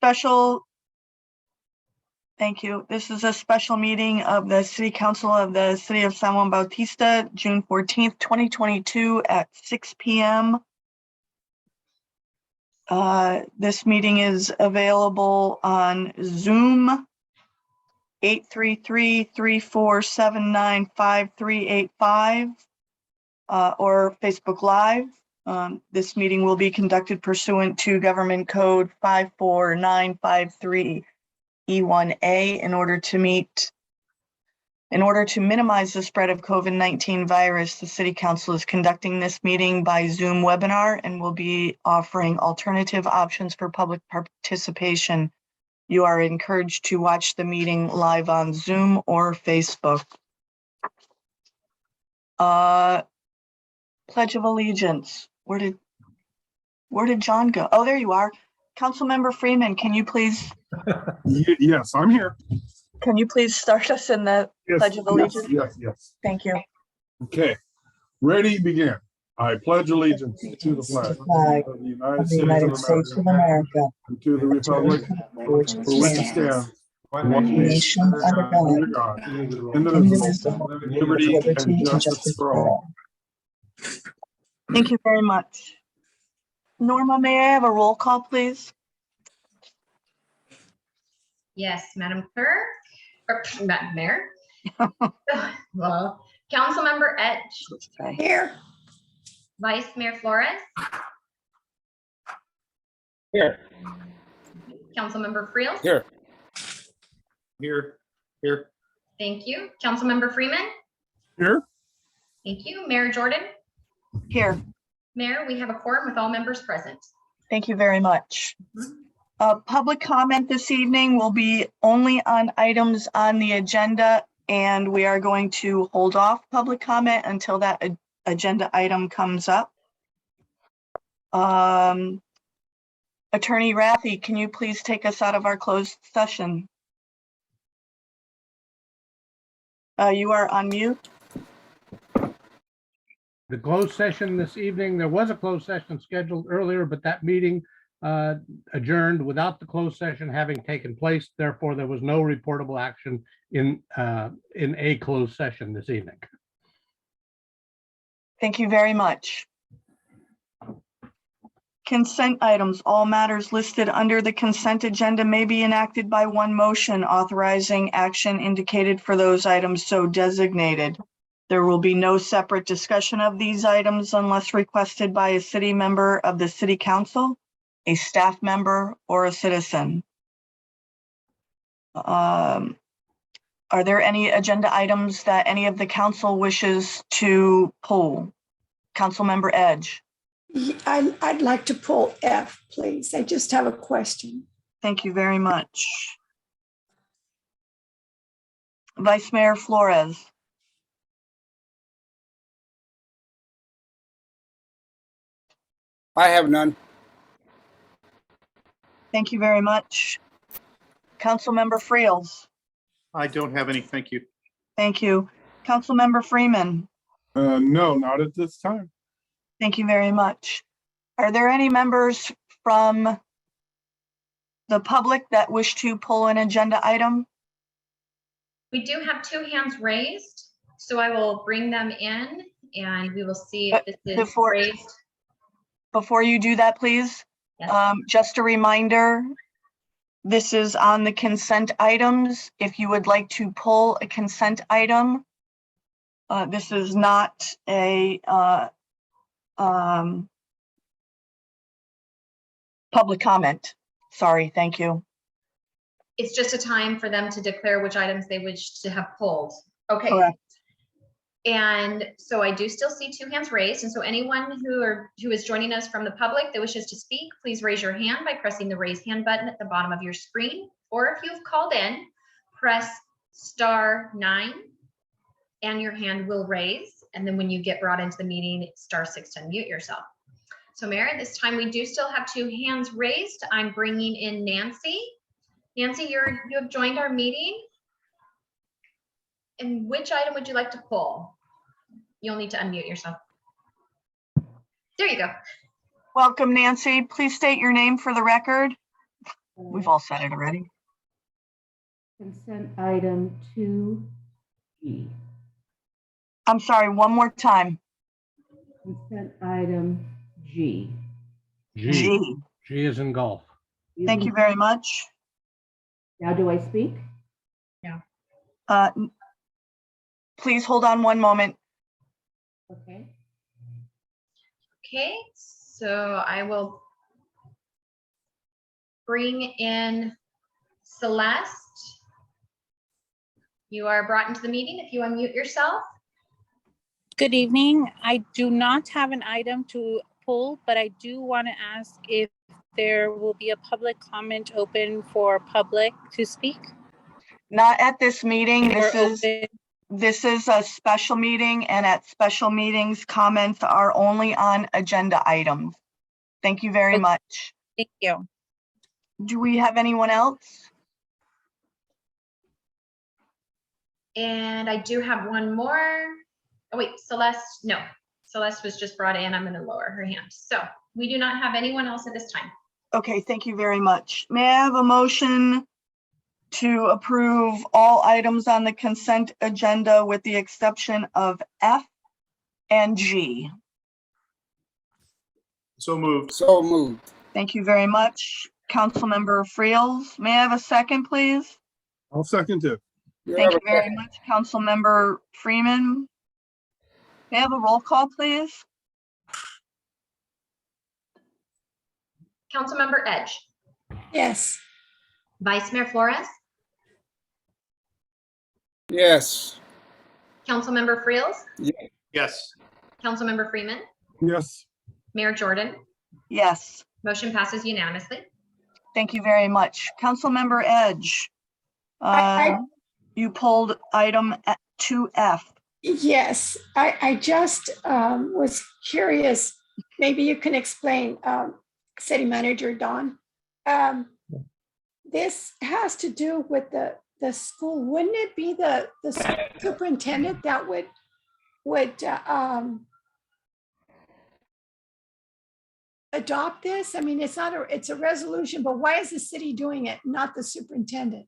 special, thank you. This is a special meeting of the City Council of the City of San Juan Bautista, June 14th, 2022 at 6 p.m. This meeting is available on Zoom, 833-347-9385, or Facebook Live. This meeting will be conducted pursuant to Government Code 54953 E1A in order to minimize the spread of COVID-19 virus. The City Council is conducting this meeting by Zoom webinar and will be offering alternative options for public participation. You are encouraged to watch the meeting live on Zoom or Facebook. Pledge of Allegiance. Where did John go? Oh, there you are. Councilmember Freeman, can you please? Yes, I'm here. Can you please start us in the Pledge of Allegiance? Yes. Thank you. Okay, ready, begin. I pledge allegiance to the flag of the United States of America and to the republic for which it stands, one nation under God, indivisible, with liberty and justice for all. Thank you very much. Norma, may I have a roll call, please? Yes, Madam Clerk, or Madam Mayor. Well, Councilmember Edge. Here. Vice Mayor Flores. Here. Councilmember Friel. Here. Here. Thank you. Councilmember Freeman. Here. Thank you. Mayor Jordan. Here. Mayor, we have a quorum with all members present. Thank you very much. Public comment this evening will be only on items on the agenda, and we are going to hold off public comment until that agenda item comes up. Attorney Rathie, can you please take us out of our closed session? You are on mute. The closed session this evening, there was a closed session scheduled earlier, but that meeting adjourned without the closed session having taken place. Therefore, there was no reportable action in a closed session this evening. Thank you very much. Consent items. All matters listed under the consent agenda may be enacted by one motion authorizing action indicated for those items so designated. There will be no separate discussion of these items unless requested by a city member of the City Council, a staff member, or a citizen. Are there any agenda items that any of the council wishes to pull? Councilmember Edge. I'd like to pull F, please. I just have a question. Thank you very much. Vice Mayor Flores. I have none. Thank you very much. Councilmember Friels. I don't have any, thank you. Thank you. Councilmember Freeman. No, not at this time. Thank you very much. Are there any members from the public that wish to pull an agenda item? We do have two hands raised, so I will bring them in and we will see if this is raised. Before you do that, please, Yes. just a reminder, this is on the consent items. If you would like to pull a consent item, this is not a public comment. Sorry, thank you. It's just a time for them to declare which items they wish to have pulled. Okay. Correct. And so I do still see two hands raised. And so anyone who is joining us from the public that wishes to speak, please raise your hand by pressing the raise hand button at the bottom of your screen. Or if you've called in, press *9 and your hand will raise. And then when you get brought into the meeting, it's *6 to unmute yourself. So Mayor, this time we do still have two hands raised. I'm bringing in Nancy. Nancy, you have joined our meeting. And which item would you like to pull? You'll need to unmute yourself. There you go. Welcome, Nancy. Please state your name for the record. We've all said it already. Consent item 2G. I'm sorry, one more time. Consent item G. G, G. G is in golf. Thank you very much. Now do I speak? Uh, Please hold on one moment. Okay. Okay, so I will bring in Celeste. You are brought into the meeting if you unmute yourself. Good evening. I do not have an item to pull, but I do want to ask if there will be a public comment open for public to speak. Not at this meeting. Or This open- is a special meeting, and at special meetings, comments are only on agenda items. Thank you very Okay. much. Thank you. Do we have anyone else? And I do have one more. Oh, wait, Celeste, no. Celeste was just brought in. I'm going to lower her hand. So we do not have anyone else at this time. Okay, thank you very much. May I have a motion to approve all items on the consent agenda with the exception of F and G? So moved. So moved. Thank you very much. Councilmember Friels, may I have a second, please? I'll second it. Thank you very much, Councilmember Freeman. May I have a roll call, please? Councilmember Edge, Yes. Vice Mayor Flores, Yes. Councilmember Friels, Yes. Councilmember Freeman, Yes. Mayor Jordan. Yes, Motion passes unanimously. thank you very much. Councilmember Edge. I- You pulled item 2F. Yes, I just was curious, maybe you can explain, City Manager Don. This has to do with the school. Wouldn't it be the superintendent that would adopt this? I mean, it's a resolution, but why is the city doing it, not the superintendent?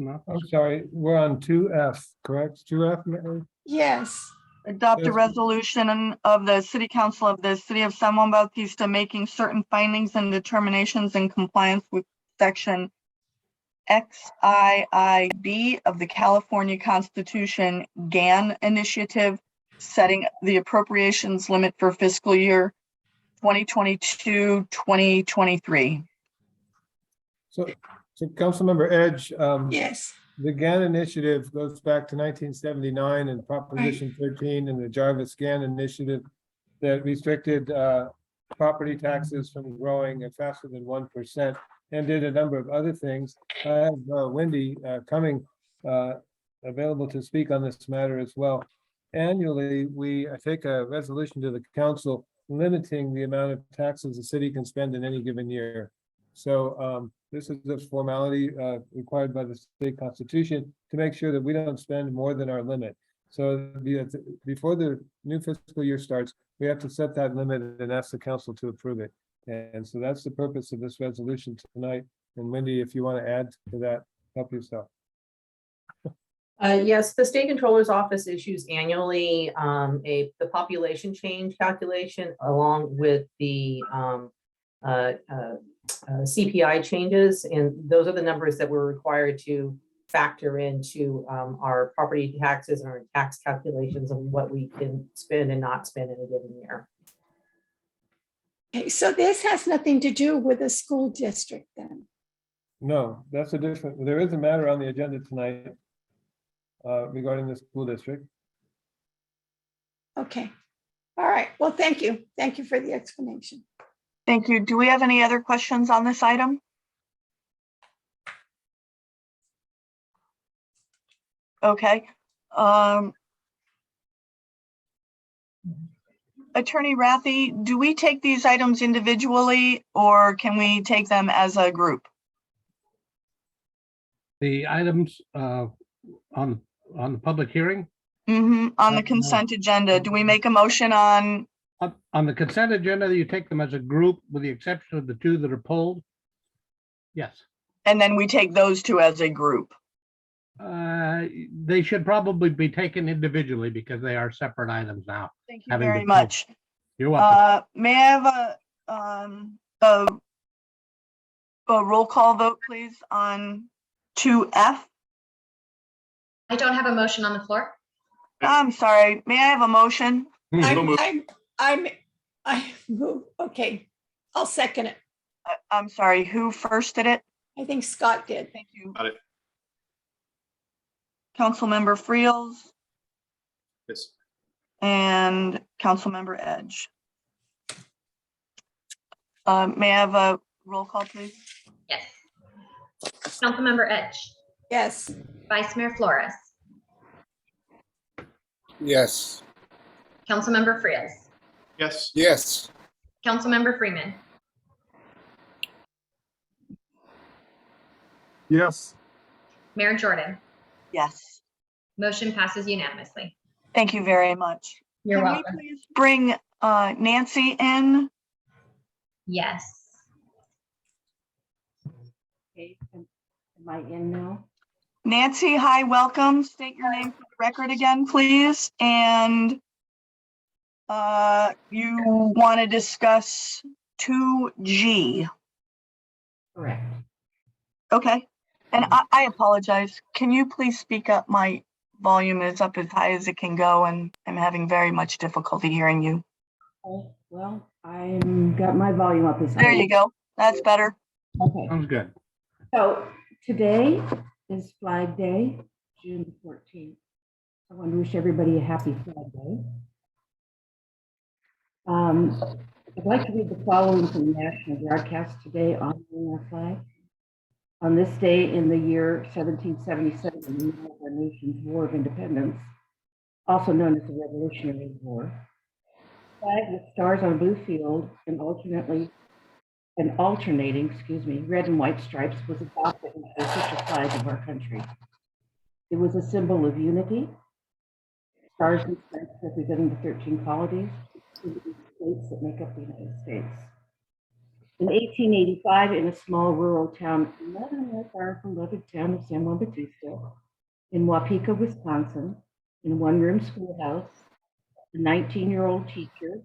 Not- I'm sorry, we're on 2F, correct? 2F, Mary? Yes. Adopt a Yes. resolution of the City Council of the City of San Juan Bautista making certain findings and determinations in compliance with Section XIIB of the California Constitution GAN initiative, setting the appropriations limit for fiscal year 2022-2023. So Councilmember Edge, Yes. the GAN initiative goes back to 1979 and Proposition 13 and the Jarvis GAN initiative that restricted property taxes from growing at faster than 1% and did a number of other things. I have Wendy Cumming available to speak on this matter as well. Annually, we take a resolution to the council limiting the amount of taxes the city can spend in any given year. So this is a formality required by the state constitution to make sure that we don't spend more than our limit. So before the new fiscal year starts, we have to set that limit and ask the council to approve it. And so that's the purpose of this resolution tonight. And Wendy, if you want to add to that, help yourself. Yes, the state controller's office issues annually the population change calculation along with the CPI changes, and those are the numbers that we're required to factor into our property taxes and our tax calculations of what we can spend and not spend in a given year. Okay, so this has nothing to do with the school district then? No, that's a different, there is a matter on the agenda tonight regarding the school district. Okay. All right. Well, thank you. Thank you for the explanation. Thank you. Do we have any other questions on this item? Okay. Attorney Rathi, do we take these items individually or can we take them as a group? The items on the public hearing, On the consent agenda, do we make a motion on, on the consent agenda, you take them as a group with the exception of the two that are pulled. Yes. And then we take those two as a group. They should probably be taken individually because they are separate items now. Thank you Having very been much. You're welcome. May I have a roll call vote, please, on 2F? I don't have a motion on the floor. I'm sorry. May I have a motion? So moved. I move, okay, I'll second it. I'm sorry, who firsted it? I think Scott did. Thank you. Got it. Councilmember Friels Yes. and Councilmember Edge. May I have a roll call, please? Yes. Councilmember Edge, Yes, Vice Mayor Flores, Yes. Councilmember Friels, Yes. Yes. Councilmember Freeman, Yes. Mayor Jordan. Yes. Motion passes unanimously. Thank you very much. You're Can we welcome. please bring Nancy in? Yes. Okay, am I in now? Nancy, hi, welcome. State your name for the record again, please. And you want to discuss 2G. Correct. Okay. And I apologize. Can you please speak up? My volume is up as high as it can go, and I'm having very much difficulty hearing you. Oh, well, I'm got my volume up as There you go. That's better. Okay, Sounds good. so today is Flag Day, June the 14th. I want to wish everybody a happy Flag Day. I'd like to read the following from the national broadcast today honoring our flag. On this day in the year 1777, in the middle of our nation's War of Independence, also known as the Revolutionary War, flag with stars on a blue field and alternating, red and white stripes was adopted as the official flag of our country. It was a symbol of unity. Stars and stripes representing the 13 colonies, the states that make up the United States. In 1885, in a small rural town, not unlike our beloved town of San Juan Bautista, in Wapika, Wisconsin, in a one-room schoolhouse, a 19-year-old teacher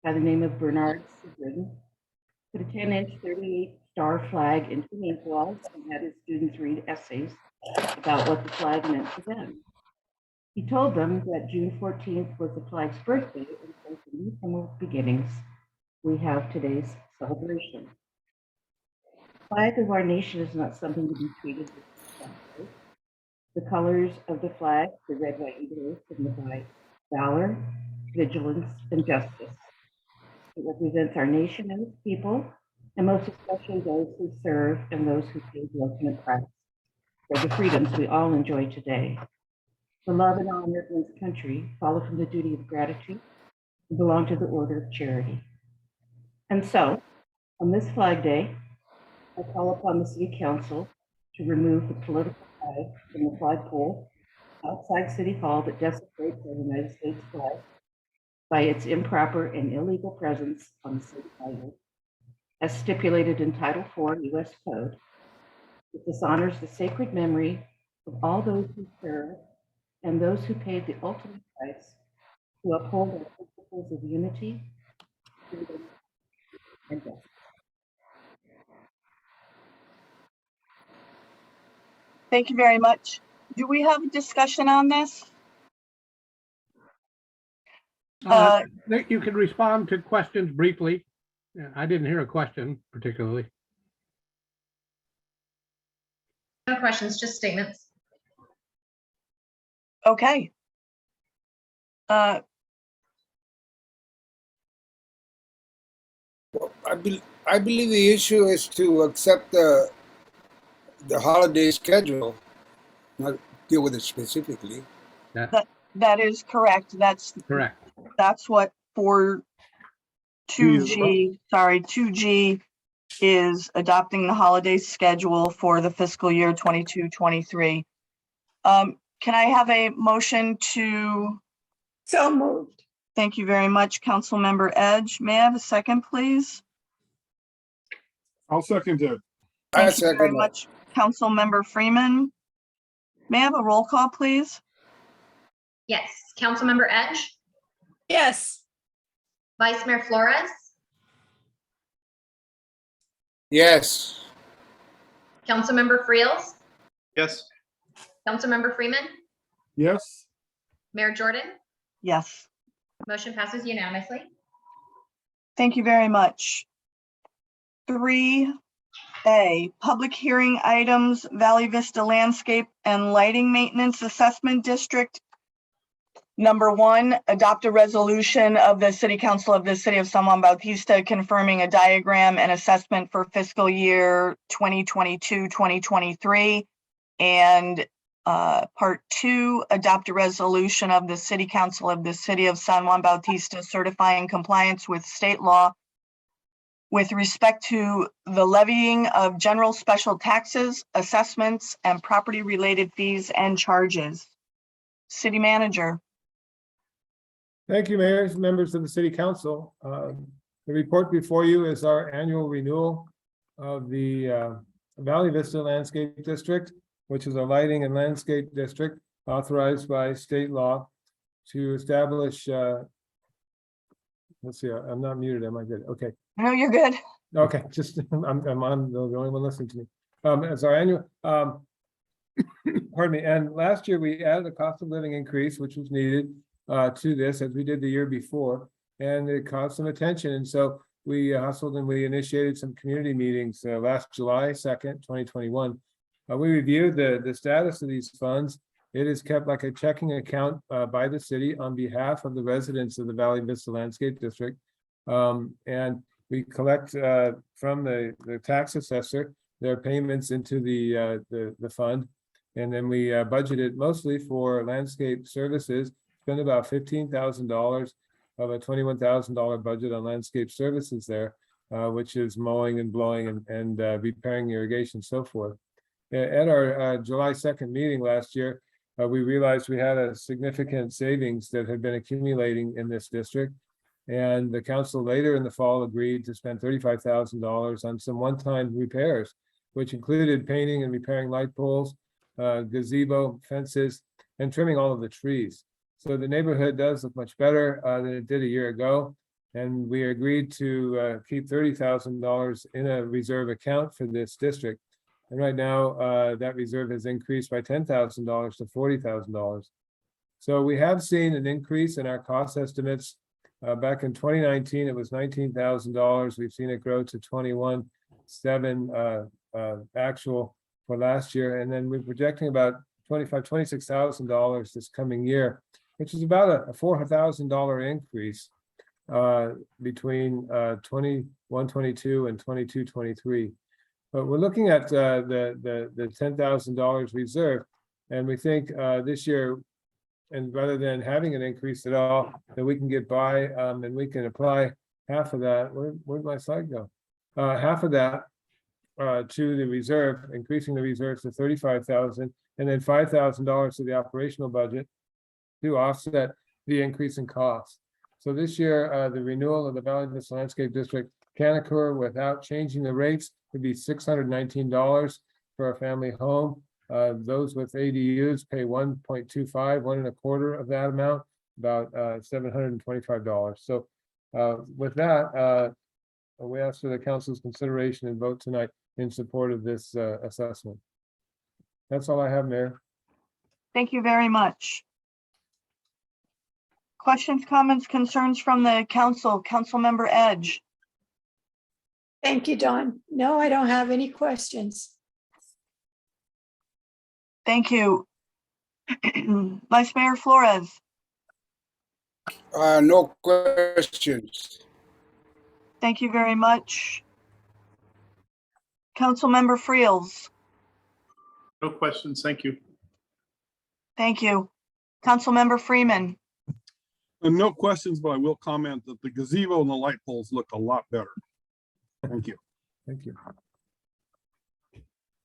by the name of Bernard Sigrid put a 10-inch 38-star flag into an inkwell and had his students read essays about what the flag meant to them. He told them that June 14th was the flag's birthday, and so for new summer beginnings, we have today's celebration. The flag of our nation is not something to be treated with. The colors of the flag, the red, white, and blue, signify valor, vigilance, and justice. It represents our nation and its people, and most especially those who serve and those who pay the ultimate price for the freedoms we all enjoy today. The love and honor of one's country follow from the duty of gratitude and belong to the order of charity. And so, on this Flag Day, I call upon the City Council to remove the political flag from the flagpole outside City Hall that desecrates our United States flag by its improper and illegal presence on the city highway, as stipulated in Title IV U.S. Code. It dishonors the sacred memory of all those who served and those who paid the ultimate price to uphold our principles of unity, freedom, and justice. Thank you very much. Do we have a discussion on this? You can respond to questions briefly. Yeah, I didn't hear a question particularly. No questions, just statements. Okay. I believe the issue is to accept the holiday schedule, not deal with it specifically. That is correct. That's what for 2G is adopting the holiday schedule for the fiscal year 22-23. Can I have a motion to? so moved. Thank you very much, Councilmember Edge. May I have a second, please? I'll second it. I Thank you very second that. much, Councilmember Freeman. May I have a roll call, please? Yes, Councilmember Edge, Yes. Vice Mayor Flores, Yes. Councilmember Friels, Yes. Councilmember Freeman, Yes. Mayor Jordan. Yes. Motion passes unanimously. Thank you very much. 3A, public hearing items, Valley Vista Landscape and Lighting Maintenance Assessment District. Number 1, adopt a resolution of the City Council of the City of San Juan Bautista confirming a diagram and assessment for fiscal year 2022-2023. And Part 2, adopt a resolution of the City Council of the City of San Juan Bautista certifying compliance with state law with respect to the levying of general special taxes, assessments, and property-related fees and charges. City Manager. Thank you, mayors, members of the city council. The report before you is our annual renewal of the Valley Vista Landscape District, which is a lighting and landscape district authorized by state law to establish, let's see, I'm not muted, am I good? Okay. No, you're good. Okay, just, I'm on, the only one listening to me. As our annual, pardon me, and last year we added a cost of living increase, which was needed to this, as we did the year before, and it caused some attention, and so we hustled and we initiated some community meetings last July 2nd, 2021. We reviewed the status of these funds. It is kept like a checking account by the city on behalf of the residents of the Valley Vista Landscape District. And we collect from the tax assessor their payments into the fund. And then we budget it mostly for landscape services, spend about $15,000 of a $21,000 budget on landscape services there, which is mowing and blowing and repairing irrigation, so forth. At our July 2nd meeting last year, we realized we had a significant savings that had been accumulating in this district. And the council later in the fall agreed to spend $35,000 on some one-time repairs, which included painting and repairing light poles, gazebo, fences, and trimming all of the trees. So the neighborhood does look much better than it did a year ago. And we agreed to keep $30,000 in a reserve account for this district. And right now, that reserve has increased by $10,000 to $40,000. So we have seen an increase in our cost estimates. Back in 2019, it was $19,000. We've seen it grow to $21,700 actual for last year. And then we're projecting about $26,000 this coming year, which is about a $4,000 increase between 21-22 and 22-23. But we're looking at the $10,000 reserve, and we think this year, and rather than having an increase at all, that we can get by and we can apply half of that. Where'd my slide go? Half of that to the reserve, increasing the reserves to $35,000, and then $5,000 to the operational budget to offset the increase in costs. So this year, the renewal of the Valley Vista Landscape District can occur without changing the rates. It'd be $619 for a family home. Those with ADUs pay 1.25, 1.25 of that amount, about $725. So with that, we ask for the council's consideration and vote tonight in support of this assessment. That's all I have, Mayor. Thank you very much. Questions, comments, concerns from the council? Councilmember Edge. Thank you, Dawn. No, I don't have any questions. Thank you. Vice Mayor Flores. No questions. Thank you very much. Councilmember Friels. No questions. Thank you. Thank you. Councilmember Freeman. No questions, but I will comment that the gazebo and the light poles look a lot better. Thank you. Thank you.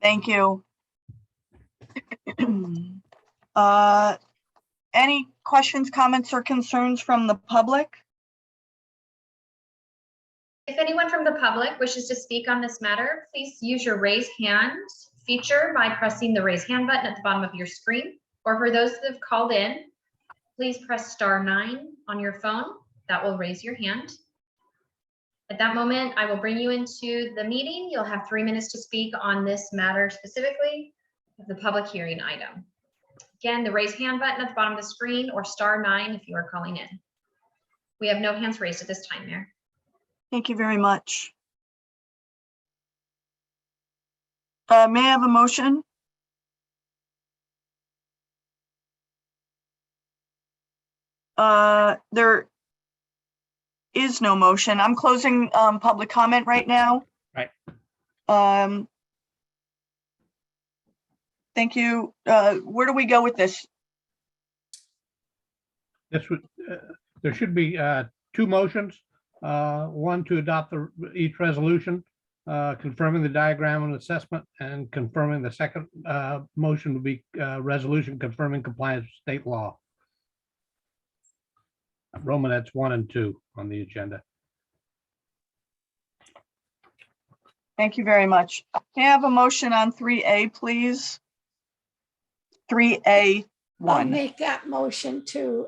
Thank you. Any questions, comments, or concerns from the public? If anyone from the public wishes to speak on this matter, please use your raise hand feature by pressing the raise hand button at the bottom of your screen. Or for those that have called in, please press *9 on your phone. That will raise your hand. At that moment, I will bring you into the meeting. You'll have 3 minutes to speak on this matter specifically, the public hearing item. Again, the raise hand button at the bottom of the screen or *9 if you are calling in. We have no hands raised at this time, Mayor. Thank you very much. May I have a motion? There is no motion. I'm closing public comment right now. Right. Thank you. Where do we go with this? This would, there should be 2 motions. One to adopt each resolution, confirming the diagram and assessment, and confirming the second motion would be resolution confirming compliance with state law. Romanets 1 and 2 on the agenda. Thank you very much. May I have a motion on 3A, please? 3A1. I'll make that motion to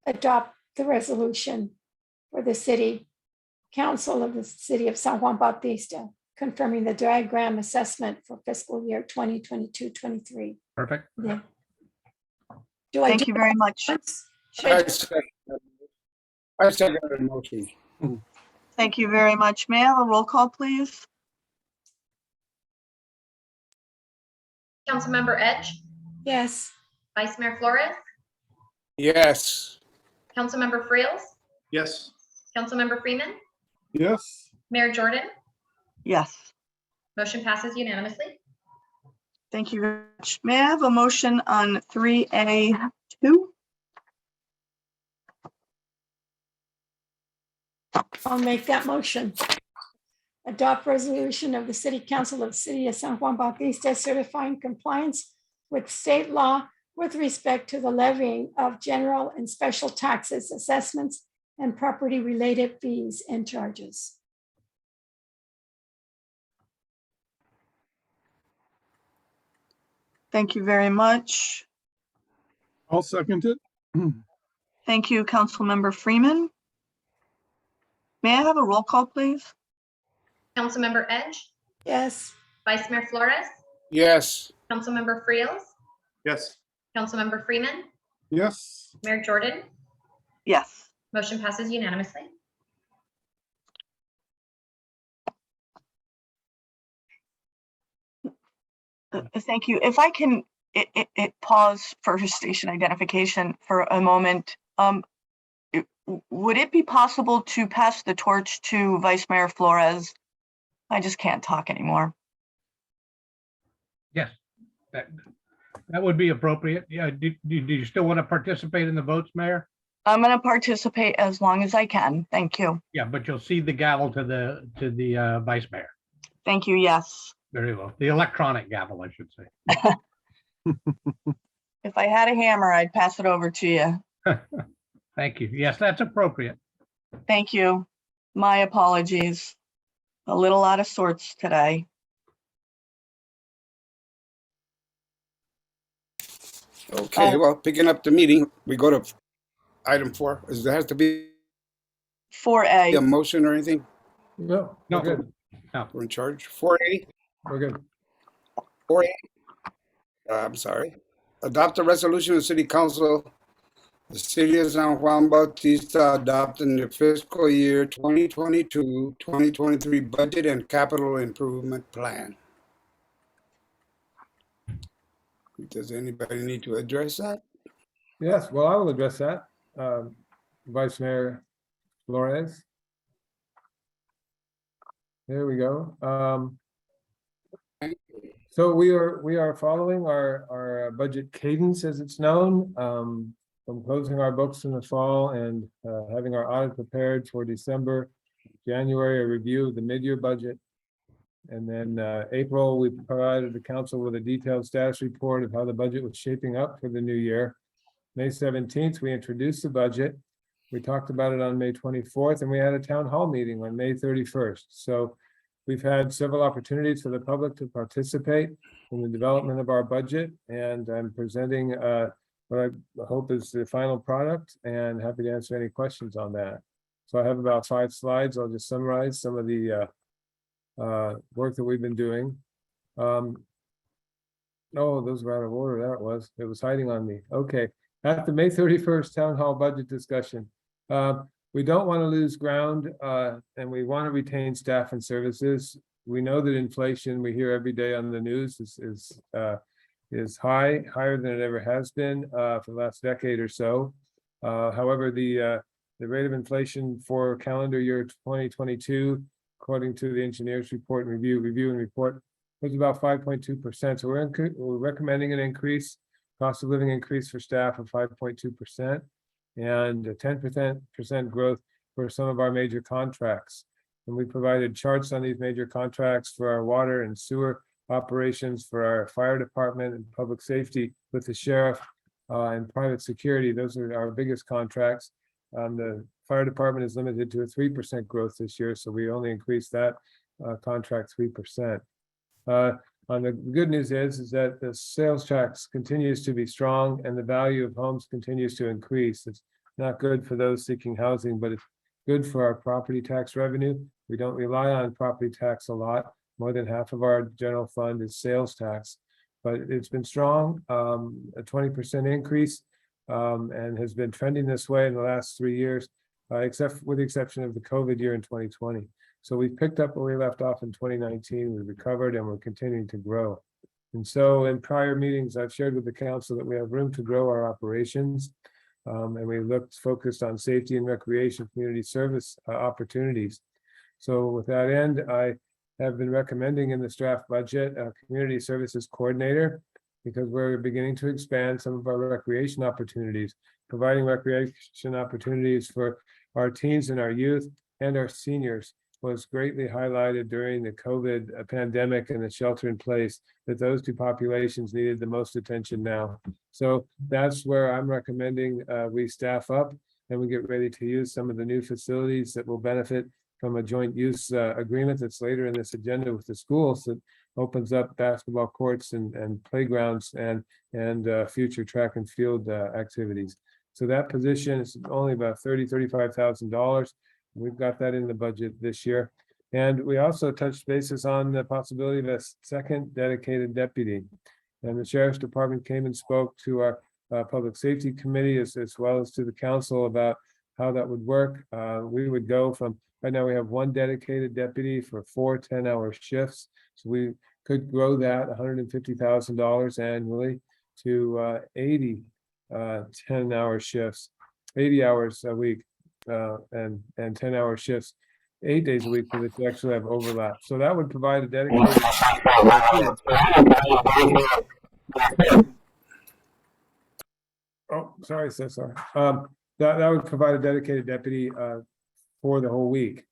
adopt the resolution for the city council of the city of San Juan Bautista, confirming the diagram assessment for fiscal year 2022-23. Perfect. Yeah. Do I Thank do you very much. once? Should I I second the motion. Thank you very much. May I have a roll call, please? Councilmember Edge, Yes. Vice Mayor Flores, Yes. Councilmember Friels, Yes. Councilmember Freeman, Yes. Mayor Jordan. Yes. Motion passes unanimously. Thank you very much. May I have a motion on 3A2? I'll make that motion. Adopt resolution of the City Council of the City of San Juan Bautista certifying compliance with state law with respect to the levying of general and special taxes, assessments, and property-related fees and charges. Thank you very much. I'll second it. Thank you, Councilmember Freeman. May I have a roll call, please? Councilmember Edge, Yes. Vice Mayor Flores, Yes. Councilmember Friels, Yes. Councilmember Freeman, Yes. Mayor Jordan. Yes. Motion passes unanimously. Thank you. If I can pause for station identification for a moment. Would it be possible to pass the torch to Vice Mayor Flores? I just can't talk anymore. Yes, that would be appropriate. Yeah, do you still want to participate in the votes, Mayor? I'm going to participate as long as I can. Thank you. Yeah, but you'll see the gavel to the Vice Mayor. Thank you. Yes. Very well. The electronic gavel, I should say. If I had a hammer, I'd pass it over to you. Thank you. Yes, that's appropriate. Thank you. My apologies. A little out of sorts today. Okay, well, picking up the meeting, we go to item 4. There has to be a 4A. motion or anything? No, No. we're good. We're in charge. 4A. We're good. 4A. I'm sorry. Adopt a resolution of the City Council, the City of San Juan Bautista adopting the fiscal year 2022-2023 budget and capital improvement plan. Does anybody need to address that? Yes, well, I will address that. Vice Mayor Flores. There we go. So we are following our budget cadence as it's known, from closing our books in the fall and having our audit prepared for December, January, a review of the mid-year budget. And then April, we provided the council with a detailed status report of how the budget was shaping up for the new year. May 17th, we introduced the budget. We talked about it on May 24th, and we had a town hall meeting on May 31st. So we've had several opportunities for the public to participate in the development of our budget, and I'm presenting what I hope is the final product, and happy to answer any questions on that. So I have about 5 slides. I'll just summarize some of the work that we've been doing. Oh, those were out of order. It was hiding on me. Okay, at the May 31st town hall budget discussion, we don't want to lose ground, and we want to retain staff and services. We know that inflation, we hear every day on the news, is higher than it ever has been for the last decade or so. However, the rate of inflation for calendar year 2022, according to the engineers report and review and report, was about 5.2%. So we're recommending an increase, cost of living increase for staff of 5.2%, and a 10% growth for some of our major contracts. And we provided charts on these major contracts for our water and sewer operations, for our fire department and public safety with the sheriff and private security. Those are our biggest contracts. The fire department is limited to a 3% growth this year, so we only increased that contract 3%. On the good news is that the sales tax continues to be strong and the value of homes continues to increase. It's not good for those seeking housing, but it's good for our property tax revenue. We don't rely on property tax a lot. More than half of our general fund is sales tax, but it's been strong, a 20% increase, and has been trending this way in the last 3 years, except with the exception of the COVID year in 2020. So we picked up where we left off in 2019, we recovered, and we're continuing to grow. And so in prior meetings, I've shared with the council that we have room to grow our operations. And we focused on safety and recreation, community service opportunities. So with that end, I have been recommending in this draft budget a community services coordinator, because we're beginning to expand some of our recreation opportunities, providing recreation opportunities for our teens and our youth and our seniors was greatly highlighted during the COVID pandemic and the shelter in place, that those two populations needed the most attention now. So that's where I'm recommending we staff up and we get ready to use some of the new facilities that will benefit from a joint use agreement that's later in this agenda with the schools, that opens up basketball courts and playgrounds and future track and field activities. So that position is only about $35,000. We've got that in the budget this year. And we also touched bases on the possibility of a second dedicated deputy. And the Sheriff's Department came and spoke to our Public Safety Committee as well as to the council about how that would work. We would go from, right now we have 1 dedicated deputy for 4 10-hour shifts. So we could grow that $150,000 annually to 80 10-hour shifts, 80 hours a week. And 10-hour shifts 8 days a week, so that you actually have overlap. So that would provide a dedicated. Oh, sorry, so sorry. That would provide a dedicated deputy for the whole week.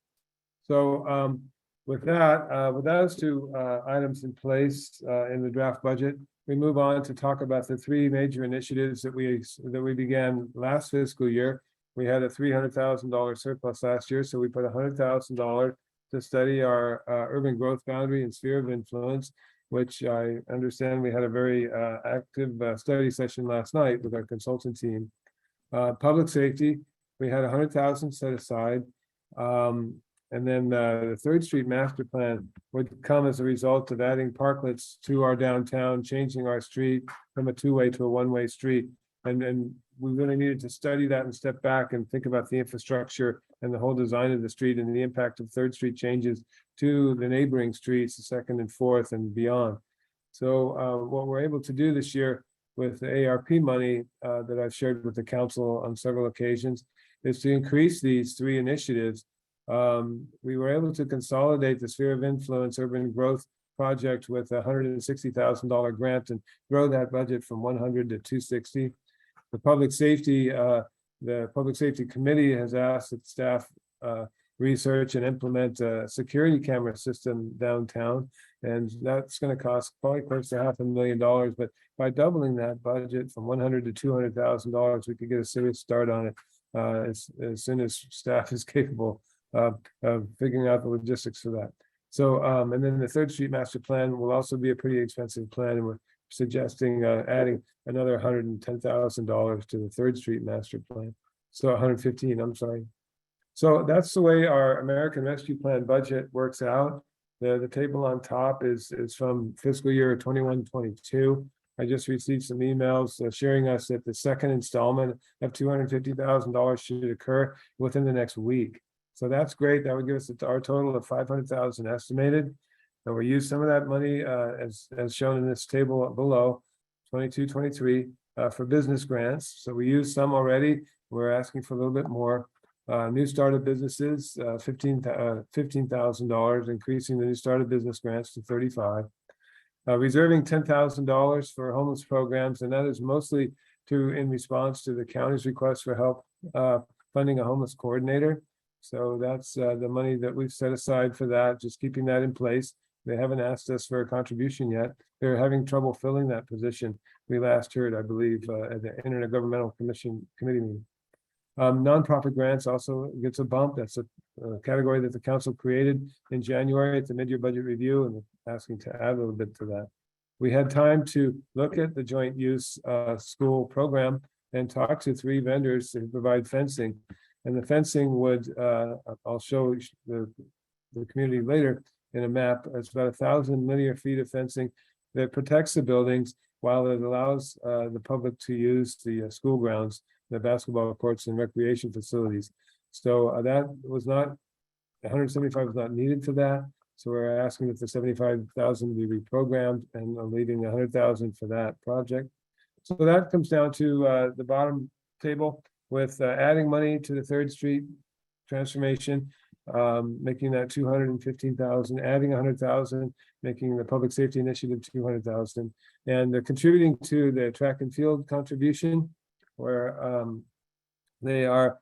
So with those two items in place in the draft budget, we move on to talk about the 3 major initiatives that we began last fiscal year. We had a $300,000 surplus last year, so we put $100,000 to study our urban growth boundary and sphere of influence, which I understand we had a very active study session last night with our consultant team. Public safety, we had $100,000 set aside. And then the 3rd Street master plan would come as a result of adding parklets to our downtown, changing our street from a 2-way to a 1-way street. And we really needed to study that and step back and think about the infrastructure and the whole design of the street and the impact of 3rd Street changes to the neighboring streets, the 2nd and 4th and beyond. So what we're able to do this year with the ARP money that I've shared with the council on several occasions is to increase these 3 initiatives. We were able to consolidate the sphere of influence urban growth project with a $160,000 grant and grow that budget from 100 to 260. The Public Safety Committee has asked that staff research and implement a security camera system downtown, and that's going to cost probably close to $500,000. But by doubling that budget from $100,000 to $200,000, we could get a serious start on it. as soon as staff is capable of figuring out the logistics for that. So, and then the Third Street Master Plan will also be a pretty expensive plan, and we're suggesting adding another $110,000 to the Third Street Master Plan. So 115, I'm sorry. So that's the way our American Rescue Plan budget works out. The table on top is from fiscal year 21-22. I just received some emails sharing us that the second installment of $250,000 should occur within the next week. So that's great. That would give us our total of 500,000 estimated. And we use some of that money as shown in this table below, 22-23 for business grants. So we use some already. We're asking for a little bit more. New startup businesses, $15,000, increasing the new startup business grants to 35. Reserving $10,000 for homeless programs, and that is mostly in response to the county's request for help funding a homeless coordinator. So that's the money that we've set aside for that, just keeping that in place. They haven't asked us for a contribution yet. They're having trouble filling that position. We last heard, I believe, at the Intergovernmental Committee meeting. Nonprofit grants also gets a bump. That's a category that the council created in January at the mid-year budget review, and asking to add a little bit to that. We had time to look at the joint use school program and talk to 3 vendors who provide fencing. And the fencing would, I'll show the community later in a map. It's about 1,000 linear feet of fencing that protects the buildings while it allows the public to use the school grounds, the basketball courts and recreation facilities. So that was not, 175 was not needed for that. So we're asking that the 75,000 be reprogrammed, and leaving 100,000 for that project. So that comes down to the bottom table with adding money to the Third Street transformation, making that 215,000, adding 100,000, making the public safety initiative 200,000, and contributing to the track and field contribution, where they are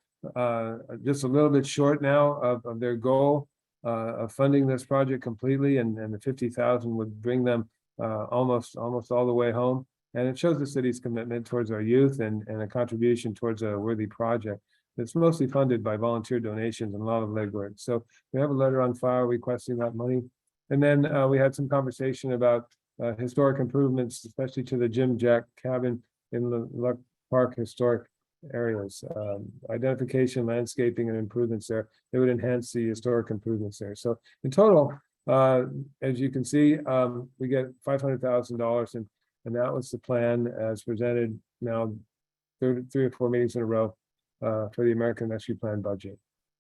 just a little bit short now of their goal of funding this project completely, and the 50,000 would bring them almost all the way home. And it shows the city's commitment towards our youth and a contribution towards a worthy project that's mostly funded by volunteer donations and a lot of legwork. So we have a letter on file requesting that money. And then we had some conversation about historic improvements, especially to the Jim Jack cabin in the Luck Park historic areas, identification, landscaping, and improvements there. They would enhance the historic improvements there. So in total, as you can see, we get $500,000, and that was the plan as presented now 3 or 4 meetings in a row for the American Rescue Plan budget.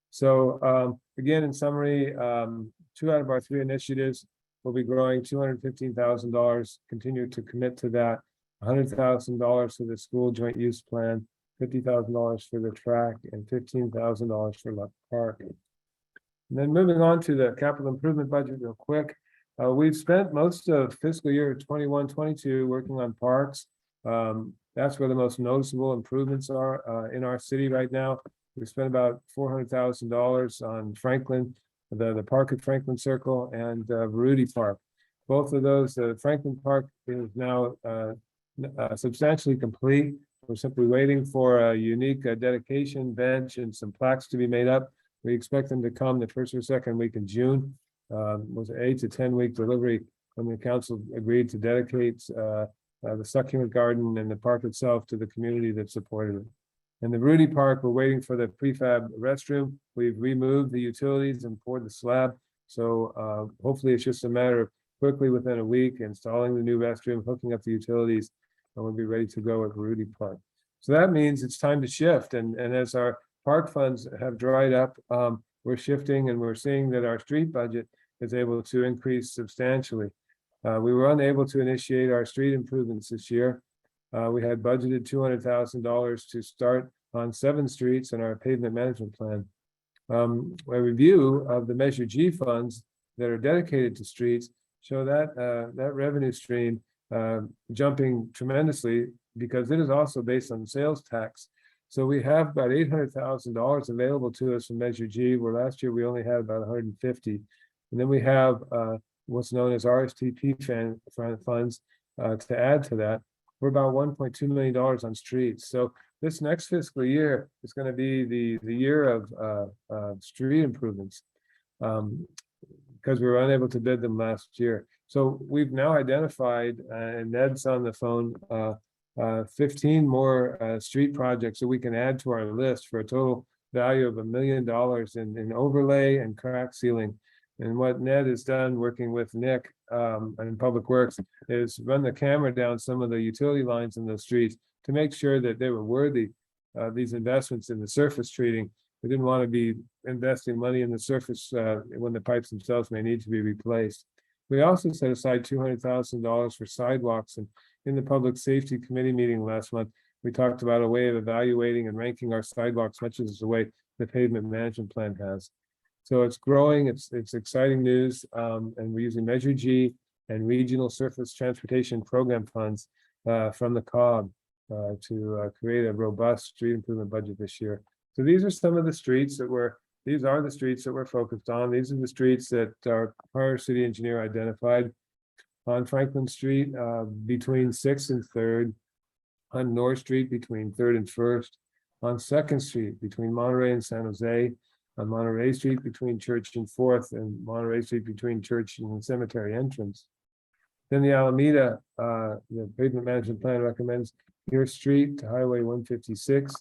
So again, in summary, 2 out of our 3 initiatives will be growing $215,000, continue to commit to that, $100,000 for the school joint use plan, $50,000 for the track, and $15,000 for Luck Park. And then moving on to the capital improvement budget real quick. We've spent most of fiscal year 21-22 working on parks. That's where the most noticeable improvements are in our city right now. We spent about $400,000 on Franklin, the park at Franklin Circle, and Rudy Park. Both of those, Franklin Park is now substantially complete. We're simply waiting for a unique dedication bench and some plaques to be made up. We expect them to come the 1st or 2nd week in June. Was an 8 to 10 week delivery when the council agreed to dedicate the succulent garden and the park itself to the community that supported it. And the Rudy Park, we're waiting for the prefab restroom. We've removed the utilities and poured the slab. So hopefully it's just a matter of quickly within a week installing the new restroom, hooking up the utilities, and we'll be ready to go at Rudy Park. So that means it's time to shift. And as our park funds have dried up, we're shifting, and we're seeing that our street budget is able to increase substantially. We were unable to initiate our street improvements this year. We had budgeted $200,000 to start on 7 streets in our pavement management plan. A review of the Measure G funds that are dedicated to streets show that that revenue stream jumping tremendously, because it is also based on sales tax. So we have about $800,000 available to us from Measure G, where last year we only had about 150. And then we have what's known as RSTP funds to add to that. We're about $1.2 million on streets. So this next fiscal year is going to be the year of street improvements. Because we were unable to bid them last year. So we've now identified, and Ned's on the phone, 15 more street projects that we can add to our list for a total value of $1 million in overlay and crack sealing. And what Ned has done, working with Nick and Public Works, is run the camera down some of the utility lines in the streets to make sure that they were worthy of these investments in the surface treating. We didn't want to be investing money in the surface when the pipes themselves may need to be replaced. We also set aside $200,000 for sidewalks, and in the Public Safety Committee meeting last month, we talked about a way of evaluating and ranking our sidewalks, much as the way the pavement management plan has. So it's growing, it's exciting news, and we're using Measure G and Regional Surface Transportation Program funds from the COG to create a robust street improvement budget this year. So these are some of the streets that these are the streets that we're focused on. These are the streets that our prior city engineer identified. On Franklin Street, between 6th and 3rd. On North Street, between 3rd and 1st. On 2nd Street, between Monterey and San Jose. On Monterey Street, between Church and 4th, and Monterey Street between Church and Cemetery entrance. Then the Alameda, the pavement management plan recommends Pierce Street to Highway 156.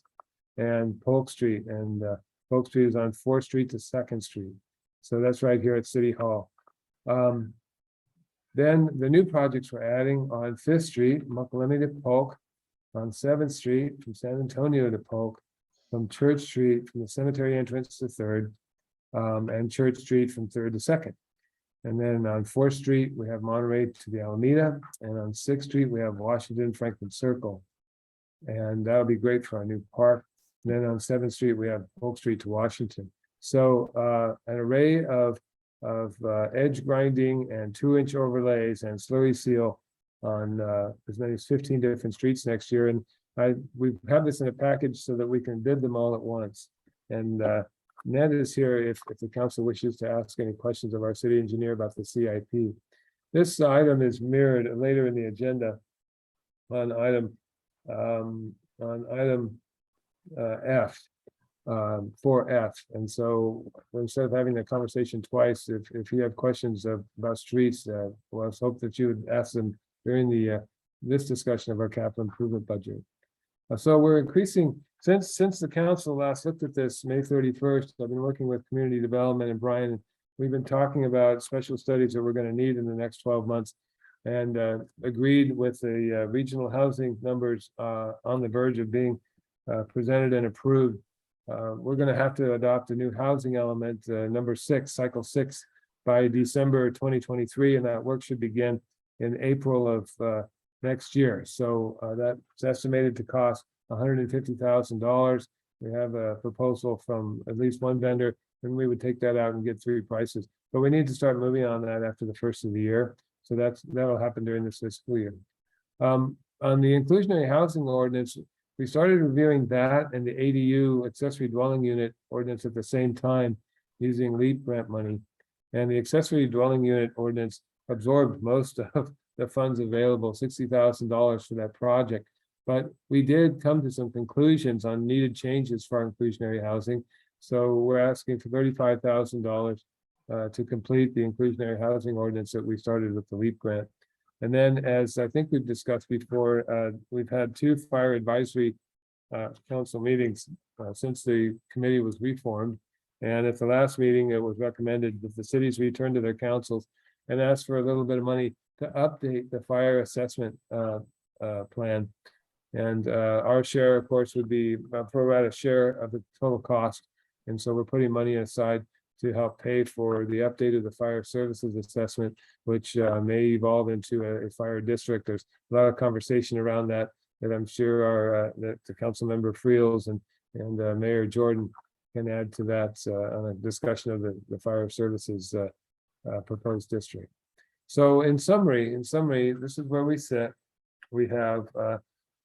And Polk Street, and Polk Street is on 4th Street to 2nd Street. So that's right here at City Hall. Then the new projects we're adding on 5th Street, Muckalemme to Polk, on 7th Street from San Antonio to Polk, from Church Street from the cemetery entrance to 3rd, and Church Street from 3rd to 2nd. And then on 4th Street, we have Monterey to the Alameda, and on 6th Street, we have Washington Franklin Circle. And that'll be great for our new park. And then on 7th Street, we have Polk Street to Washington. So an array of edge grinding and 2-inch overlays and slurry seal on as many as 15 different streets next year. And we have this in a package so that we can bid them all at once. And Ned is here if the council wishes to ask any questions of our city engineer about the CIP. This item is mirrored later in the agenda on item F, 4F. And so instead of having the conversation twice, if you have questions about streets, well, let's hope that you would ask them during this discussion of our capital improvement budget. So we're increasing, since the council last looked at this May 31st, I've been working with community development and Brian. We've been talking about special studies that we're going to need in the next 12 months. And agreed with the regional housing numbers on the verge of being presented and approved. We're going to have to adopt a new housing element, number 6, cycle 6, by December 2023, and that work should begin in April of next year. So that's estimated to cost $150,000. We have a proposal from at least one vendor, and we would take that out and get 3 prices. But we need to start moving on that after the first of the year. So that'll happen during this fiscal year. On the inclusionary housing ordinance, we started reviewing that and the ADU accessory dwelling unit ordinance at the same time using LEAP grant money. And the accessory dwelling unit ordinance absorbed most of the funds available, $60,000 for that project. But we did come to some conclusions on needed changes for our inclusionary housing. So we're asking for $35,000 to complete the inclusionary housing ordinance that we started with the LEAP grant. And then, as I think we've discussed before, we've had 2 fire advisory council meetings since the committee was reformed. And at the last meeting, it was recommended that the cities return to their councils and ask for a little bit of money to update the fire assessment plan. And our share, of course, would be a pro rata share of the total cost. And so we're putting money aside to help pay for the update of the fire services assessment, which may evolve into a fire district. There's a lot of conversation around that I'm sure that the council member Friels and Mayor Jordan can add to that on a discussion of the fire services proposed district. So in summary, this is where we sit. We have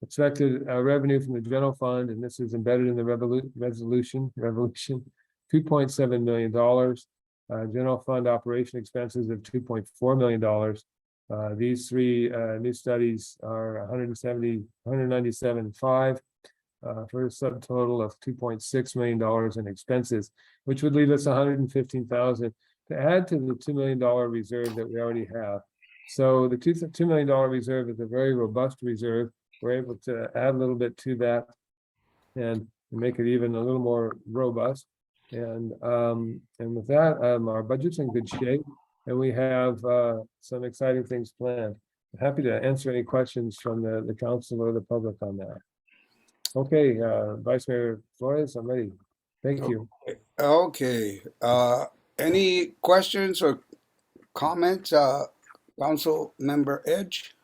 expected revenue from the general fund, and this is embedded in the resolution, $2.7 million. General fund operation expenses of $2.4 million. These 3 new studies are $197.5. for a subtotal of $2.6 million in expenses, which would leave us $115,000 to add to the $2 million reserve that we already have. So the $2 million reserve is a very robust reserve. We're able to add a little bit to that and make it even a little more robust. And with that, our budget's in good shape, and we have some exciting things planned. I'm happy to answer any questions from the council or the public on that. Okay, Vice Mayor Flores, I'm ready. Thank you. Okay, any questions or comments, Council Member Edge?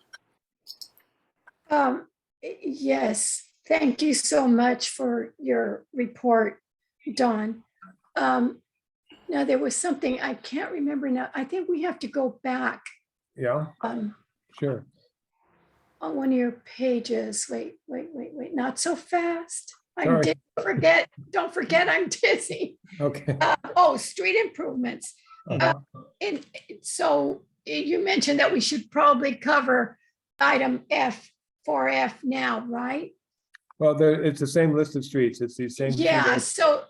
Yes, thank you so much for your report, Don. Now, there was something I can't remember now. I think we have to go back Yeah, sure. on one of your pages. Wait, not so fast. Sorry. Don't forget I'm dizzy. Okay. Street improvements. Uh-huh. And so you mentioned that we should probably cover item F, 4F now, right? Well, it's the same list of streets. It's the same. Yeah, so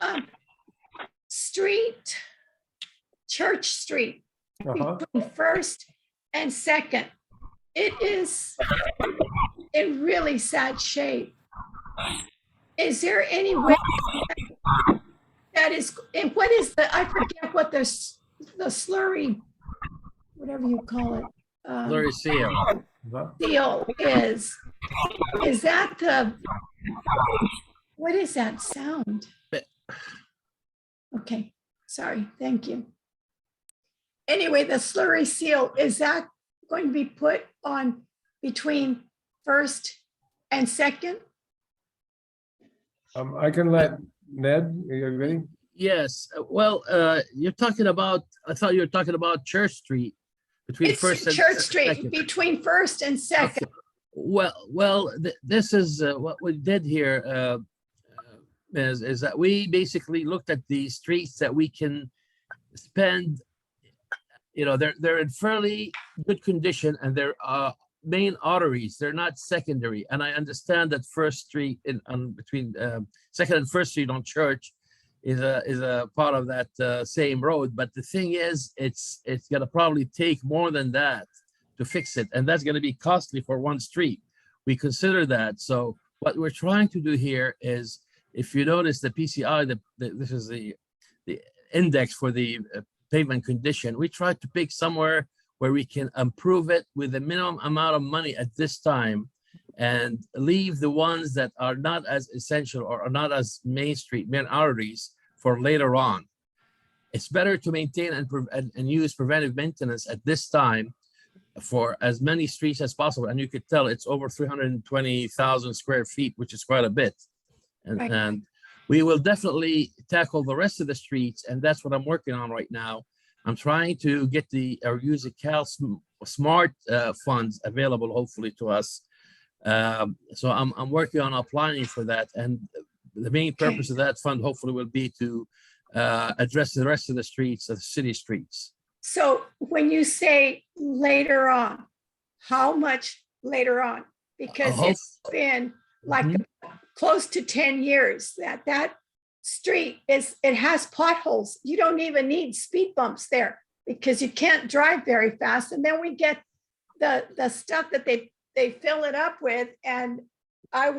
Church Street, Uh-huh. between First and Second. It is in really sad shape. Is there any way that is, and what is I forget what the slurry, whatever you call it. Slurry seal. Uh-huh. Seal is that what is that sound? Okay, sorry, thank you. Anyway, the slurry seal, is that going to be put on between First and Second? I can let Ned, are you ready? Yes, well, you're talking about, I thought you were talking about Church Street between It's First and Church Street, Second. between First and Second. Well, this is what we did here, is that we basically looked at the streets that we can spend. You know, they're in fairly good condition, and they're main arteries. They're not secondary. And I understand that First Street between Second and First Street on Church is a part of that same road. But the thing is, it's gonna probably take more than that to fix it, and that's gonna be costly for one street. We consider that. So what we're trying to do here is, if you notice the PCI, this is the index for the pavement condition. We try to pick somewhere where we can improve it with the minimum amount of money at this time, and leave the ones that are not as essential or are not as main arteries for later on. It's better to maintain and use preventive maintenance at this time for as many streets as possible. And you could tell it's over 320,000 square feet, which is quite a bit. Right. And we will definitely tackle the rest of the streets, and that's what I'm working on right now. I'm trying to get use the Cal Smart funds available, hopefully, to us. So I'm working on applying for that, and the main purpose of that fund hopefully will be to address the rest of the streets, the city streets. So when you say later on, how much later on? Because it's been like close to 10 years that street it has potholes. You don't even need speed bumps there because you can't drive very fast. And then we get the stuff that they fill it up with. And I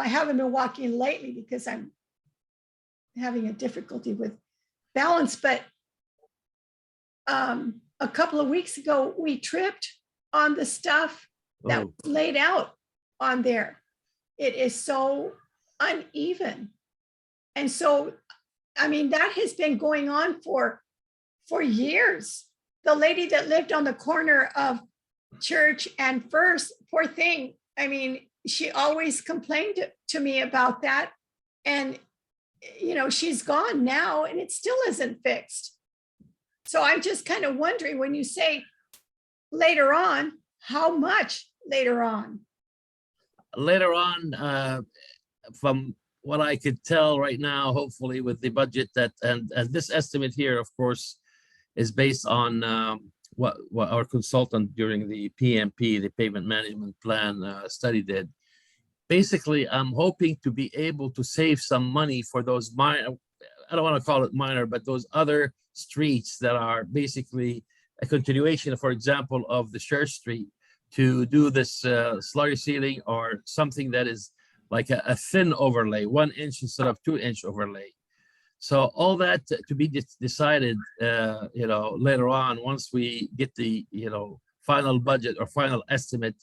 haven't been walking lately because I'm having a difficulty with balance, but a couple of weeks ago, we tripped on the stuff that was laid out on there. It is so uneven. And so, I mean, that has been going on for years. The lady that lived on the corner of Church and First, poor thing. I mean, she always complained to me about that. And, you know, she's gone now and it still isn't fixed. So I'm just kind of wondering, when you say later on, how much later on? Later on, from what I could tell right now, hopefully with the budget and this estimate here, of course, is based on what our consultant during the PMP, the Pavement Management Plan study did. basically, I'm hoping to be able to save some money for those minor, I don't want to call it minor, but those other streets that are basically a continuation, for example, of the Church Street, to do this slurry sealing or something that is like a thin overlay, 1 inch instead of 2-inch overlay. So all that to be decided, later on, once we get the, final budget or final estimate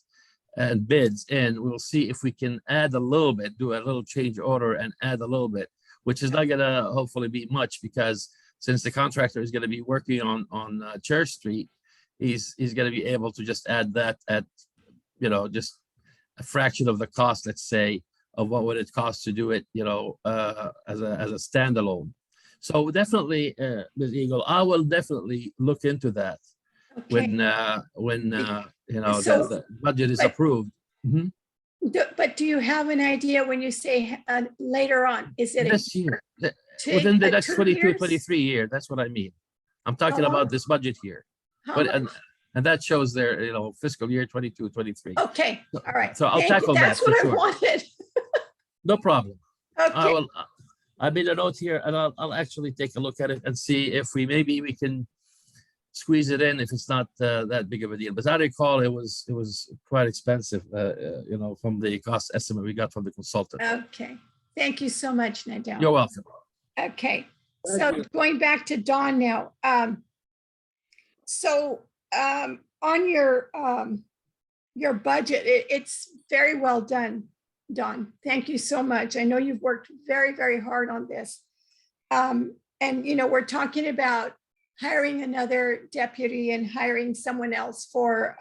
and bids in, we'll see if we can add a little bit, do a little change order and add a little bit, which is not gonna hopefully be much, because since the contractor is gonna be working on Church Street, he's gonna be able to just add that at, just a fraction of the cost, let's say, of what would it cost to do it, as a standalone. So definitely, Ms. Eagle, I will definitely look into that when So- the budget is but- approved. Mhm. But do you have an idea when you say later on? Is it This year, two- within the a next 2 22, years? 23 year, that's what I mean. I'm talking How long? about this budget here. How But, much? and that shows their, fiscal year 22, 23. Okay, all right. So I'll Thank you. tackle that That's for what I sure. wanted. No problem. I Okay, will, I made a note here and I'll actually take a look at it and see if maybe we can squeeze it in if it's not that big of a deal. But I recall it was quite expensive, from the cost estimate we got from the consultant. okay. Thank you so much, Nadel. You're welcome. Okay, Thank so you. going back to Dawn now. On your budget, it's very well done, Dawn. Thank you so much. I know you've worked very, very hard on this. And, we're talking about hiring another deputy and hiring someone else for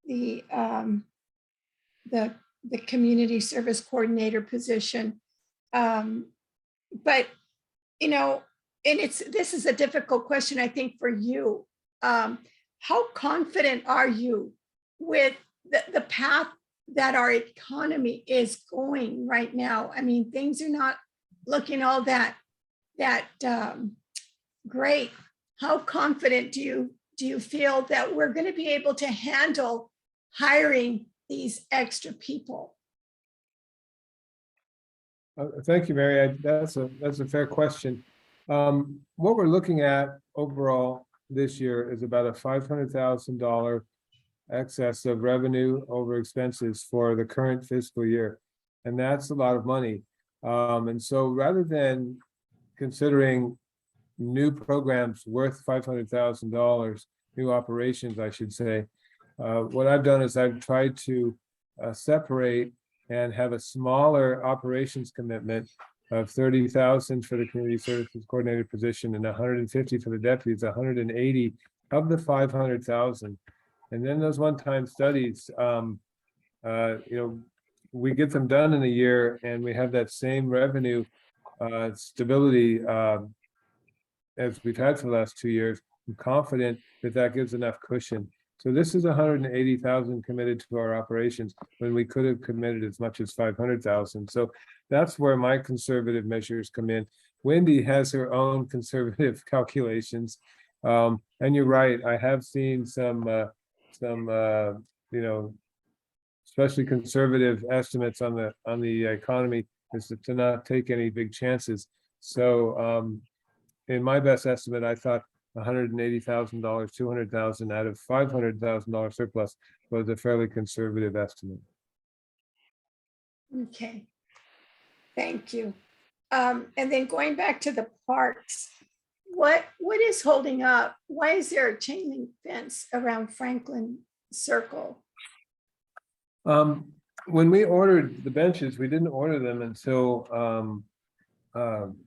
the community service coordinator position. But, and this is a difficult question, I think, for you. How confident are you with the path that our economy is going right now? I mean, things are not looking all that great. How confident do you feel that we're going to be able to handle hiring these extra people? Thank you, Mary. That's a fair question. What we're looking at overall this year is about a $500,000 excess of revenue over expenses for the current fiscal year. And that's a lot of money. And so rather than considering new programs worth $500,000, new operations, I should say, what I've done is I've tried to separate and have a smaller operations commitment of 30,000 for the community services coordinator position and 150 for the deputies, 180 of the 500,000. And then those one-time studies, we get them done in a year and we have that same revenue stability as we've had for the last 2 years. I'm confident that gives enough cushion. So this is 180,000 committed to our operations when we could have committed as much as 500,000. So that's where my conservative measures come in. Wendy has her own conservative calculations. And you're right, I have seen some especially conservative estimates on the economy is to not take any big chances. So in my best estimate, I thought $180,000, 200,000 out of $500,000 surplus was a fairly conservative estimate. Okay, thank you. And then going back to the parks, what is holding up? Why is there a chain link fence around Franklin Circle? When we ordered the benches, we didn't order them until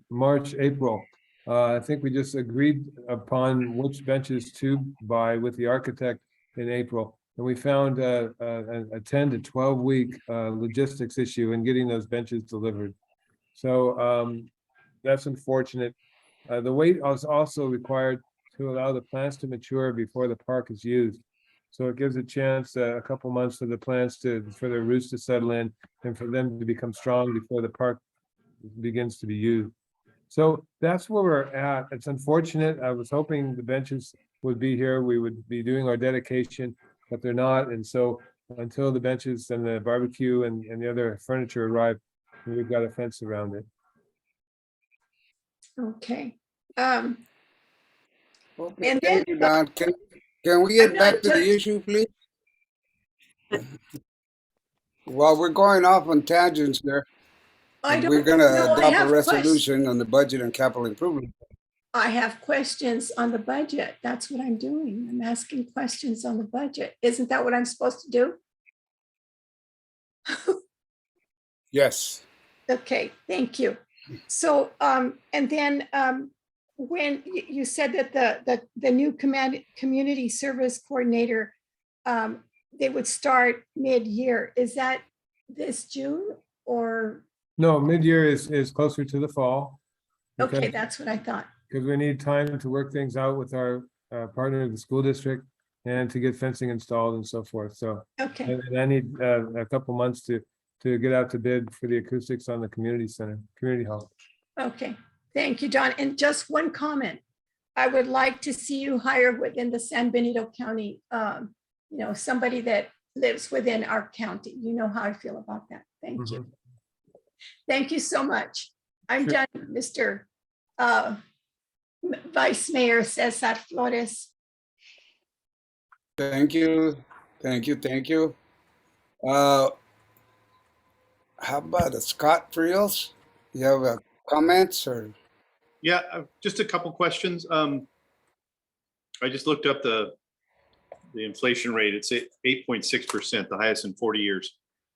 March, April. I think we just agreed upon which benches to buy with the architect in April. And we found a 10 to 12 week logistics issue in getting those benches delivered. So that's unfortunate. The wait was also required to allow the plants to mature before the park is used. So it gives a chance, a couple months for the plants for their roots to settle in and for them to become strong before the park begins to be used. So that's where we're at. It's unfortunate. I was hoping the benches would be here. We would be doing our dedication, but they're not. And so until the benches and the barbecue and the other furniture arrive. We've got a fence around it. Okay. Okay, And thank then, you, Don. Can we get I'm back not to the just- issue, please? While we're going off on tangents there, I don't. we're gonna no, I adopt a have resolution on the budget and capital improvement. I have questions on the budget. That's what I'm doing. I'm asking questions on the budget. Isn't that what I'm supposed to do? Yes. Okay, thank you. So, and then, when you said that the new community service coordinator, they would start mid-year. Is that this June or? No, mid-year is closer to the fall. Okay, that's what I thought. Because we need time to work things out with our partner, the school district, and to get fencing installed and so forth. So, Okay, and I need a couple months to get out to bid for the acoustics on the community center, community hall. okay. Thank you, Don. And just one comment. I would like to see you hire within the San Benito County, somebody that lives within our county. You know how I feel about that. Thank you. Thank you so much. I'm Sure. done, Mr. Vice Mayor Cesar Flores. Thank you. Thank you. Thank you. How about Scott Friels? You have comments or? Yeah, just a couple questions. I just looked up the inflation rate. It's 8.6%, the highest in 40 years.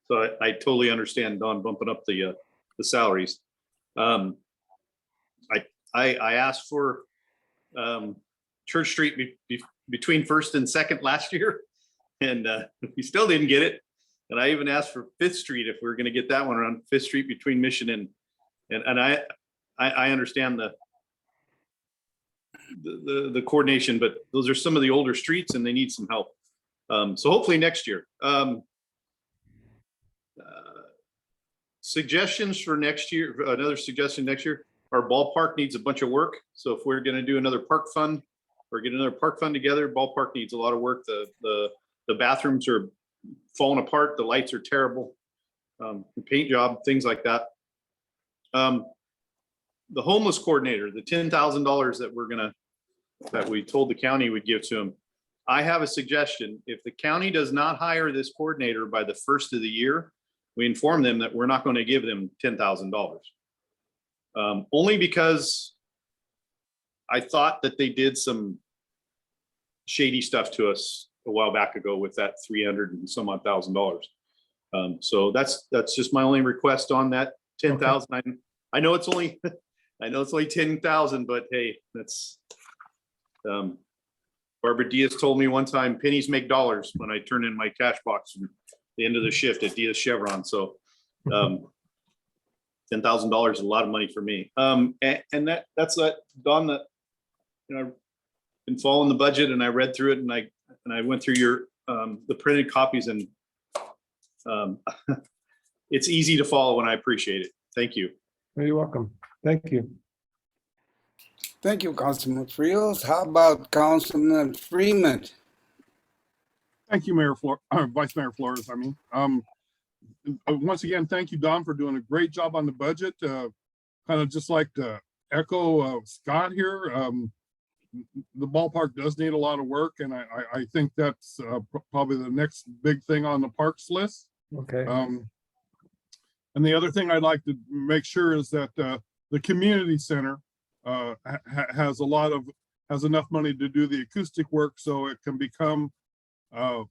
So I totally understand Don bumping up the salaries. I asked for Church Street between First and Second last year, and we still didn't get it. And I even asked for Fifth Street if we were going to get that one around Fifth Street between Mission and I understand the coordination, but those are some of the older streets and they need some help. So hopefully next year. Suggestions for next year, another suggestion next year, our ballpark needs a bunch of work. So if we're going to do another park fund or get another park fund together, ballpark needs a lot of work. The bathrooms are falling apart. The lights are terrible. The paint job, things like that. The homeless coordinator, the $10,000 that we told the county would give to him. I have a suggestion. If the county does not hire this coordinator by the first of the year, we inform them that we're not going to give them $10,000. Only because I thought that they did some shady stuff to us a while back ago with that $300 and some odd $1,000. So that's just my only request on that 10,000. I know it's only 10,000, but hey, that's Barbara Diaz told me one time pennies make dollars when I turn in my cash box at the end of the shift at Diaz Chevron. So $10,000 is a lot of money for me. And that's that, Don, that I've been following the budget and I read through it and I went through your the printed copies and it's easy to follow and I appreciate it. Thank you. You're welcome. Thank you. Thank you, Councilman Friels. How about Councilman Freeman? Thank you, Vice Mayor Flores. Once again, thank you, Don, for doing a great job on the budget. Kind of just like to echo Scott here. The ballpark does need a lot of work, and I think that's probably the next big thing on the parks list. Okay. And the other thing I'd like to make sure is that the community center has enough money to do the acoustic work, so it can become a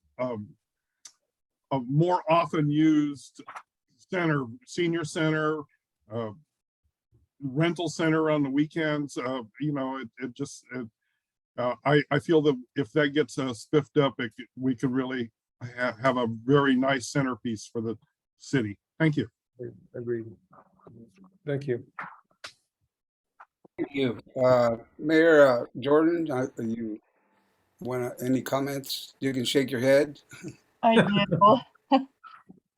more often used center, senior center, rental center on the weekends. I feel that if that gets spiffed up, we could really have a very nice centerpiece for the city. Thank you. Agreed. Thank you. Thank you. Mayor Jordan, you want any comments? You can shake your head. I do.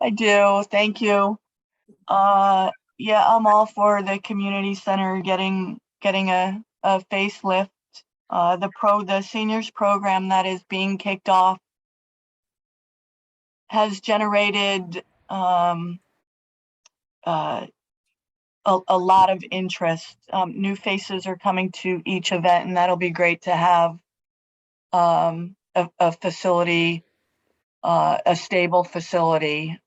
I do. Thank you. Yeah, I'm all for the community center getting a facelift. The seniors program that is being kicked off has generated a lot of interest. New faces are coming to each event, and that'll be great to have a facility, a stable facility.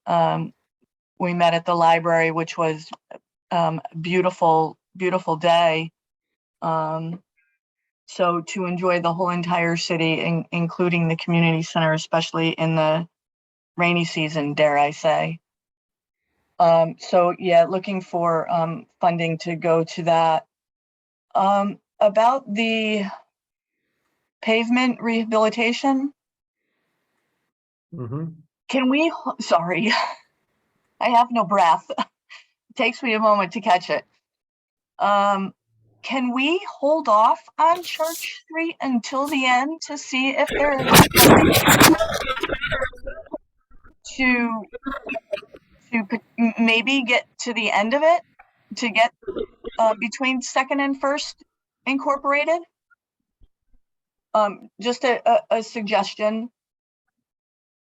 We met at the library, which was beautiful, beautiful day. So to enjoy the whole entire city, including the community center, especially in the rainy season, dare I say. So yeah, looking for funding to go to that. About the pavement rehabilitation, Mhm. can we, sorry, I have no breath. It takes me a moment to catch it. Can we hold off on Church Street until the end to see if there is maybe get to the end of it, to get between Second and First Incorporated? Just a suggestion.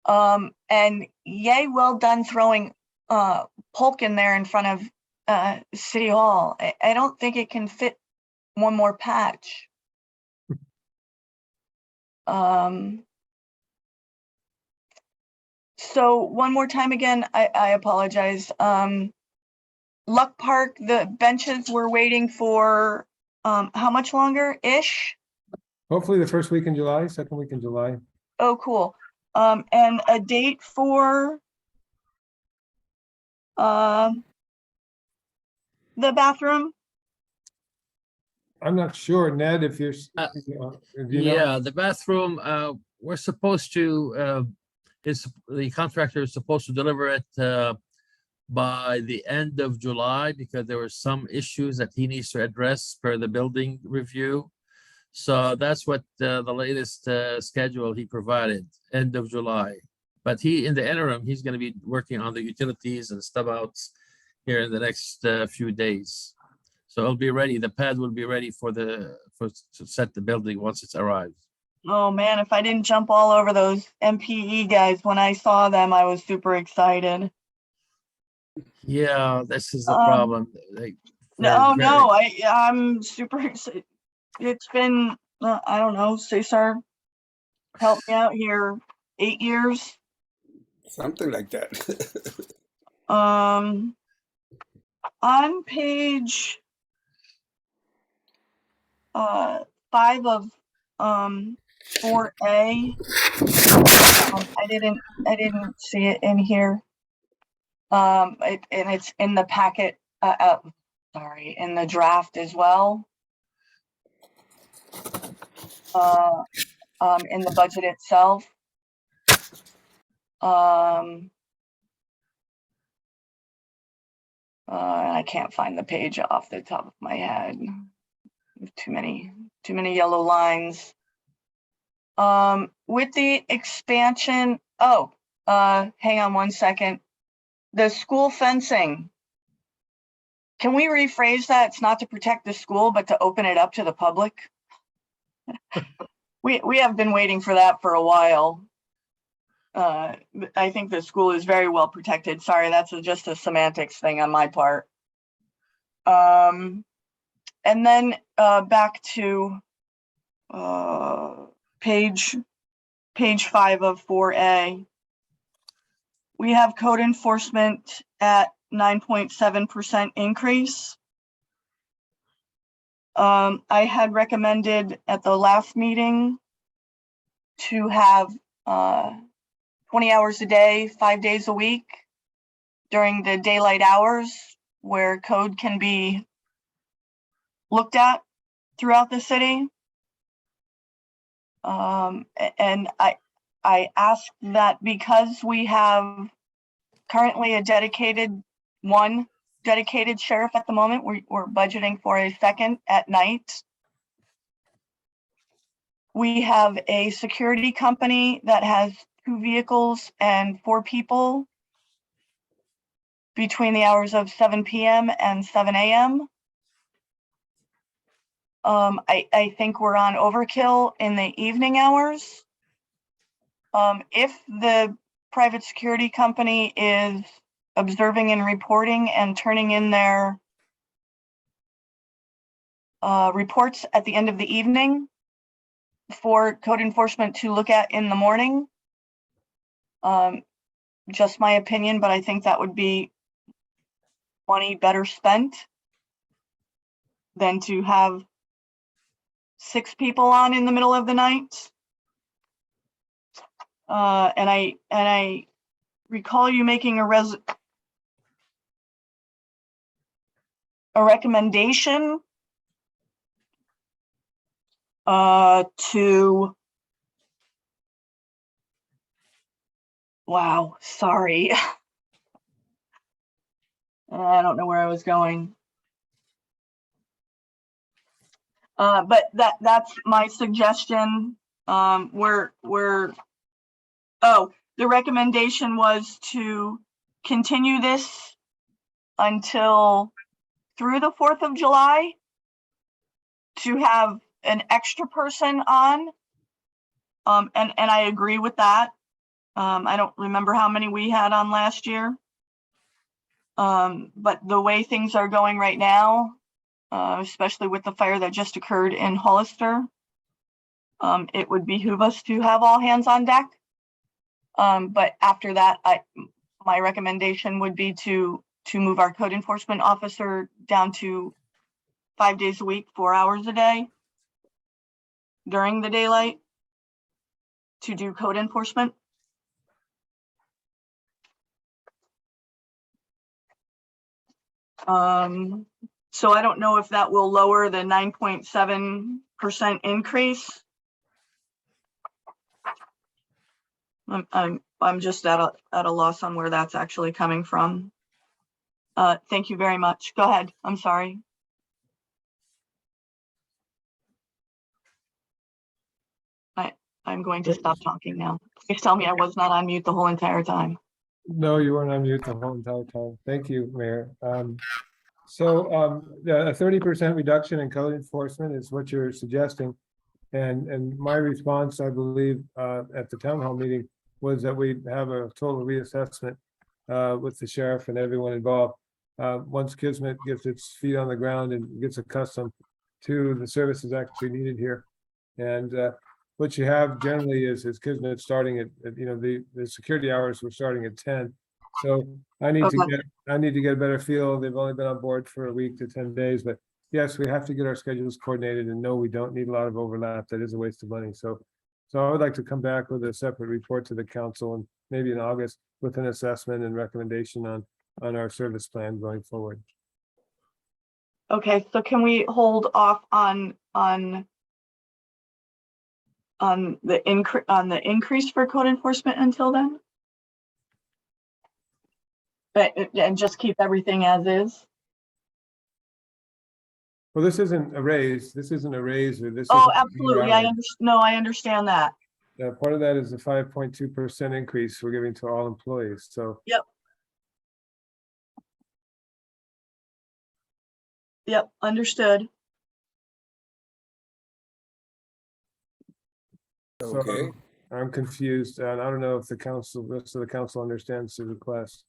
And yay, well done throwing Polk in there in front of City Hall. I don't think it can fit one more patch. So one more time again, I apologize. Luck Park, the benches we're waiting for how much longer-ish? Hopefully the first week in July, second week in July. Oh, cool. And a date for the bathroom? I'm not sure, Ned, if you're, if you know. Yeah, the bathroom, we're supposed to, the contractor is supposed to deliver it by the end of July because there were some issues that he needs to address per the building review. So that's what the latest schedule he provided, end of July. But in the interim, he's going to be working on the utilities and stub outs here in the next few days. So it'll be ready. The pad will be ready to set the building once it's arrived. Oh man, if I didn't jump all over those MPE guys when I saw them, I was super excited. Yeah, this is the problem. No, I'm super excited. It's been, I don't know, Cesar, help me out here, 8 years. Something like that. On page 5 of 4A, I didn't see it in here. And it's in the packet, sorry, in the draft as well. In the budget itself. I can't find the page off the top of my head. Too many yellow lines. With the expansion, hang on one second. The school fencing. Can we rephrase that? It's not to protect the school, but to open it up to the public. We have been waiting for that for a while. I think the school is very well protected. Sorry, that's just a semantics thing on my part. And then back to page 5 of 4A. We have code enforcement at 9.7% increase. I had recommended at the last meeting to have 20 hours a day, 5 days a week during the daylight hours where code can be looked at throughout the city. And I asked that because we have currently one dedicated sheriff at the moment, we're budgeting for a second at night. We have a security company that has 2 vehicles and 4 people between the hours of 7 p.m. and 7 a.m. I think we're on overkill in the evening hours. If the private security company is observing and reporting and turning in their reports at the end of the evening for code enforcement to look at in the morning. Just my opinion, but I think that would be money better spent than to have 6 people on in the middle of the night. And I recall you making a recommendation to, wow, sorry. I don't know where I was going. But that's my suggestion. The recommendation was to continue this until through the 4th of July, to have an extra person on. And I agree with that. I don't remember how many we had on last year. But the way things are going right now, especially with the fire that just occurred in Hollister, it would behoove us to have all hands on deck. But after that, my recommendation would be to move our code enforcement officer down to 5 days a week, 4 hours a day during the daylight to do code enforcement. So I don't know if that will lower the 9.7% increase. I'm just at a loss on where that's actually coming from. Thank you very much. Go ahead. I'm sorry. I'm going to stop talking now. Please tell me I was not on mute the whole entire time. No, you weren't on mute the whole entire time. Thank you, Mayor. A 30% reduction in code enforcement is what you're suggesting. And my response, I believe, at the town hall meeting was that we have a total reassessment with the sheriff and everyone involved. Once Kismet gets its feet on the ground and gets accustomed to the services actually needed here. And what you have generally is Kismet starting at the security hours were starting at 10. So I need to get a better feel. They've only been on board for a week to 10 days, but yes, we have to get our schedules coordinated, and no, we don't need a lot of overlap. That is a waste of money. So I would like to come back with a separate report to the council, and maybe in August with an assessment and recommendation on our service plan going forward. Okay, so can we hold off on the increase for code enforcement until then? And just keep everything as is? Well, this isn't a raise. This isn't a raise, or this. Oh, absolutely. I understand that. Yeah, part of that is the 5.2% increase we're giving to all employees. So. Yep, understood. Okay. So I'm confused, and I don't know if the rest of the council understands the request.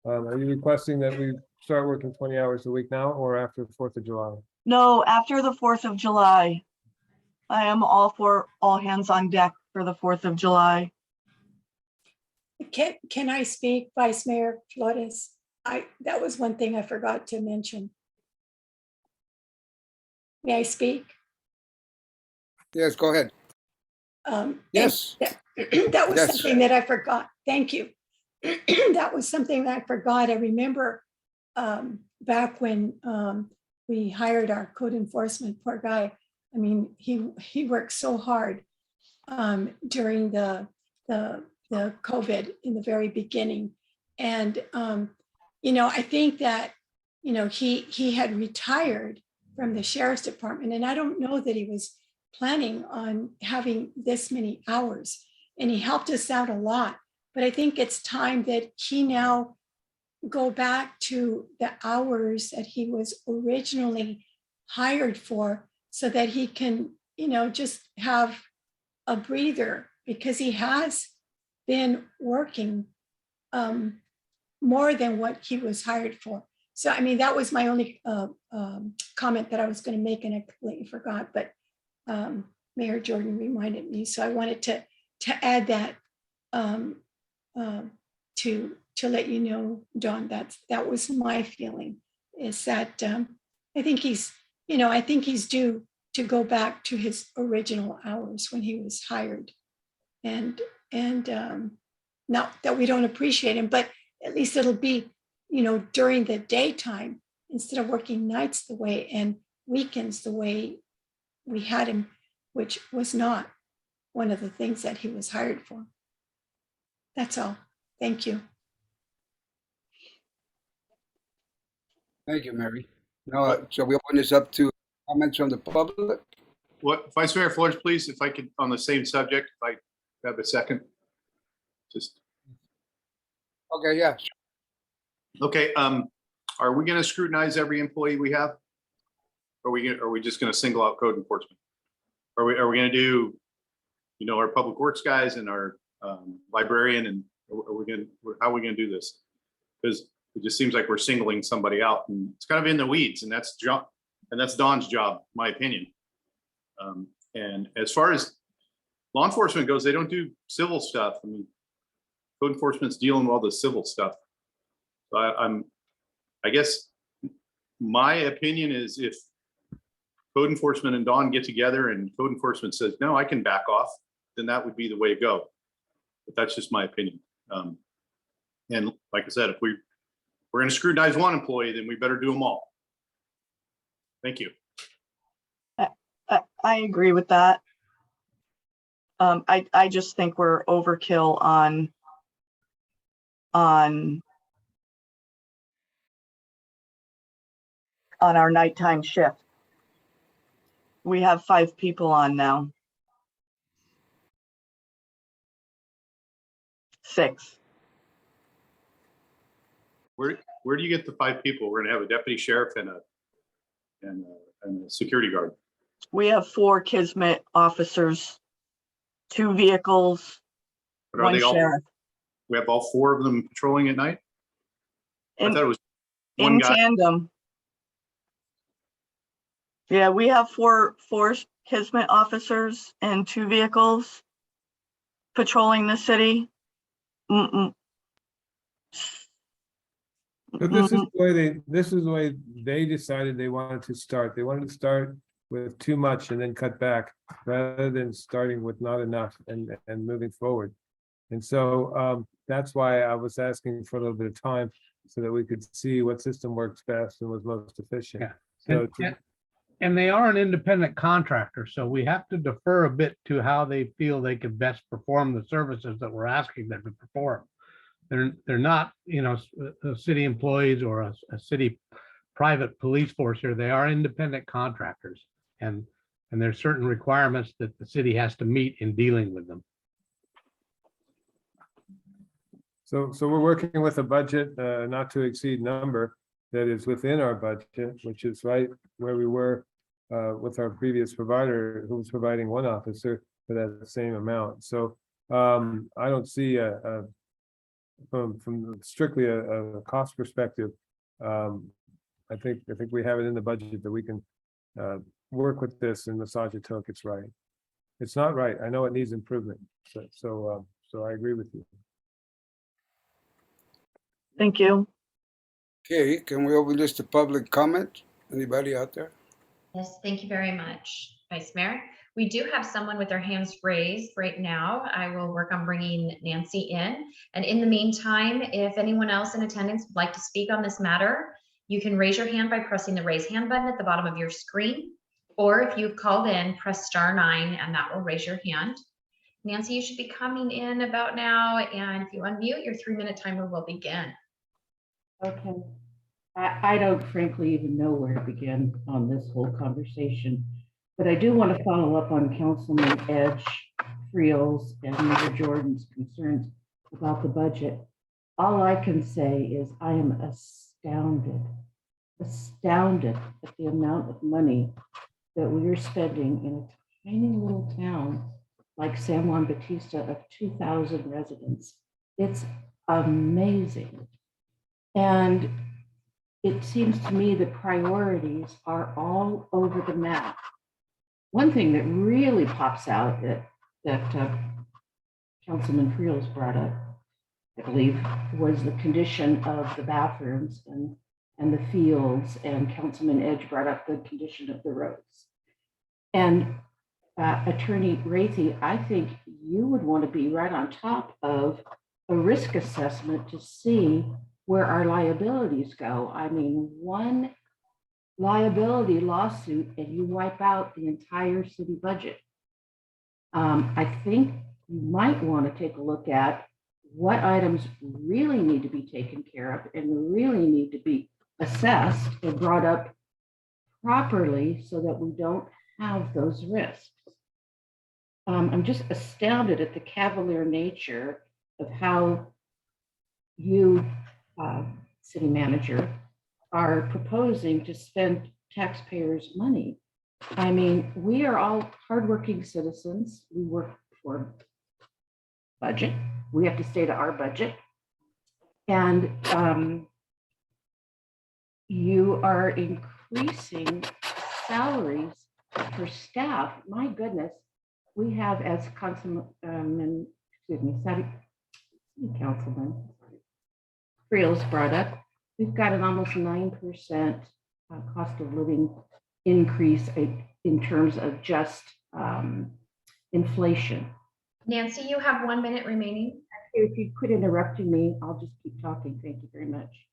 Are you requesting that we start working 20 hours a week now, or after the 4th of July? No, after the 4th of July. I am all for all hands on deck for the 4th of July. Can I speak, Vice Mayor Flores? That was one thing I forgot to mention. May I speak? Yes, go ahead. Yes. That was something that I forgot. Thank you. That was something that I forgot. I remember back when we hired our code enforcement, poor guy. I mean, he worked so hard during the COVID in the very beginning. And, I think that, he had retired from the sheriff's department, and I don't know that he was planning on having this many hours, and he helped us out a lot. But I think it's time that he now go back to the hours that he was originally hired for, so that he can, just have a breather, because he has been working more than what he was hired for. So, I mean, that was my only comment that I was going to make, and I completely forgot, but Mayor Jordan reminded me. So I wanted to add that to let you know, Dawn, that was my feeling, is that I think he's due to go back to his original hours when he was hired. And not that we don't appreciate him, but at least it'll be, during the daytime instead of working nights the way and weekends the way we had him, which was not one of the things that he was hired for. That's all. Thank you. Thank you, Mary. Now, shall we open this up to comments from the public? What, Vice Mayor Flores, please, if I could, on the same subject, if I have a second. Just, Okay, yeah. okay, are we gonna scrutinize every employee we have? Are we just gonna single out code enforcement? Are we gonna do, our public works guys and our librarian, and how are we gonna do this? Because it just seems like we're singling somebody out, and it's kind of in the weeds, and that's Dawn's job, my opinion. And as far as law enforcement goes, they don't do civil stuff. I mean, code enforcement's dealing with all the civil stuff. So I guess my opinion is, if code enforcement and Dawn get together and code enforcement says, no, I can back off, then that would be the way to go. But that's just my opinion. And like I said, if we're going to scrutinize one employee, then we better do them all. Thank you. I agree with that. I just think we're overkill on our nighttime shift. We have 5 people on now. 6. Where do you get the 5 people? We're going to have a deputy sheriff and a security guard. We have 4 Kismet officers, 2 vehicles, But are 1 they all, sheriff. we have all 4 of them patrolling at night? I In, thought it was one in guy. tandem. Yeah, we have 4 Kismet officers and 2 vehicles patrolling the city. But this is the way they decided they wanted to start. They wanted to start with too much and then cut back, rather than starting with not enough and moving forward. And so that's why I was asking for a little bit of time, so that we could see what system works best and was most efficient. Yeah. So And they are an independent contractor, so we have to defer a bit to how they feel they could best perform the services that we're asking them to perform. They're not, city employees or a city private police force here. They are independent contractors, and there's certain requirements that the city has to meet in dealing with them. So we're working with a budget, not to exceed number that is within our budget, which is right where we were with our previous provider, who was providing 1 officer for that same amount. So I don't see from strictly a cost perspective. I think we have it in the budget that we can work with this and massage it till it gets right. It's not right. I know it needs improvement. So I agree with you. Thank you. Okay, can we open this to public comment? Anybody out there? Yes, thank you very much, Vice Mayor. We do have someone with their hands raised right now. I will work on bringing Nancy in. And in the meantime, if anyone else in attendance would like to speak on this matter, you can raise your hand by pressing the raise hand button at the bottom of your screen. Or if you've called in, press *9 and that will raise your hand. Nancy, you should be coming in about now. And if you unmute, your 3-minute timer will begin. Okay. I don't frankly even know where to begin on this whole conversation, but I do want to follow up on Councilman Edge, Friel's, and Mayor Jordan's concerns about the budget. All I can say is I am astounded at the amount of money that we are spending in a tiny little town like San Juan Bautista of 2,000 residents. It's amazing. And it seems to me the priorities are all over the map. One thing that really pops out that Councilman Friels brought up, I believe, was the condition of the bathrooms and the fields, and Councilman Edge brought up the condition of the roads. And Attorney Raithy, I think you would want to be right on top of a risk assessment to see where our liabilities go. I mean, one liability lawsuit and you wipe out the entire city budget. I think you might want to take a look at what items really need to be taken care of and really need to be assessed and brought up properly so that we don't have those risks. I'm just astounded at the cavalier nature of how you, city manager, are proposing to spend taxpayers' money. I mean, we are all hardworking citizens. We work for budget. We have to stay to our budget. And you are increasing salaries for staff. My goodness, we have, as Councilman, Councilman Friels brought up, we've got an almost 9% cost of living increase in terms of just inflation. Nancy, you have 1 minute remaining. If you quit interrupting me, I'll just keep talking. Thank you very much.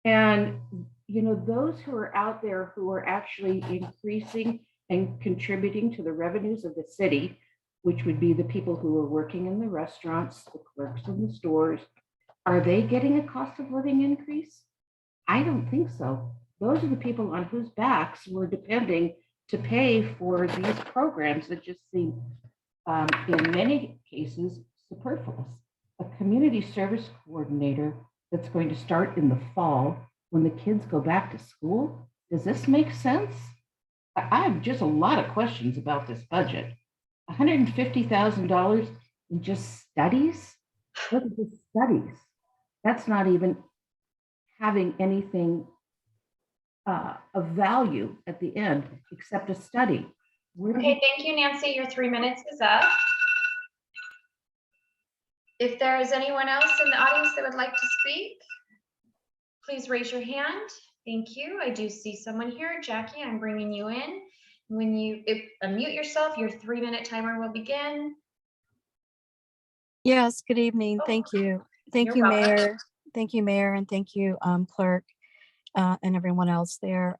And, you know, those who are out there who are actually increasing and contributing to the revenues of the city, which would be the people who are working in the restaurants, the clerks in the stores, are they getting a cost of living increase? I don't think so. Those are the people on whose backs we're depending to pay for these programs that just seem, in many cases, superfluous. A community service coordinator that's going to start in the fall when the kids go back to school. Does this make sense? I have just a lot of questions about this budget. $150,000 in just studies? What are the studies? That's not even having anything of value at the end except a study. Okay, thank you, Nancy. Your 3 minutes is up. If there is anyone else in the audience that would like to speak, please raise your hand. Thank you. I do see someone here. Jackie, I'm bringing you in. When you unmute yourself, your 3 minute timer will begin. Yes, good evening. Thank you. Thank You're you, welcome. Mayor. Thank you, Mayor, and thank you, Clerk, and everyone else there.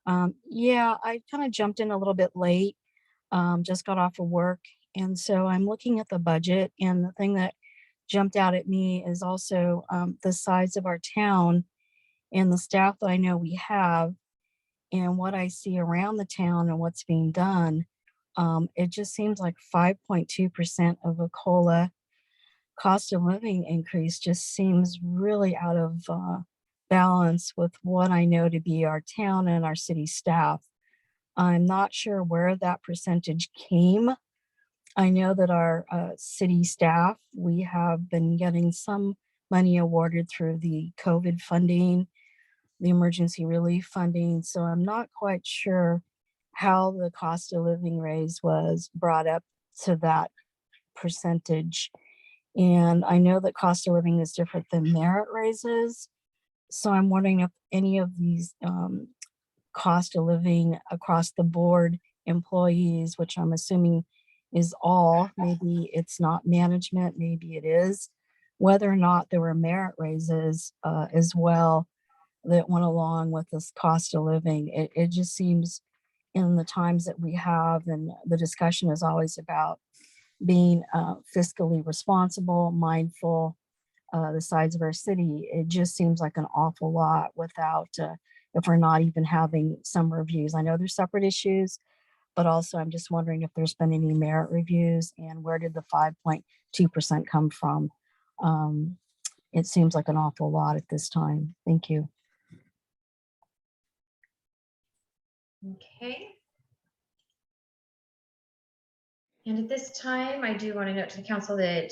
Yeah, I kind of jumped in a little bit late, just got off of work. And so I'm looking at the budget, and the thing that jumped out at me is also the size of our town and the staff that I know we have and what I see around the town and what's being done. It just seems like 5.2% of a COLA cost of living increase just seems really out of balance with what I know to be our town and our city staff. I'm not sure where that percentage came. I know that our city staff, we have been getting some money awarded through the COVID funding, the emergency relief funding. So I'm not quite sure how the cost of living raise was brought up to that percentage. And I know that cost of living is different than merit raises. So I'm wondering if any of these cost of living across the board employees, which I'm assuming is all, maybe it's not management, maybe it is, whether or not there were merit raises as well that went along with this cost of living. It just seems in the times that we have, and the discussion is always about being fiscally responsible, mindful, the size of our city, it just seems like an awful lot without, if we're not even having some reviews. I know there's separate issues, but also I'm just wondering if there's been any merit reviews and where did the 5.2% come from? It seems like an awful lot at this time. Thank you. Okay. And at this time, I do want to note to the council that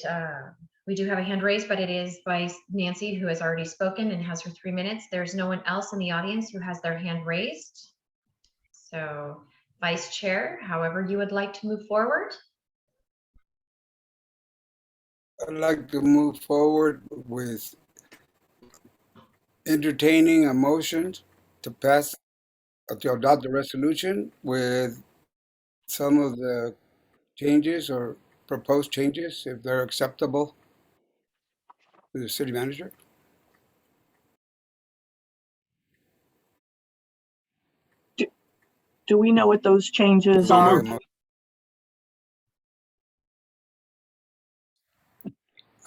we do have a hand raised, but it is by Nancy, who has already spoken and has her 3 minutes. There's no one else in the audience who has their hand raised. So Vice Chair, however you would like to move forward. I'd like to move forward with entertaining a motion to pass, to adopt the resolution with some of the changes or proposed changes, if they're acceptable to the city manager. Do we know what those changes are?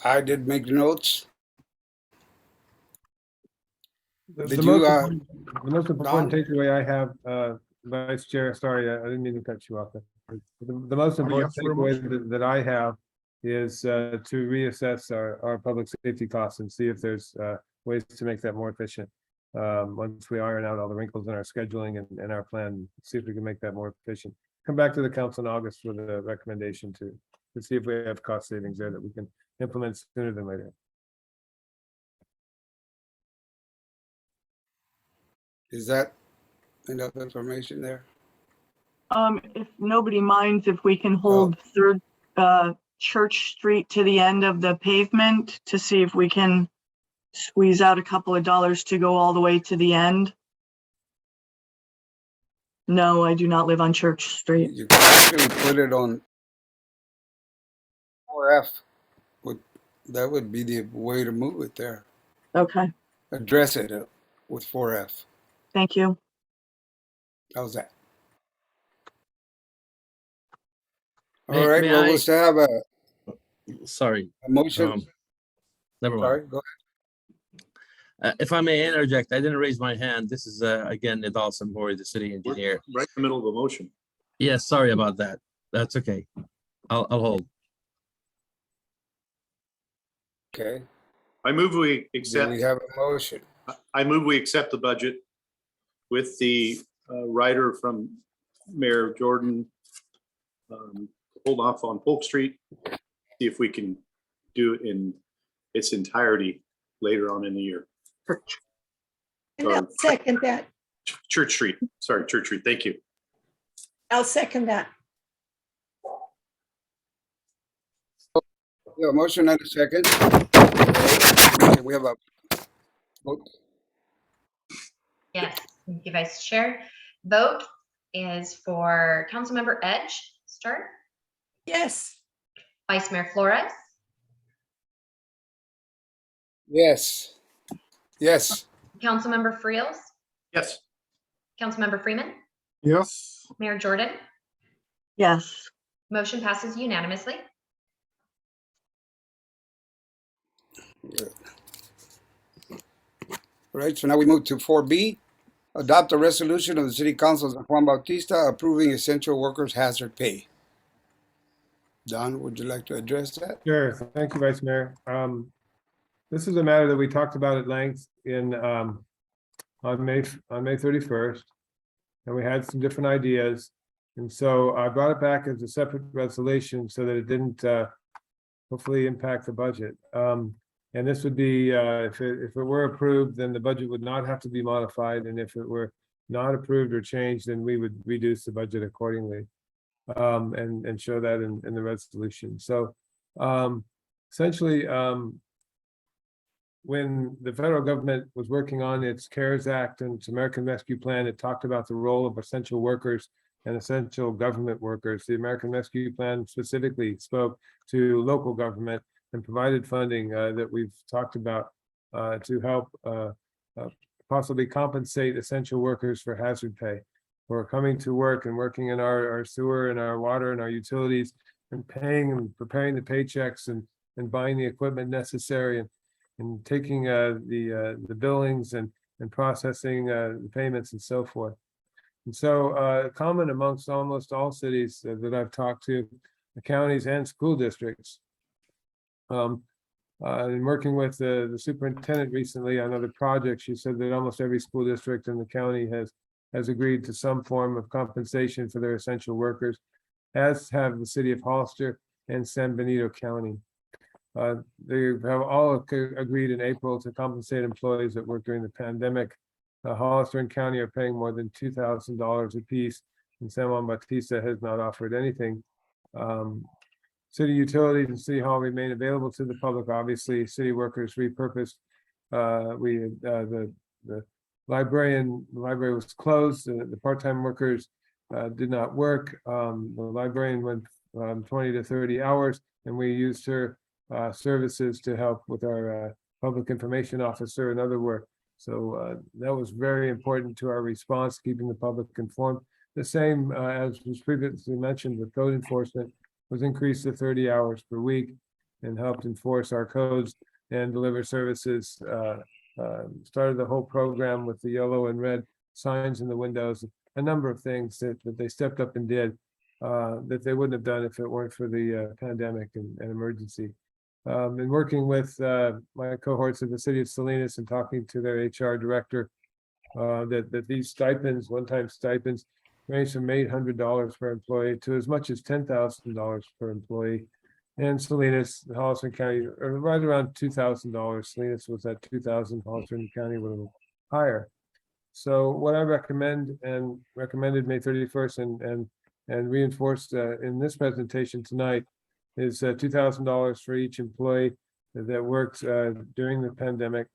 I did make notes. The Did the you, most important- the most important Don? takeaway I have, Vice Chair, sorry, I didn't mean to cut you off. The most important for a takeaway that I have is to reassess our public safety costs and see if there's ways to make that more efficient. Once we iron out all the wrinkles in our scheduling and our plan, see if we can make that more efficient. Come back to the council in August with a recommendation to see if we have cost savings there that we can implement sooner than later. Is that enough information there? If nobody minds, if we can hold Third Church Street to the end of the pavement to see if we can squeeze out a couple of dollars to go all the way to the end. No, I do not live on Church Street. You can actually put it on 4F. That would be the way to move it there. Okay, Address it with 4F. thank you. How's that? May- All right, may well, I- we'll still have a Sorry, motion. never mind. Sorry, go ahead. If I may interject, I didn't raise my hand. This is again Nidal Sambori, the city engineer. Right in the middle of a motion. Yes, sorry about that. That's okay. I'll hold. Okay, I move we do accept. we have a motion? I move we accept the budget with the rider from Mayor Jordan. Hold off on Polk Street, see if we can do it in its entirety later on in the year. And I'll second that. Church Street, sorry, Church Street, thank you. I'll second that. Yeah, motion and a second. We have a vote. Yes, thank you, Vice Chair. Vote is for Councilmember Edge, start. Yes. Vice Mayor Flores, Yes. Yes. Councilmember Friels, Yes. Councilmember Freeman, Yes. Mayor Jordan. Yes, Motion passes unanimously. All right, so now we move to 4B. Adopt a resolution of the City Council of San Juan Bautista approving essential workers hazard pay. Don, would you like to address that? Sure, thank you, Vice Mayor. This is a matter that we talked about at length in, on May 31st. And we had some different ideas. And so I brought it back as a separate resolution so that it didn't hopefully impact the budget. And this would be, if it were approved, then the budget would not have to be modified. And if it were not approved or changed, then we would reduce the budget accordingly. And show that in the resolution. So essentially, when the federal government was working on its CARES Act and its American Rescue Plan, it talked about the role of essential workers and essential government workers. The American Rescue Plan specifically spoke to local government and provided funding that we've talked about to help possibly compensate essential workers for hazard pay, for coming to work and working in our sewer and our water and our utilities and paying and preparing the paychecks and buying the equipment necessary and taking the billings and processing the payments and so forth. And so common amongst almost all cities that I've talked to, the counties and school districts. In working with the superintendent recently on other projects, she said that almost every school district in the county has agreed to some form of compensation for their essential workers. as have the city of Hollister and San Benito County. They have all agreed in April to compensate employees that worked during the pandemic. Hollister and County are paying more than $2,000 apiece, and San Juan Bautista has not offered anything. City utilities and City Hall remain available to the public. Obviously, city workers repurposed. The library was closed. The part-time workers did not work. The librarian went 20 to 30 hours, and we used her services to help with our public information officer and other work. So that was very important to our response, keeping the public informed. The same as was previously mentioned with code enforcement was increased to 30 hours per week and helped enforce our codes and deliver services. Started the whole program with the yellow and red signs in the windows, a number of things that they stepped up and did that they wouldn't have done if it weren't for the pandemic and emergency. And working with my cohorts in the city of Salinas and talking to their HR director, that these stipends, one-time stipends, range from $800 per employee to as much as $10,000 per employee. And Salinas, Hollister County, are right around $2,000. Salinas was at $2,000, Hollister County was a little higher. So what I recommend and recommended May 31st and reinforced in this presentation tonight is $2,000 for each employee that worked during the pandemic,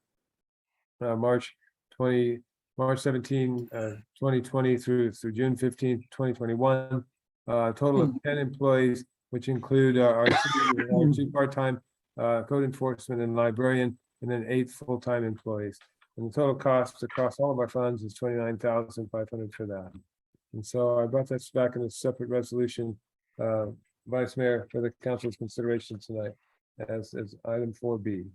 March 17, 2020 through June 15, 2021. Total of 10 employees, which include our two part-time code enforcement and librarian, and then 8 full-time employees. And the total cost across all of our funds is $29,500 for that. And so I brought this back in a separate resolution, Vice Mayor, for the council's consideration tonight as item 4B.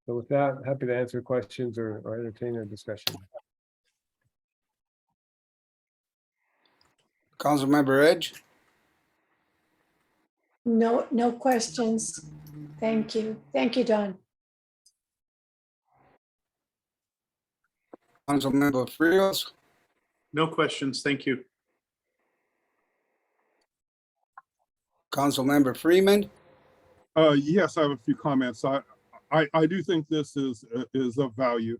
So with that, happy to answer questions or entertain a discussion. Councilmember Edge. No questions. Thank you. Thank you, Don. Councilmember Frios. No questions. Thank you. Councilmember Freeman. Yes, I have a few comments. I do think this is of value.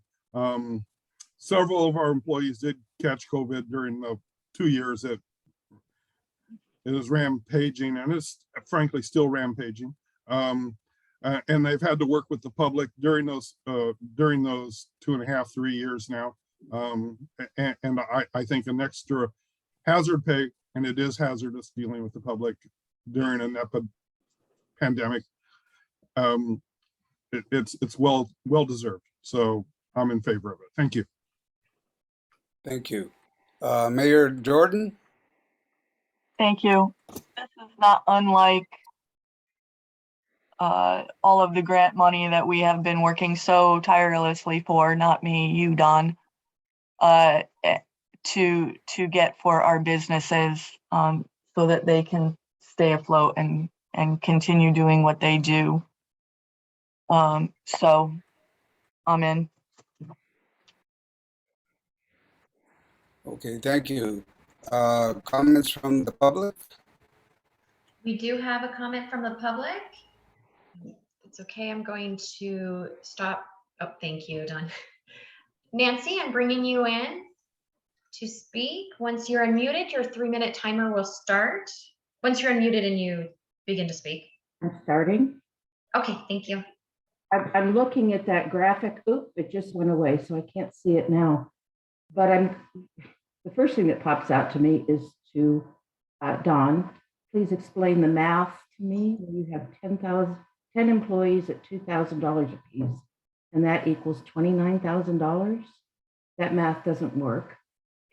Several of our employees did catch COVID during the 2 years that it was rampaging, and it's frankly still rampaging. And they've had to work with the public during those 2.5, 3 years now. And I think an extra hazard pay, and it is hazardous dealing with the public during an pandemic. It's well deserved. So I'm in favor of it. Thank you. Thank you. Mayor Jordan. Thank you. This is not unlike all of the grant money that we have been working so tirelessly for, not me, you, Don, to get for our businesses so that they can stay afloat and continue doing what they do. So I'm in. Okay, thank you. Comments from the public? We do have a comment from the public. It's okay, I'm going to stop. Oh, thank you, Don. Nancy, I'm bringing you in to speak. Once you're unmuted, your 3-minute timer will start. Once you're unmuted and you begin to speak. I'm starting. Okay, thank you. I'm looking at that graphic. Oop, it just went away, so I can't see it now. But the first thing that pops out to me is to Don, please explain the math to me. You have 10 employees at $2,000 a piece, and that equals $29,000. That math doesn't work,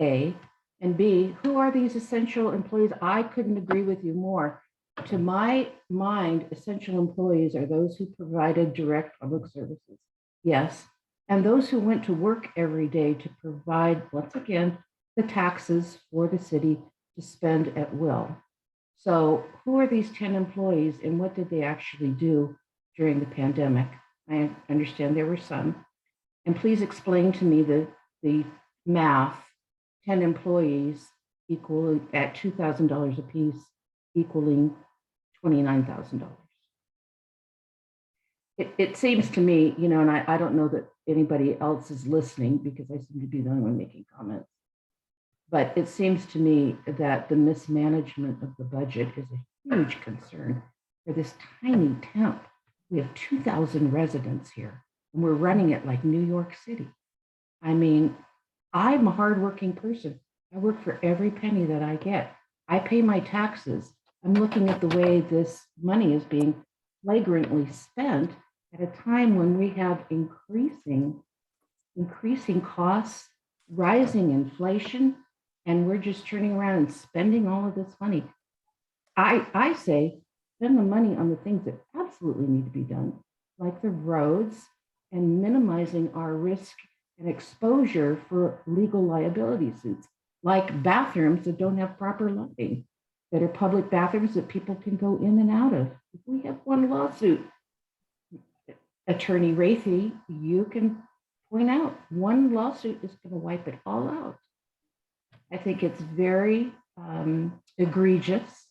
A. And B, who are these essential employees? I couldn't agree with you more. To my mind, essential employees are those who provided direct public services. Yes. And those who went to work every day to provide, once again, the taxes for the city to spend at will. So who are these 10 employees and what did they actually do during the pandemic? I understand there were some. And please explain to me the math, 10 employees equal at $2,000 a piece. equaling $29,000. It seems to me, you know, and I don't know that anybody else is listening because I seem to be the only one making comments. But it seems to me that the mismanagement of the budget is a huge concern for this tiny town. We have 2,000 residents here, and we're running it like New York City. I mean, I'm a hardworking person. I work for every penny that I get. I pay my taxes. I'm looking at the way this money is being flagrantly spent at a time when we have increasing costs, rising inflation, and we're just turning around and spending all of this money. I say, spend the money on the things that absolutely need to be done, like the roads and minimizing our risk and exposure for legal liability suits, like bathrooms that don't have proper lighting, that are public bathrooms that people can go in and out of. If we have one lawsuit, Attorney Rathie, you can point out one lawsuit is going to wipe it all out. I think it's very egregious,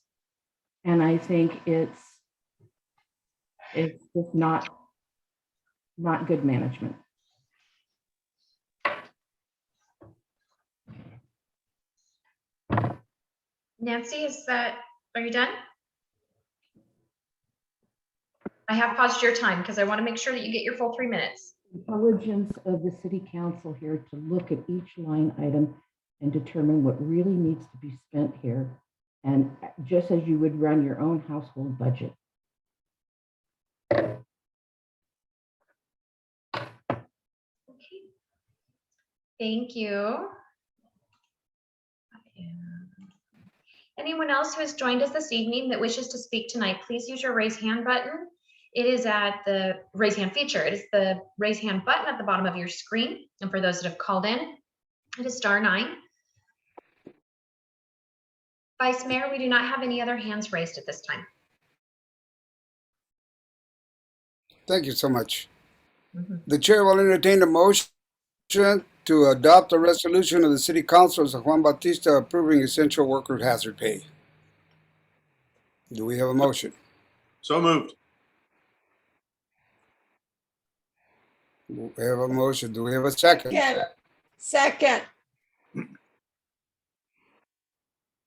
and I think it's just not good management. Nancy, are you done? I have paused your time because I want to make sure that you get your full 3 minutes. Intelligence of the city council here to look at each line item and determine what really needs to be spent here. And just as you would run your own household budget. Okay. Thank you. Anyone else who has joined us this evening that wishes to speak tonight, please use your raise hand button. It is at the raise hand feature. It is the raise hand button at the bottom of your screen. And for those that have called in, it is *9. Vice Mayor, we do not have any other hands raised at this time. Thank you so much. The chair will entertain a motion to adopt a resolution of the City Council of San Juan Bautista approving essential worker hazard pay. Do we have a motion? So moved. We have a motion. Do we have a second? Second.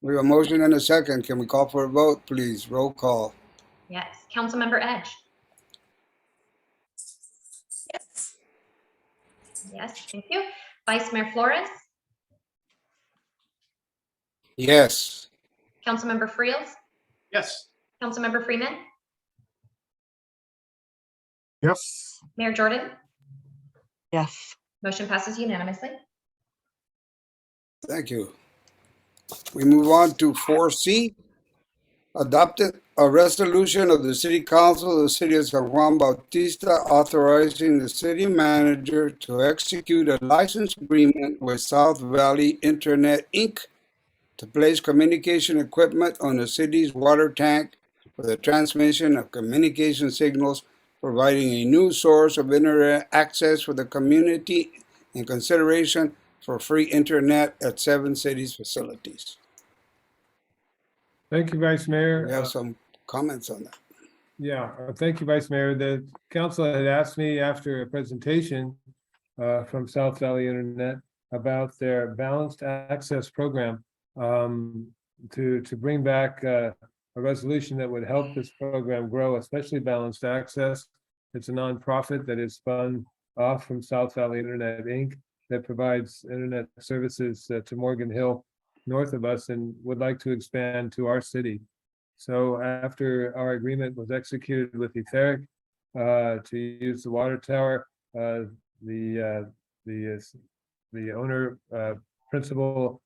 We have a motion and a second. Can we call for a vote, please? Roll call. Yes, Councilmember Edge. Yes. Yes, thank you. Vice Mayor Flores, Yes. Councilmember Friels, Yes. Councilmember Freeman, Yes. Mayor Jordan. Yes. Motion passes unanimously. Thank you. We move on to 4C. Adopted a resolution of the City Council of the City of San Juan Bautista authorizing the city manager to execute a license agreement with South Valley Internet, Inc. to place communication equipment on the city's water tank for the transmission of communication signals, providing a new source of internet access for the community in consideration for free internet at 7 cities facilities. Thank you, Vice Mayor. We have some comments on that. Yeah, thank you, Vice Mayor. The council had asked me after a presentation from South Valley Internet about their balanced access program to bring back a resolution that would help this program grow, especially balanced access. It's a nonprofit that is spun off from South Valley Internet, Inc. that provides internet services to Morgan Hill north of us and would like to expand to our city. So after our agreement was executed with Etheric to use the water tower, the owner principal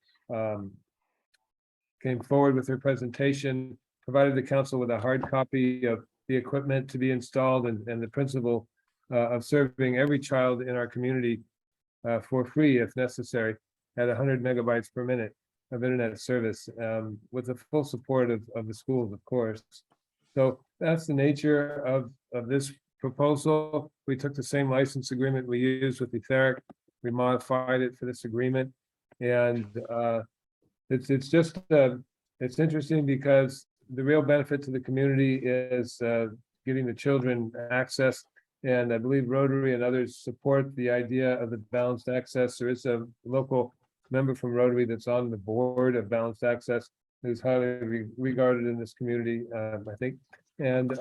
came forward with her presentation, provided the council with a hard copy of the equipment to be installed and the principle of serving every child in our community for free if necessary at 100 megabytes per minute of internet service with the full support of the schools, of course. So that's the nature of this proposal. We took the same license agreement we used with Etheric. We modified it for this agreement. And it's just, it's interesting because the real benefit to the community is getting the children access. And I believe Rotary and others support the idea of the balanced access. There is a local member from Rotary that's on the board of balanced access, who's highly regarded in this community, I think. And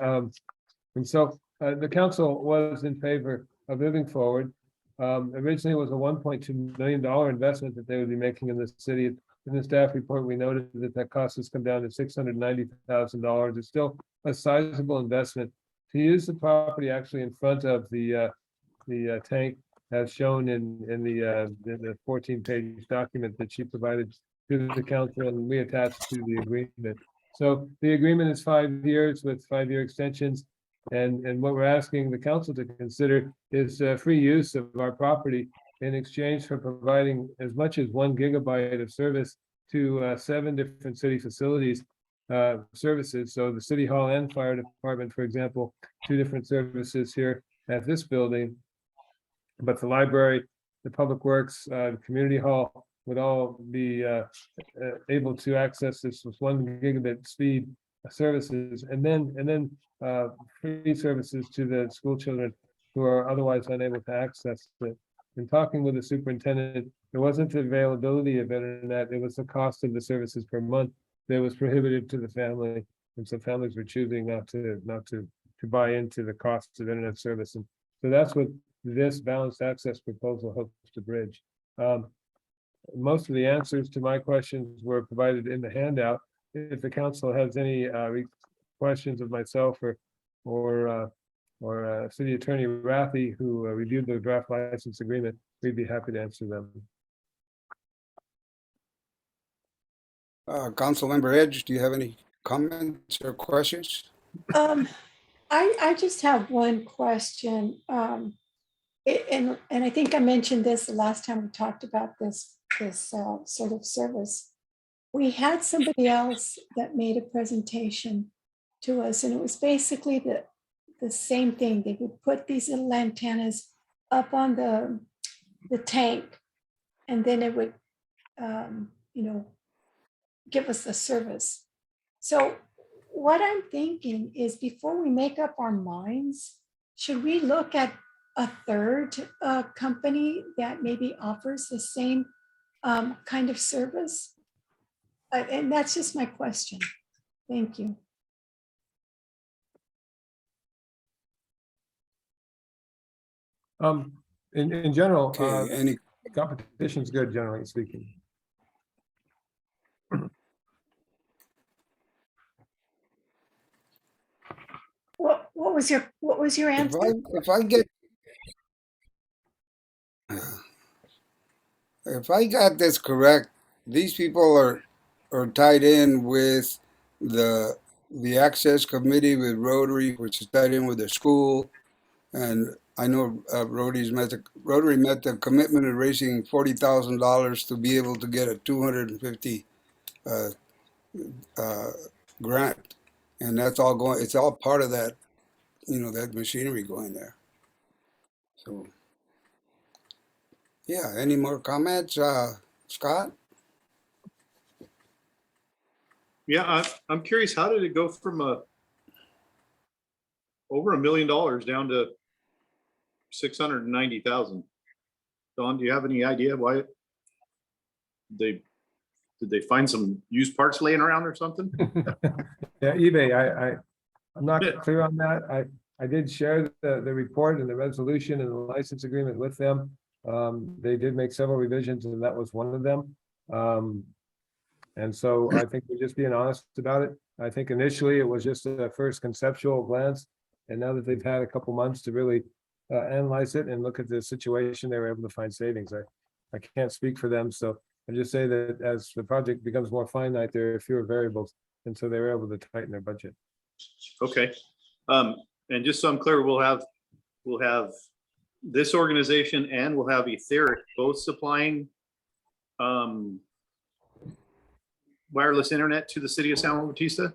so the council was in favor of moving forward. Originally, it was a $1.2 million investment that they would be making in the city. In the staff report, we noted that cost has come down to $690,000. It's still a sizable investment. To use the property actually in front of the tank, as shown in the 14-page document that she provided to the council, and we attached to the agreement. So the agreement is 5 years with 5-year extensions. And what we're asking the council to consider is free use of our property in exchange for providing as much as 1 gigabyte of service to 7 different city facilities services. So the city hall and fire department, for example, 2 different services here at this building. But the library, the public works, the community hall would all be able to access this with 1 gigabit speed services, and then free services to the school children who are otherwise unable to access it. In talking with the superintendent, there wasn't the availability of internet, it was the cost of the services per month that was prohibitive to the family. And so families were choosing not to buy into the costs of internet service. And so that's what this balanced access proposal hopes to bridge. Most of the answers to my questions were provided in the handout. If the council has any questions of myself or City Attorney Rathi, who reviewed the draft license agreement, we'd be happy to answer them. Councilmember Edge, do you have any comments or questions? I just have one question. And I think I mentioned this the last time we talked about this sort of service. We had somebody else that made a presentation to us, and it was basically the same thing. They would put these little antennas up on the tank, and then it would, give us the service. So what I'm thinking is, before we make up our minds, should we look at a third company that maybe offers the same kind of service? And that's just my question. Thank you. In general, Okay, any competition's good, generally speaking. What was your answer? If I got this correct, these people are tied in with the access committee with Rotary, which is tied in with the school, and I know Rotary met the commitment of raising $40,000 to be able to get a 250 grant, and that's all going. It's all part of that, that machinery going there. So, yeah. Any more comments, Scott? Yeah, I'm curious, how did it go from over $1 million down to 690,000? Don, do you have any idea why did they find some used parts laying around or something? Yeah, eBay. I'm not clear on that. I did share the report and the resolution and the license agreement with them. They did make several revisions, and that was one of them. And so I think we're just being honest about it. I think initially it was just a first conceptual glance, and now that they've had a couple months to really analyze it and look at the situation, they were able to find savings. I can't speak for them, so I just say that as the project becomes more finite, there are fewer variables, and so they were able to tighten their budget. Okay, and just so I'm clear, we'll have this organization and we'll have Etheric both supplying wireless internet to the city of San Juan Bautista.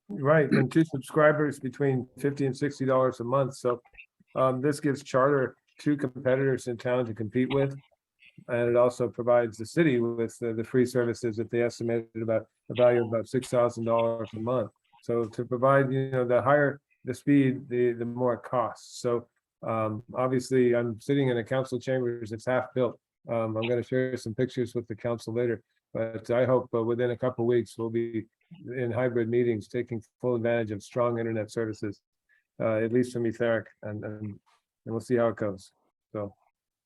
Right, and 2 subscribers between $50 and $60 a month. So this gives Charter 2 competitors in town to compete with. And it also provides the city with the free services that they estimated about a value of about $6,000 a month. So to provide, the higher the speed, the more it costs. So obviously, I'm sitting in a council chambers that's half built. I'm going to share some pictures with the council later, but I hope within a couple of weeks, we'll be in hybrid meetings, taking full advantage of strong internet services, at least from Etheric, and we'll see how it goes. So.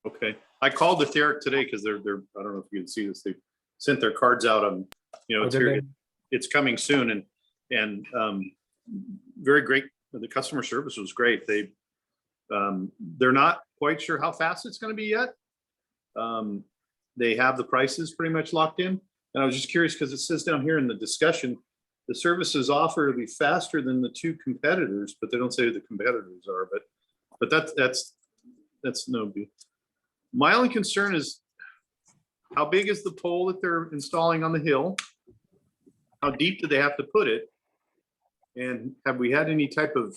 Okay, I called Etheric today because they're, I don't know if you can see this, they sent their cards out on, it's coming soon, and very great. The customer service was great. They're not quite sure how fast it's going to be yet. They have the prices pretty much locked in. And I was just curious because it says down here in the discussion, the services offered will be faster than the two competitors, but they don't say who the competitors are. But that's no big. My only concern is how big is the pole that they're installing on the hill? How deep do they have to put it? And have we had any type of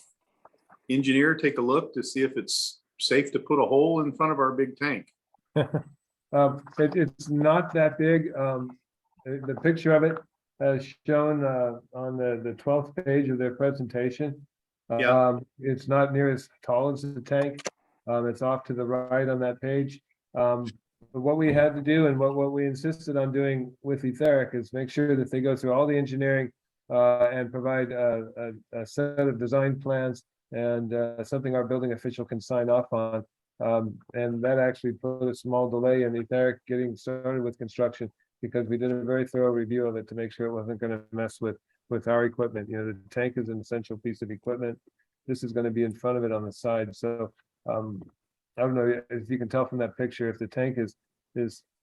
engineer take a look to see if it's safe to put a hole in front of our big tank? It's not that big. The picture of it as shown on the 12th page of their presentation. Yeah. It's not near as tall as the tank. It's off to the right on that page. But what we had to do and what we insisted on doing with Etheric is make sure that they go through all the engineering and provide a set of design plans and something our building official can sign off on. And that actually put a small delay in Etheric getting started with construction because we did a very thorough review of it to make sure it wasn't going to mess with our equipment. The tank is an essential piece of equipment. This is going to be in front of it on the side. So I don't know if you can tell from that picture, if the tank is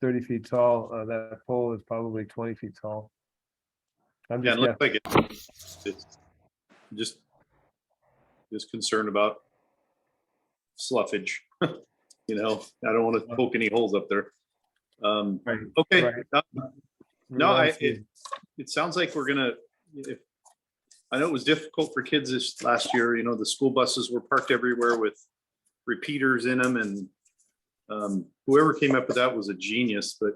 30 feet tall, that pole is probably 20 feet tall. I'm Yeah, just it looks like it's just concerned about sloughage. I don't want to poke any holes up there. Right, Okay. right. No, it sounds like we're gonna. I know it was difficult for kids this last year. The school buses were parked everywhere with repeaters in them, and whoever came up with that was a genius. But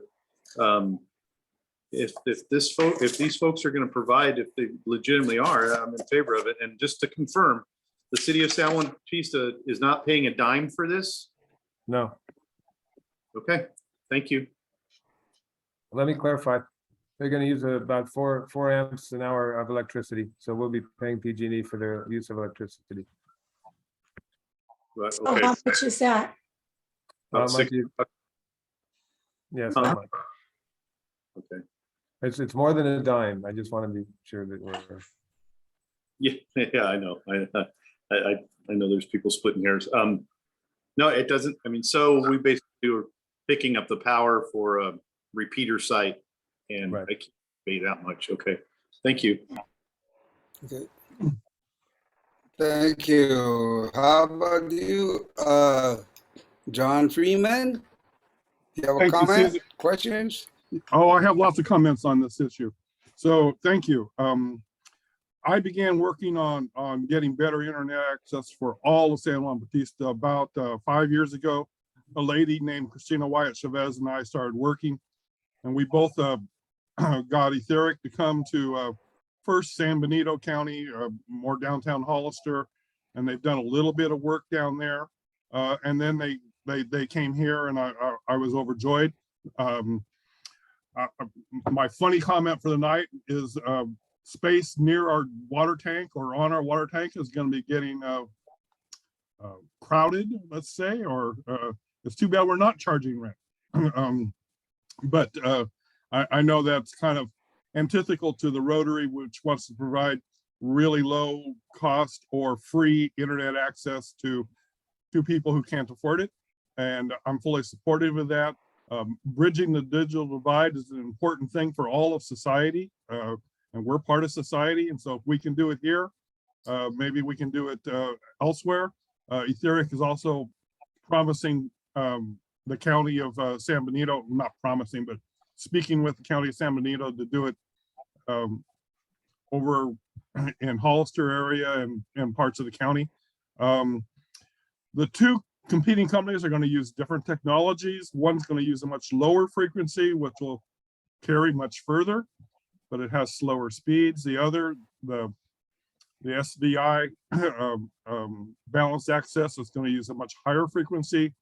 if these folks are going to provide, if they legitimately are, I'm in favor of it. And just to confirm, the city of San Juan Bautista is not paying a dime for this. No, Okay, thank you. let me clarify. They're going to use about 4 amps an hour of electricity. So we'll be paying PG&E for their use of electricity. Right, So okay. how much is that? About Might 6 be- Yes, Uh-huh. Okay. it's more than a dime. I just want to be sure that we're. Yeah, I know. I know there's people splitting hairs. No, it doesn't. I mean, so we basically were picking up the power for a repeater site, and Right. I can't pay that much. Okay, thank you. Okay. Thank you. How about you, John Freeman? You have a Thank you, comment, Susan. questions? Oh, I have lots of comments on this issue. So thank you. I began working on getting better internet access for all of San Juan Bautista about 5 years ago. A lady named Christina Wyatt Chavez and I started working, and we both got Etheric to come to first San Benito County, more downtown Hollister, and they've done a little bit of work down there. And then they came here, and I was overjoyed. My funny comment for the night is space near our water tank or on our water tank is going to be getting crowded, let's say, or it's too bad we're not charging rent. But I know that's kind of antithetical to the Rotary, which wants to provide really low cost or free internet access to people who can't afford it. And I'm fully supportive of that. Bridging the digital divide is an important thing for all of society, and we're part of society. And so if we can do it here, maybe we can do it elsewhere. Etheric is also promising the county of San Benito, not promising, but speaking with the county of San Benito to do it over in Hollister area and parts of the county. The two competing companies are going to use different technologies. One's going to use a much lower frequency, which will carry much further, but it has slower speeds. The other, the SDI balanced access is going to use a much higher frequency,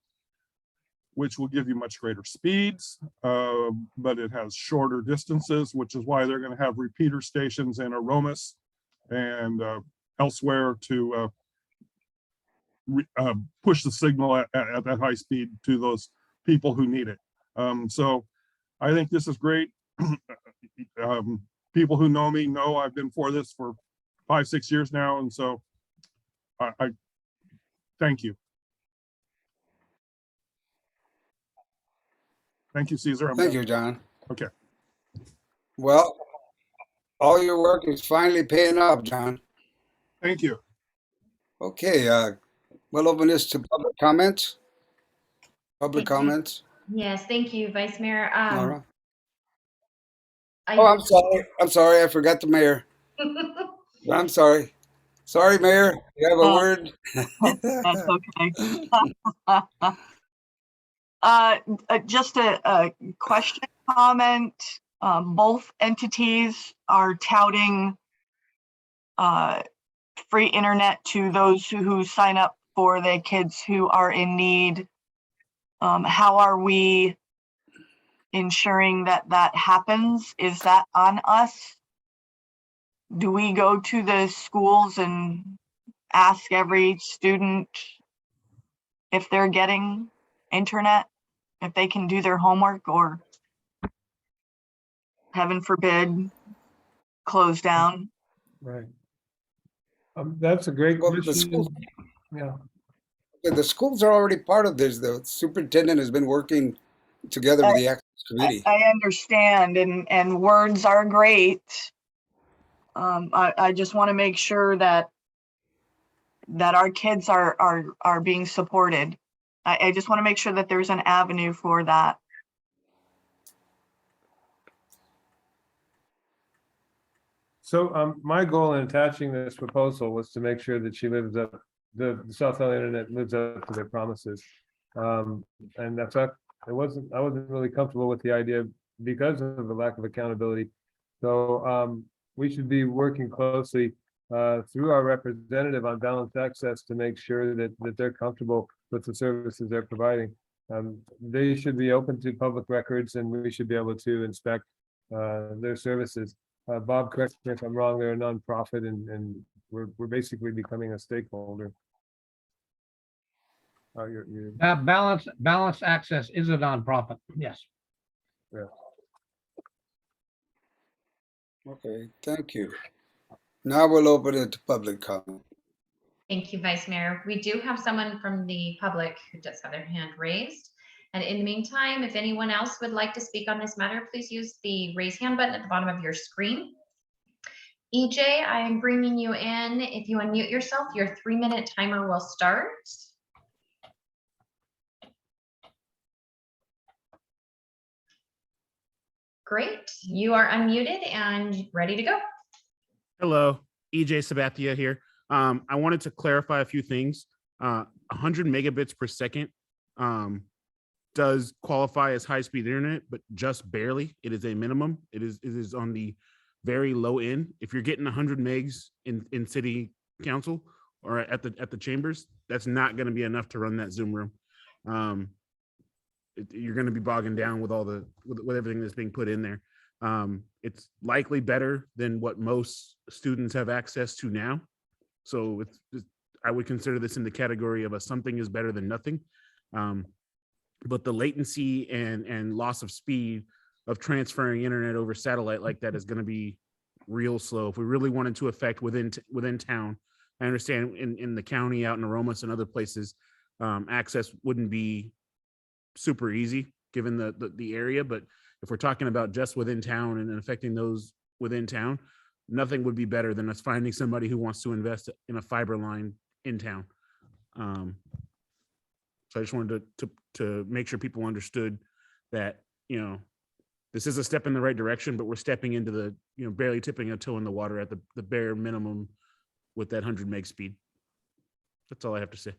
which will give you much greater speeds, but it has shorter distances, which is why they're going to have repeater stations in Aromas and elsewhere to push the signal at that high speed to those people who need it. So I think this is great. People who know me know I've been for this for 5-6 years now, and so I thank you. Thank you, Caesar. Thank you, John. Okay. Well, all your work is finally paying off, John. Thank you. Okay, we'll open this to public comments. Public Thank you. comments. Yes, thank you, Vice Mayor. Nora? Oh, I'm sorry. I'm sorry. I forgot the mayor. I'm sorry. Sorry, Mayor. You have a word? That's okay. Just a question, comment. Both entities are touting free internet to those who sign up for their kids who are in need. How are we ensuring that that happens? Is that on us? Do we go to the schools and ask every student if they're getting internet, if they can do their homework, or heaven forbid, close down? Right. That's a great Well, the question. schools, Yeah. the schools are already part of this. The superintendent has been working together with the Access Committee. I understand, and words are great. I just want to make sure that our kids are being supported. I just want to make sure that there's an avenue for that. So my goal in attaching this proposal was to make sure that she lives up, the South Valley Internet lives up to their promises. And that's not, I wasn't really comfortable with the idea because of the lack of accountability. So we should be working closely through our representative on balanced access to make sure that they're comfortable with the services they're providing. They should be open to public records, and we should be able to inspect their services. Bob, correct me if I'm wrong, they're a nonprofit, and we're basically becoming a stakeholder. Balanced Access is a nonprofit, yes. Yeah. Okay, thank you. Now we'll open it to public comment. Thank you, Vice Mayor. We do have someone from the public who does have their hand raised. And in the meantime, if anyone else would like to speak on this matter, please use the raise hand button at the bottom of your screen. EJ, I am bringing you in. If you unmute yourself, your 3-minute timer will start. Great, you are unmuted and ready to go. Hello, EJ Sabathia here. I wanted to clarify a few things. 100 megabits per second does qualify as high-speed internet, but just barely. It is a minimum. It is on the very low end. If you're getting 100 megs in city council or at the chambers, that's not going to be enough to run that Zoom room. You're going to be bogging down with with everything that's being put in there. It's likely better than what most students have access to now. So I would consider this in the category of something is better than nothing. But the latency and loss of speed of transferring internet over satellite like that is going to be real slow. If we really wanted to affect within town, I understand in the county, out in Aromas and other places, access wouldn't be super easy given the area. But if we're talking about just within town and affecting those within town, nothing would be better than us finding somebody who wants to invest in a fiber line in town. So I just wanted to make sure people understood that, this is a step in the right direction, but we're stepping into the, barely tipping a toe in the water at the bare minimum with that 100 meg speed. That's all I have to say.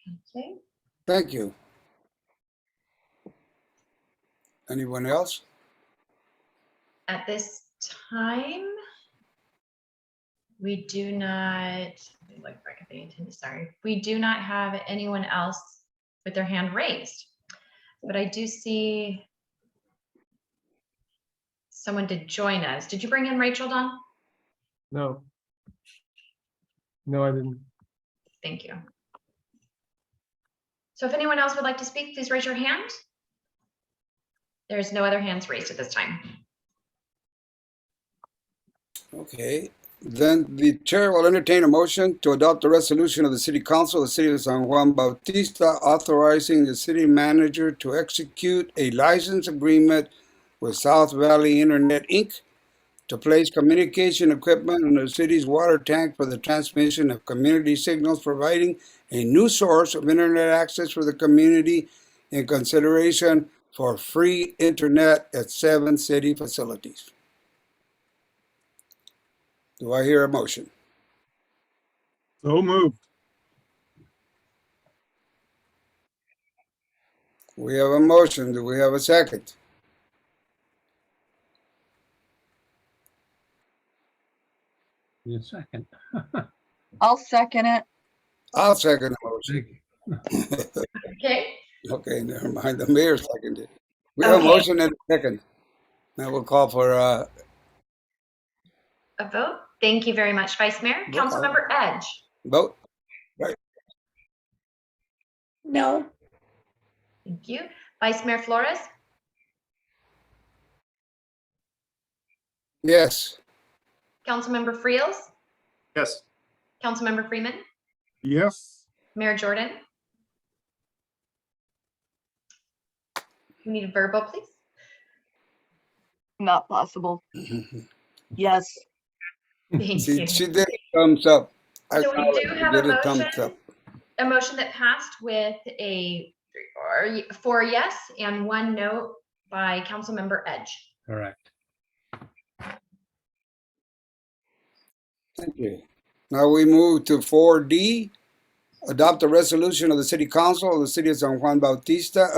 Okay. Thank you. Anyone else? At this time, we do not, let me look back at the agenda, sorry. We do not have anyone else with their hand raised. But I do see someone did join us. Did you bring in Rachel, Don? No. No, I didn't. Thank you. So if anyone else would like to speak, please raise your hand. There's no other hands raised at this time. Okay, then the chair will entertain a motion to adopt a resolution of the City Council of the City of San Juan Bautista authorizing the city manager to execute a license agreement with South Valley Internet, Inc. to place communication equipment in the city's water tank for the transmission of community signals, providing a new source of internet access for the community in consideration for free internet at 7 city facilities. Do I hear a motion? So moved. We have a motion. Do we have a second? Need a second. I'll second it. I'll second the motion. Thank you. Okay, Okay, never mind. The mayor seconded. We have a Okay. motion and a second. Now we'll call for a vote. Thank you very much, Vice Mayor. Roll call. Councilmember Edge. vote. No, Thank you. Vice Mayor Flores. Yes. Councilmember Friels. Yes. Councilmember Freeman. Yes. Mayor Jordan. You need a verbal, please. Not possible. Yes. Thank you. She did a thumbs up. I So saw we it. do She have a did thumbs motion, up. a motion that passed with a 4 yes and 1 no by Councilmember Edge. Correct. Thank you. Now we move to 4D. Adopt a resolution of the City Council of the City of San Juan Bautista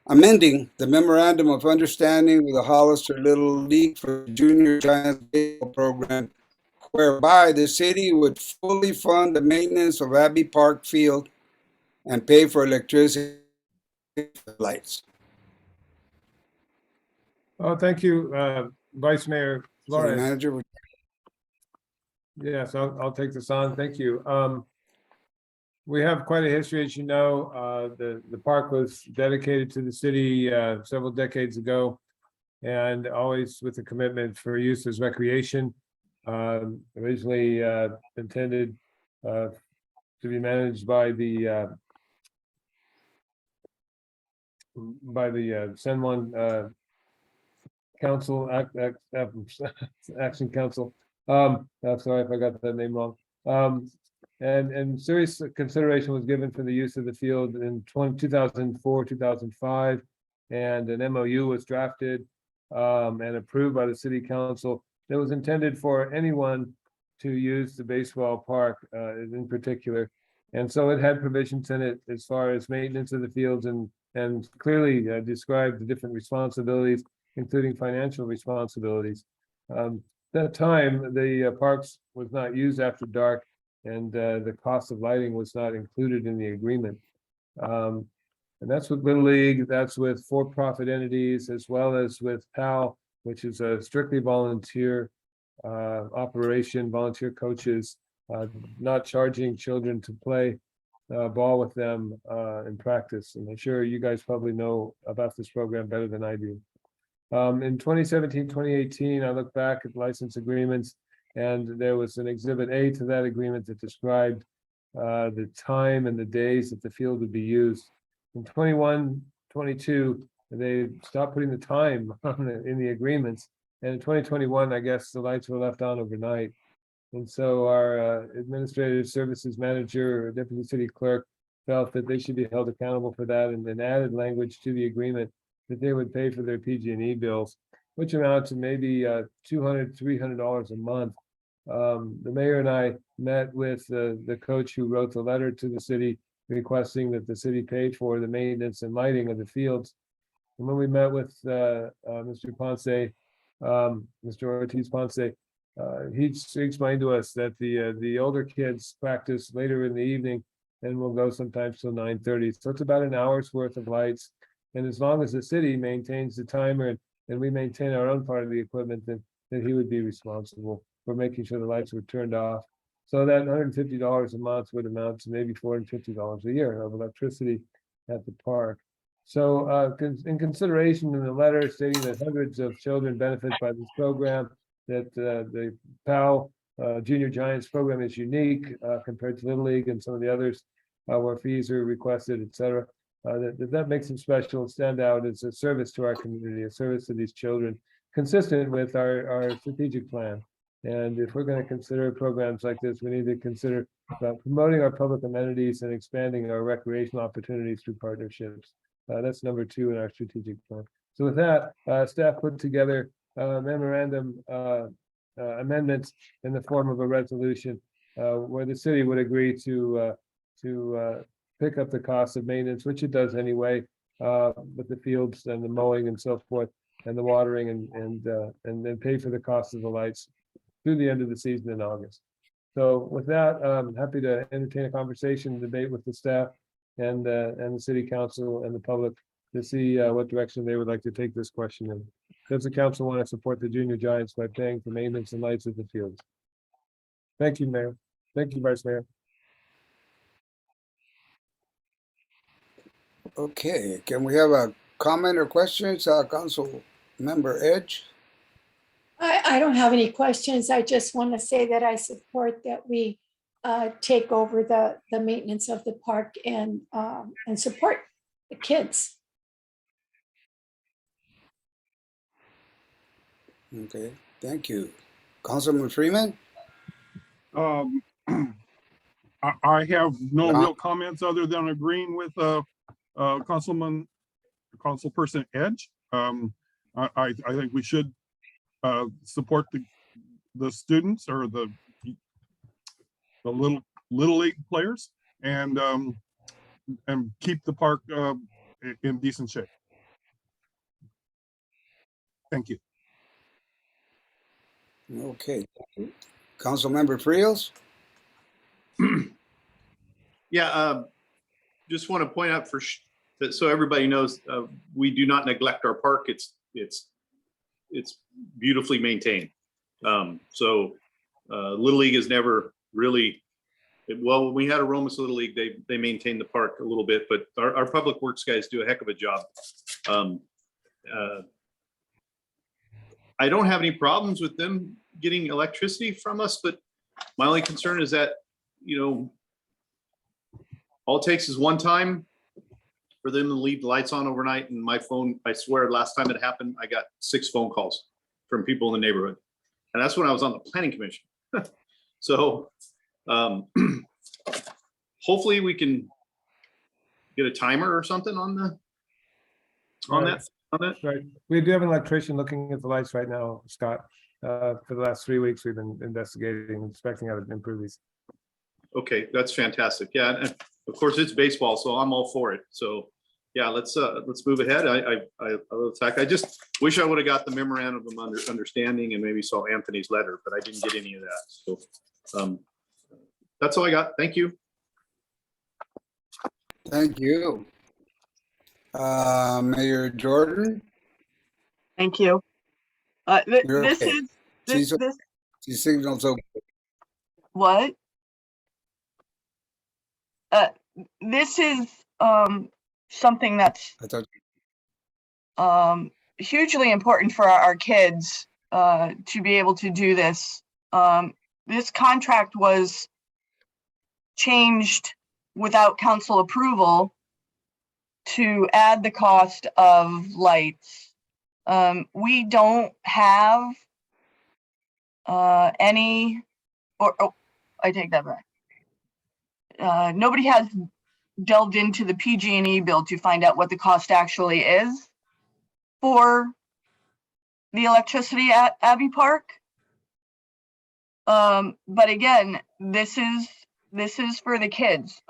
amending the memorandum of understanding with the Hollister Little League for Junior Giants Baseball Program, whereby the city would fully fund the maintenance of Abbey Park Field and pay for electricity lights. Oh, thank you, Vice Mayor City Flores. Manager, would Yes, I'll take this on. Thank you. We have quite a history, as you know. The park was dedicated to the city several decades ago, and always with a commitment for use as recreation. Originally intended to be managed by the San Juan Council, Action Council. I'm sorry if I got that name wrong. And serious consideration was given for the use of the field in 2004, 2005, and an MOU was drafted and approved by the City Council that was intended for anyone to use the baseball park in particular. And so it had provisions in it as far as maintenance of the fields and clearly described the different responsibilities, including financial responsibilities. That time, the parks was not used after dark, and the cost of lighting was not included in the agreement. And that's with Little League, that's with for-profit entities, as well as with PAL, which is a strictly volunteer operation, volunteer coaches, not charging children to play ball with them in practice. And I'm sure you guys probably know about this program better than I do. In 2017, 2018, I look back at license agreements, and there was an Exhibit A to that agreement that described the time and the days that the field would be used. In 21, 22, they stopped putting the time in the agreements. And in 2021, I guess the lights were left on overnight. And so our administrative services manager, or deputy city clerk, felt that they should be held accountable for that, and then added language to the agreement that they would pay for their PG&E bills, which amount to maybe $200, $300 a month. The mayor and I met with the coach who wrote the letter to the city requesting that the city pay for the maintenance and lighting of the fields. And when we met with Mr. Ponce, Mr. Ortiz Ponce, he explained to us that the older kids practice later in the evening and will go sometimes till 9:30. So it's about an hour's worth of lights. And as long as the city maintains the timer and we maintain our own part of the equipment, then he would be responsible for making sure the lights were turned off. So that $150 a month would amount to maybe $450 a year of electricity at the park. So in consideration in the letter stating that hundreds of children benefit by this program, that the POW Junior Giants program is unique compared to Little League and some of the others where fees are requested, et cetera. That makes them special and stand out as a service to our community, a service to these children, consistent with our strategic plan. And if we're going to consider programs like this, we need to consider promoting our public amenities and expanding our recreational opportunities through partnerships. That's number 2 in our strategic plan. So with that, staff put together memorandum amendments in the form of a resolution where the city would agree to pick up the cost of maintenance, which it does anyway, with the fields and the mowing and so forth, and the watering and then pay for the cost of the lights through the end of the season in August. So with that, I'm happy to entertain a conversation, debate with the staff and the city council and the public to see what direction they would like to take this question in. Does the council want to support the Junior Giants by paying for maintenance and lights at the fields? Thank you, Mayor. Thank you, Vice Mayor. Okay, can we have a comment or questions, Council Member Edge? I don't have any questions. I just want to say that I support that we take over the maintenance of the park and support the kids. Okay, thank you. Councilman Freeman? I have no real comments other than agreeing with Councilperson Edge. I think we should support the students or the little league players and keep the park in decent shape. Thank you. Okay, Councilmember Friels? Yeah, just want to point out that so everybody knows we do not neglect our park. It's beautifully maintained. So Little League has never really, well, when we had Aromas Little League, they maintained the park a little bit, but our public works guys do a heck of a job. I don't have any problems with them getting electricity from us, but my only concern is that, all it takes is one time for them to leave the lights on overnight, and my phone, I swear, last time it happened, I got 6 phone calls from people in the neighborhood. And that's when I was on the planning commission. So hopefully we can get a timer or something on that. Right. We do have an electrician looking at the lights right now, Scott. For the last 3 weeks, we've been investigating, inspecting how to improve these. Okay, that's fantastic. Yeah, and of course it's baseball, so I'm all for it. So yeah, let's move ahead. I just wish I would have got the memorandum of understanding and maybe saw Anthony's letter, but I didn't get any of that. So that's all I got. Thank you. Thank you. Mayor Jordan? Thank you. You're This okay. is, She signals okay. what? This is something that's I thought hugely important for our kids to be able to do this. This contract was changed without council approval to add the cost of lights. We don't have any, I take that back. Nobody has delved into the PG&E bill to find out what the cost actually is for the electricity at Abbey Park. But again, this is this is for the kids.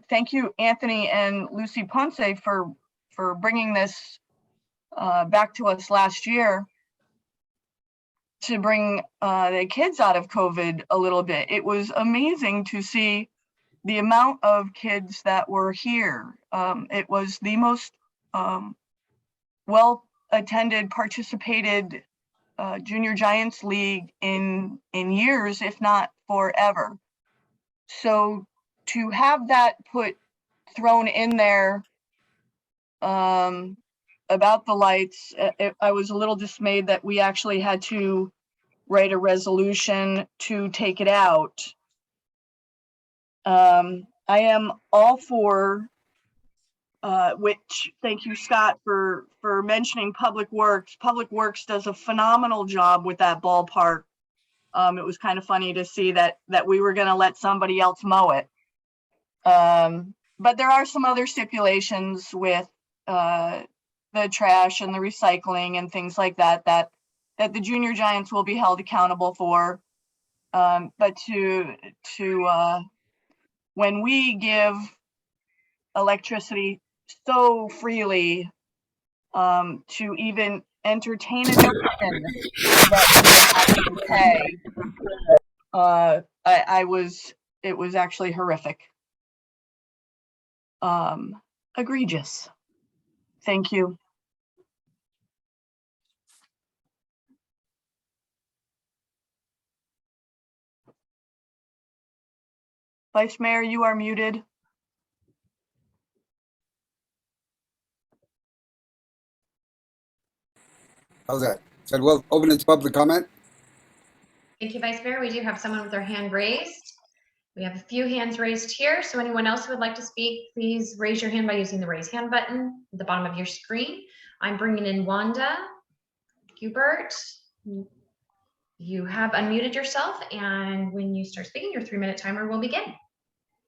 Thank you, Anthony and Lucy Ponce, for bringing this back to us last year to bring the kids out of COVID a little bit. It was amazing to see the amount of kids that were here. It was the most well-attended, participated Junior Giants League in years, if not forever. So to have that thrown in there about the lights, I was a little dismayed that we actually had to write a resolution to take it out. I am all for which, thank you, Scott, for mentioning Public Works. Public Works does a phenomenal job with that ballpark. It was kind of funny to see that we were going to let somebody else mow it. But there are some other stipulations with the trash and the recycling and things like that the Junior Giants will be held accountable for. But when we give electricity so freely to even entertain a notion that we have to pay, it was actually horrific. Egregious. Thank you. Vice Mayor, you are muted. How's that? Said, well, open it to public comment. Thank you, Vice Mayor. We do have someone with their hand raised. We have a few hands raised here. So anyone else who would like to speak, please raise your hand by using the raise hand button at the bottom of your screen. I'm bringing in Wanda Hubert. You have unmuted yourself, and when you start speaking, your 3-minute timer will begin.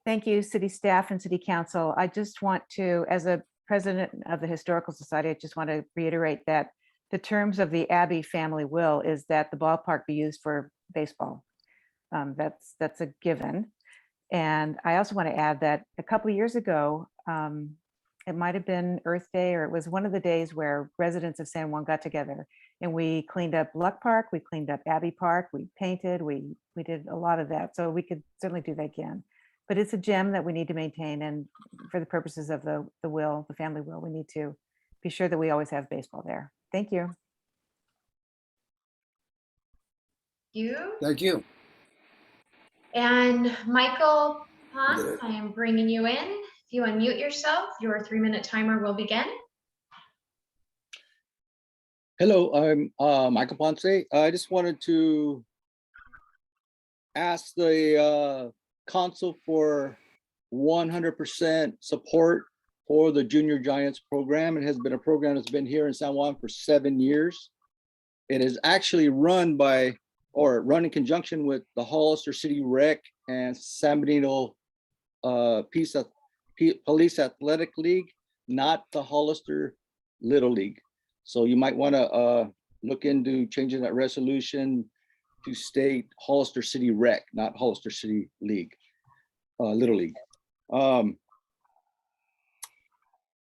Thank you, city staff and city council. I just want to, as a president of the Historical Society, I just want to reiterate that the terms of the Abbey family will is that the ballpark be used for baseball. That's a given. And I also want to add that a couple of years ago, it might have been Earth Day, or it was one of the days where residents of San Juan got together and we cleaned up Luck Park, we cleaned up Abbey Park, we painted, we did a lot of that. So we could certainly do that again. But it's a gem that we need to maintain, and for the purposes of the will, the family will, we need to be sure that we always have baseball there. Thank you. Thank you. And Michael Ponce, I am bringing you in. If you unmute yourself, your 3-minute timer will begin. Hello, I'm Michael Ponce. I just wanted to ask the council for 100% support for the Junior Giants program. It has been a program that's been here in San Juan for 7 years. It is actually run by, or run in conjunction with, the Hollister City Rec and San Benito Police Athletic League, not the Hollister Little League. So you might want to look into changing that resolution to state Hollister City Rec, not Hollister City League, Little League.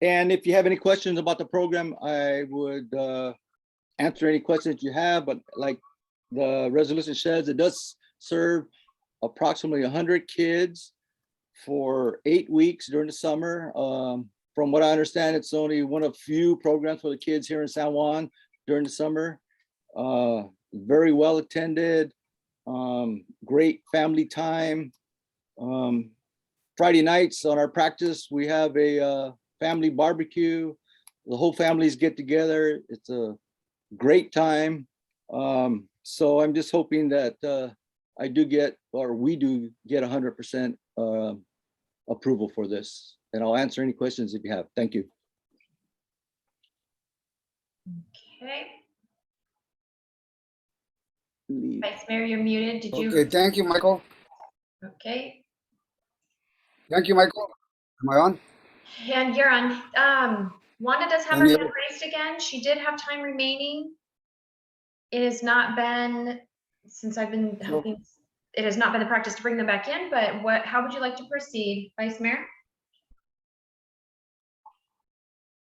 And if you have any questions about the program, I would answer any questions you have, but like the resolution says, it does serve approximately 100 kids for 8 weeks during the summer. From what I understand, it's only one of few programs for the kids here in San Juan during the summer. Very well attended, great family time. Friday nights on our practice, we have a family barbecue. The whole families get together. It's a great time. So I'm just hoping that I do get, or we do get 100% approval for this. And I'll answer any questions if you have. Thank you. Okay. Vice Mayor, you're muted. Did you? Okay, thank you, Michael. Okay. Thank you, Michael. Am I on? And you're on. Wanda does have her hand raised again. She did have time remaining. It has not been since I've been helping it has not been the practice to bring them back in, but how would you like to proceed, Vice Mayor?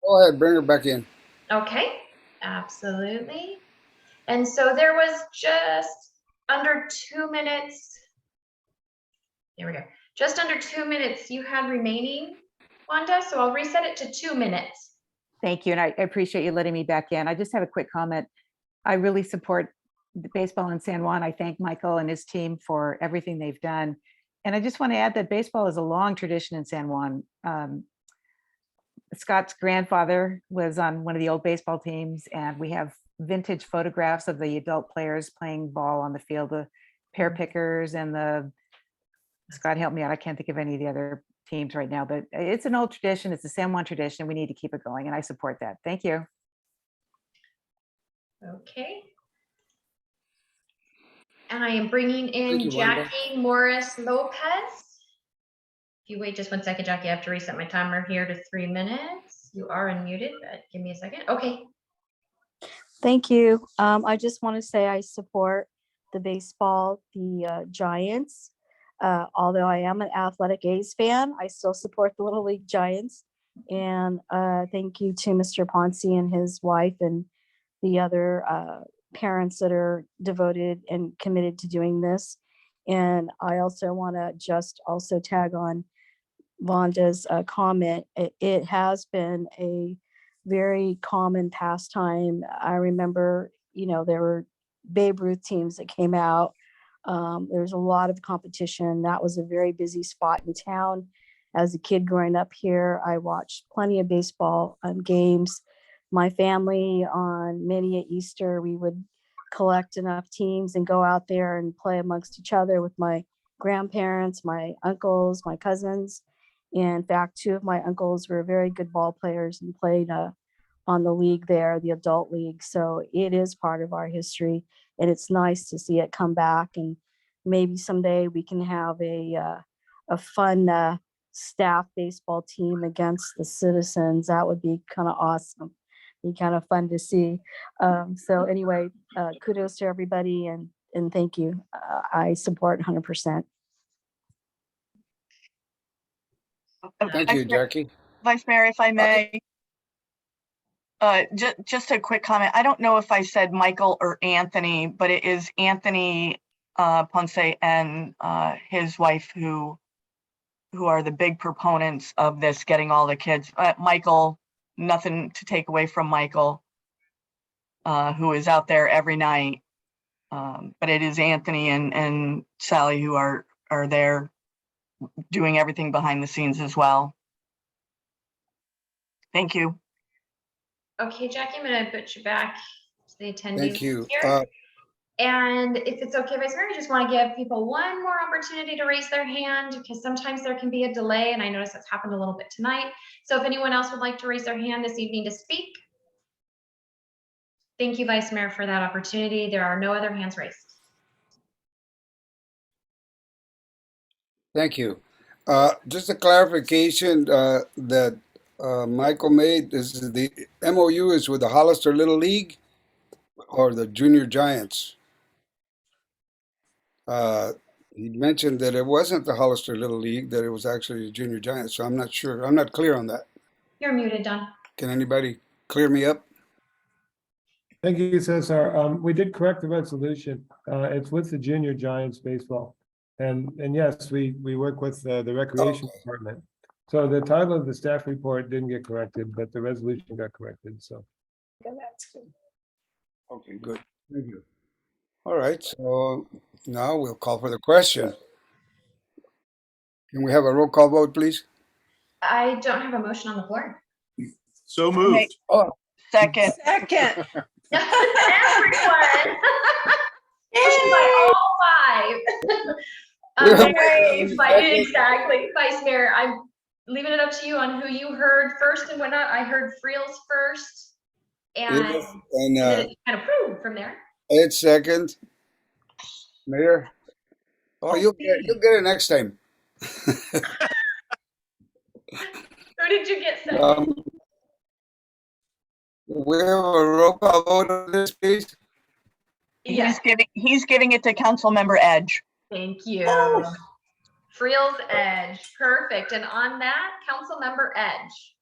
Go ahead, bring her back in. Okay, absolutely. And so there was just under 2 minutes. There we go. Just under 2 minutes you had remaining, Wanda, so I'll reset it to 2 minutes. Thank you, and I appreciate you letting me back in. I just have a quick comment. I really support the baseball in San Juan. I thank Michael and his team for everything they've done. And I just want to add that baseball is a long tradition in San Juan. Scott's grandfather was on one of the old baseball teams, and we have vintage photographs of the adult players playing ball on the field, the pear pickers and Scott, help me out. I can't think of any of the other teams right now, but it's an old tradition. It's a San Juan tradition. We need to keep it going, and I support that. Thank you. Okay. And I am bringing in Thank you, Wanda. Jackie Morris Lopez. If you wait just 1 second, Jackie, I have to reset my timer here to 3 minutes. You are unmuted, but give me a second. Okay. Thank you. I just want to say I support the baseball, the Giants. Although I am an Athletic A's fan, I still support the Little League Giants. And thank you to Mr. Ponce and his wife and the other parents that are devoted and committed to doing this. And I also want to just also tag on Vonda's comment. It has been a very common pastime. I remember, there were Babe Ruth teams that came out. There's a lot of competition. That was a very busy spot in town. As a kid growing up here, I watched plenty of baseball games. My family, on many at Easter, we would collect enough teams and go out there and play amongst each other with my grandparents, my uncles, my cousins. In fact, 2 of my uncles were very good ball players and played on the league there, the adult league. So it is part of our history, and it's nice to see it come back. And maybe someday we can have a fun staff baseball team against the Citizens. That would be kind of awesome. Be kind of fun to see. So anyway, kudos to everybody, and thank you. I support 100%. Thank you, Jackie. Vice Mayor, if I may. Just a quick comment. I don't know if I said Michael or Anthony, but it is Anthony Ponce and his wife who are the big proponents of this, getting all the kids. Michael, nothing to take away from Michael, who is out there every night. But it is Anthony and Sally who are there doing everything behind the scenes as well. Thank you. Okay, Jackie, I'm going to put you back to the attendees. Thank you. Here. And if it's okay, Vice Mayor, I just want to give people one more opportunity to raise their hand, because sometimes there can be a delay, and I noticed that's happened a little bit tonight. So if anyone else would like to raise their hand this evening to speak. Thank you, Vice Mayor, for that opportunity. There are no other hands raised. Thank you. Just a clarification that Michael made. This is the MOU is with the Hollister Little League or the Junior Giants. He mentioned that it wasn't the Hollister Little League, that it was actually the Junior Giants. So I'm not sure. I'm not clear on that. You're muted, Don. Can anybody clear me up? Thank you, Cesar. We did correct the resolution. It's with the Junior Giants baseball. And yes, we work with the recreation department. So the title of the staff report didn't get corrected, but the resolution got corrected, so. That's good. Okay, good. Thank you. All right, so now we'll call for the question. Can we have a roll call vote, please? I don't have a motion on the floor. So moved. Oh, Second. Second. Everyone. Motion by all 5. Exactly. Vice Mayor, I'm leaving it up to you on who you heard first and whatnot. I heard Friels first, and then it kind of proved from there. Ed second. Mayor. Oh, you'll get it next time. Who did you get second? We have a roll call vote on this, please. Yes. He's giving it to Councilmember Edge. Thank you. Oh. Friel's Edge, perfect. And on that, Councilmember Edge.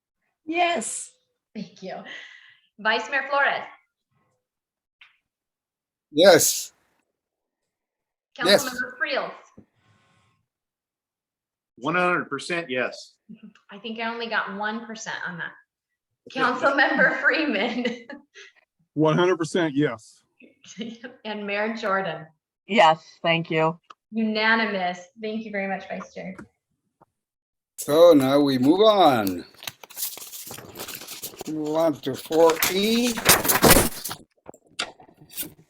Yes. Thank you. Vice Mayor Flores. Yes. Yes. Councilmember Friels. 100% yes. I think I only got 1% on that. Councilmember Freeman 100% yes. and Mayor Jordan. Yes, thank you. Unanimous. Thank you very much, Vice Chair. So now we move on. Move on to 4E.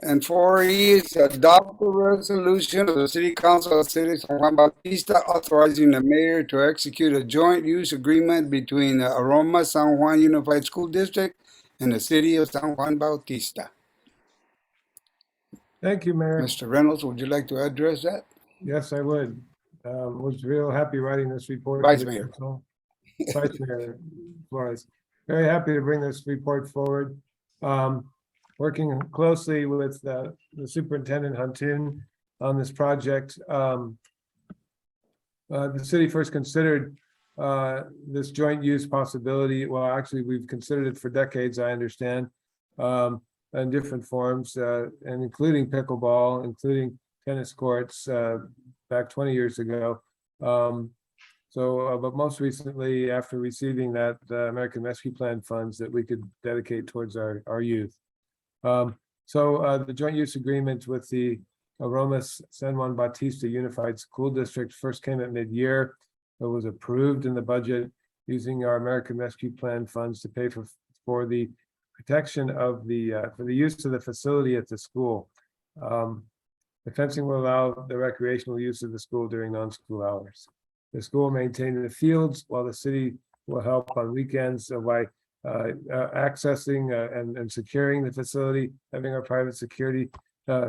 And 4E is adopt a resolution of the City Council of the City of San Juan Bautista authorizing the mayor to execute a joint use agreement between the Aroma San Juan Unified School District and the City of San Juan Bautista. Thank you, Mayor. Mr. Reynolds, would you like to address that? Yes, I would. Was real happy writing this report. Vice to the Mayor. council. Vice Mayor Flores. Very happy to bring this report forward. Working closely with the Superintendent Huntoon on this project. The city first considered this joint use possibility. Well, actually, we've considered it for decades, I understand, in different forms, and including pickleball, including tennis courts back 20 years ago. But most recently, after receiving that American Rescue Plan funds that we could dedicate towards our youth. The joint use agreement with the Aroma San Juan Bautista Unified School District first came at mid-year. It was approved in the budget using our American Rescue Plan funds to pay for the protection of for the use of the facility at the school. The fencing will allow the recreational use of the school during non-school hours. The school will maintain the fields while the city will help on weekends by accessing and securing the facility, having our private security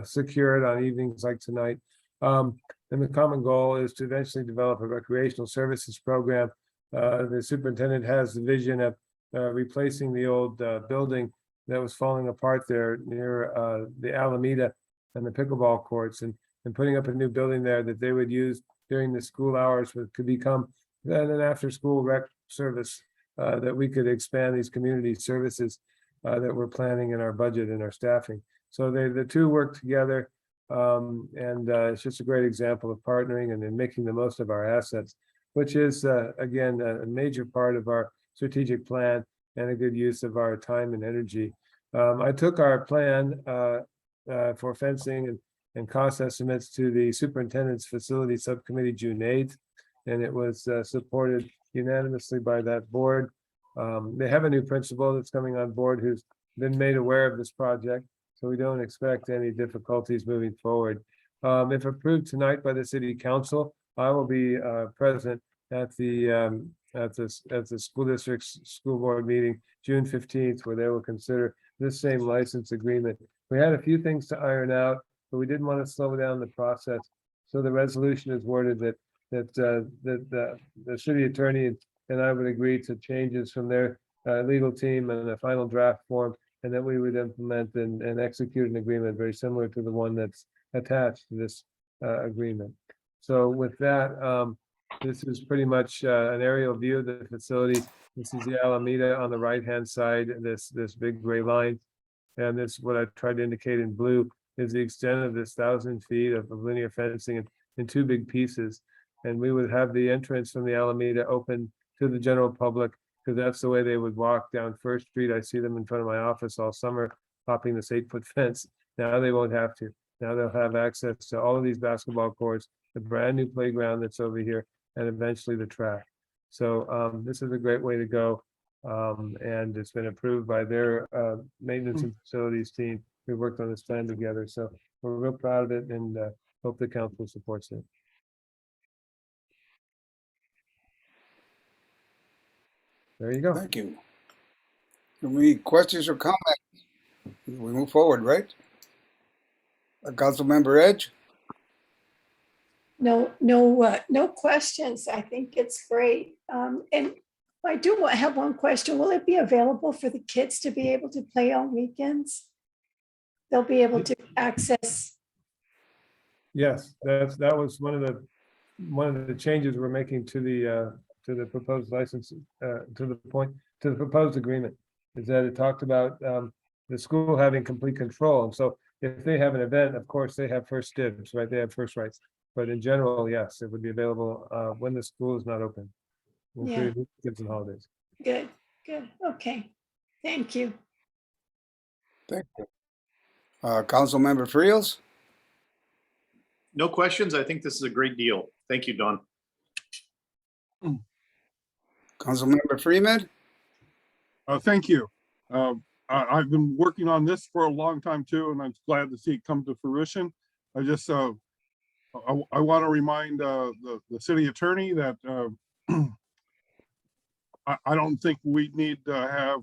secured on evenings like tonight. And the common goal is to eventually develop a recreational services program. The superintendent has the vision of replacing the old building that was falling apart there near the Alameda and the pickleball courts, and putting up a new building there that they would use during the school hours, but could become then an after-school rec service that we could expand these community services that we're planning in our budget and our staffing. So the two work together, and it's just a great example of partnering and then making the most of our assets, which is again a major part of our strategic plan and a good use of our time and energy. I took our plan for fencing and cost estimates to the superintendent's facility subcommittee June 8th, and it was supported unanimously by that board. They have a new principal that's coming on board who's been made aware of this project, so we don't expect any difficulties moving forward. If approved tonight by the city council, I will be present at the school district's school board meeting June 15th, where they will consider this same license agreement. We had a few things to iron out, but we didn't want to slow down the process. So the resolution is worded that the city attorney and I would agree to changes from their legal team and a final draft form, and then we would implement and execute an agreement very similar to the one that's attached to this agreement. So with that, this is pretty much an aerial view of the facility. This is the Alameda on the right-hand side, this big gray line. And this, what I tried to indicate in blue, is the extent of this 1,000 feet of linear fencing in two big pieces. And we would have the entrance from the Alameda open to the general public, because that's the way they would walk down First Street. I see them in front of my office all summer, hopping this 8-foot fence. Now they won't have to. Now they'll have access to all of these basketball courts, the brand new playground that's over here, and eventually the track. So this is a great way to go. And it's been approved by their maintenance and facilities team. We worked on this plan together, so we're real proud of it, and hope the council supports it. There you go. Thank you. Any questions or comments? We move forward, right? Councilmember Edge? No questions. I think it's great. And I do have one question. Will it be available for the kids to be able to play on weekends? They'll be able to access. Yes, that was one of the changes we're making to the proposed license, to the proposed agreement. Is that it talked about, the school having complete control. And so if they have an event, of course, they have first dibs, right? They have first rights. But in general, yes, it would be available, when the school is not open. Yeah. Including kids and holidays. Good, good. Okay. Thank you. Thank you. Councilmember Friels, No questions. I think this is a great deal. Thank you, Don. Councilmember Freeman, Thank you. I've been working on this for a long time too, and I'm glad to see it come to fruition. I just, I want to remind the city attorney that I don't think we need to have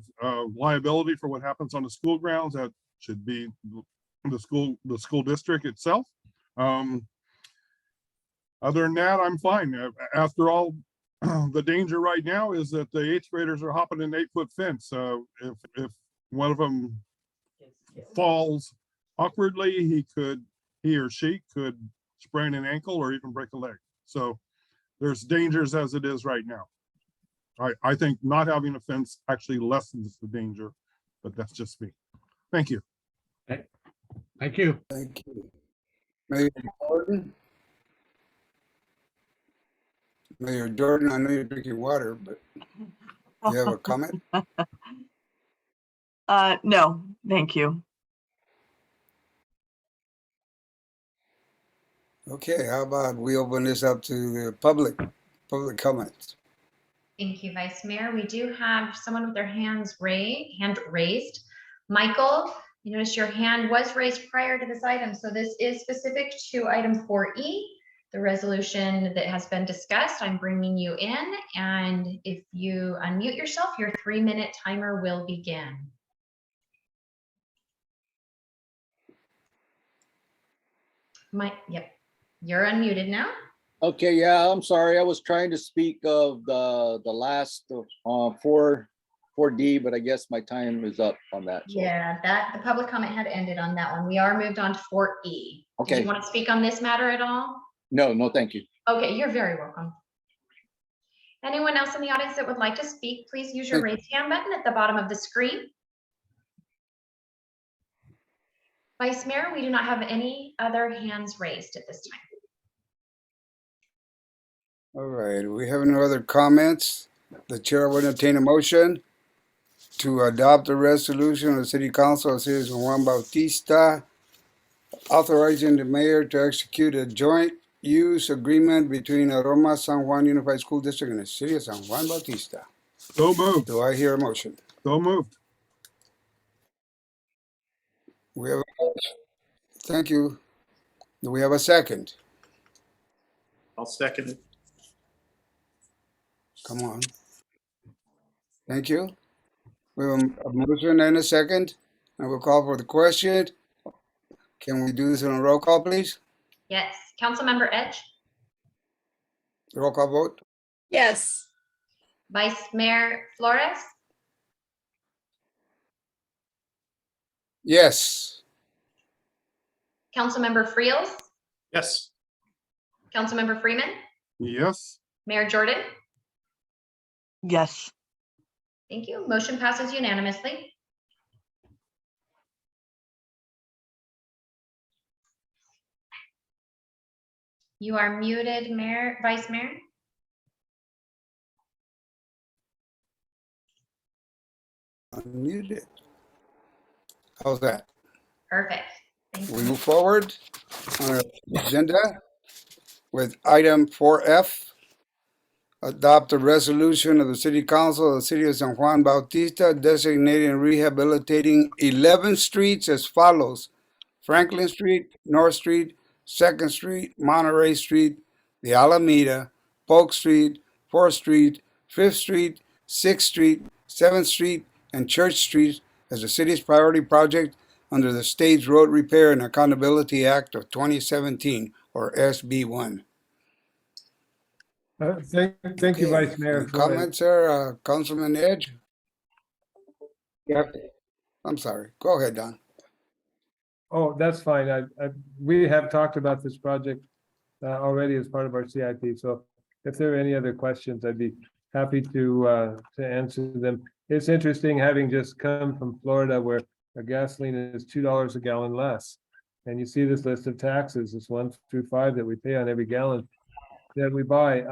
liability for what happens on the school grounds. That should be the school district itself. Other than that, I'm fine. After all, the danger right now is that the 8th graders are hopping an 8-foot fence. If one of them falls awkwardly, he or she could sprain an ankle or even break a leg. So there's dangers as it is right now. I think not having a fence actually lessens the danger, but that's just me. Thank you. Thank you. thank you. Mayor Jordan. Mayor Jordan, I know you're drinking water, but you have a comment? No, thank you. Okay, how about we open this up to the public comments? Thank you, Vice Mayor. We do have someone with their hand raised. Michael, you notice your hand was raised prior to this item, so this is specific to item 4E, the resolution that has been discussed. I'm bringing you in, and if you unmute yourself, your 3-minute timer will begin. Yep, you're unmuted now. Okay, yeah, I'm sorry. I was trying to speak of the last 4D, but I guess my time is up on that. So. Yeah, the public comment had ended on that one. We are moved on to 4E. Do Okay. you want to speak on this matter at all? No, thank you. Okay, you're very welcome. Anyone else in the audience that would like to speak, please use your raise hand button at the bottom of the screen. Vice Mayor, we do not have any other hands raised at this time. All right, we have no other comments. The chair will entertain a motion to adopt a resolution of the City Council of the City of San Juan Bautista authorizing the mayor to execute a joint use agreement between Aroma San Juan Unified School District and the City of San Juan Bautista. So moved. Do I hear a motion? So moved. We have, thank you. Do we have a second? I'll second it. Come on. Thank you. We have a motion and a second. I will call for the question. Can we do this in a roll call, please? Yes, Councilmember Edge, Roll call vote? Yes. Vice Mayor Flores, Yes. Councilmember Friels, Yes. Councilmember Freeman, Yes. Mayor Jordan. Yes. Thank you. Motion passes unanimously. You are muted, Mayor, Vice Mayor. Unmuted. How's that? Perfect. Thank We you. move forward on our agenda with item 4F. Adopt a resolution of the City Council of the City of San Juan Bautista designating and rehabilitating 11 streets as follows: Franklin Street, North Street, 2nd Street, Monterey Street, the Alameda, Polk Street, 4th Street, 5th Street, 6th Street, 7th Street, and Church Street as the city's priority project under the State's Road Repair and Accountability Act of 2017, or SB1. Thank you, Vice Mayor. Any comments, sir? Councilman Edge? Yeah. I'm sorry. Go ahead, Don. Oh, that's fine. We have talked about this project already as part of our CIP. So if there are any other questions, I'd be happy to answer them. It's interesting having just come from Florida where a gasoline is $2 a gallon less. And you see this list of taxes, it's 1 through 5 that we pay on every gallon that we buy.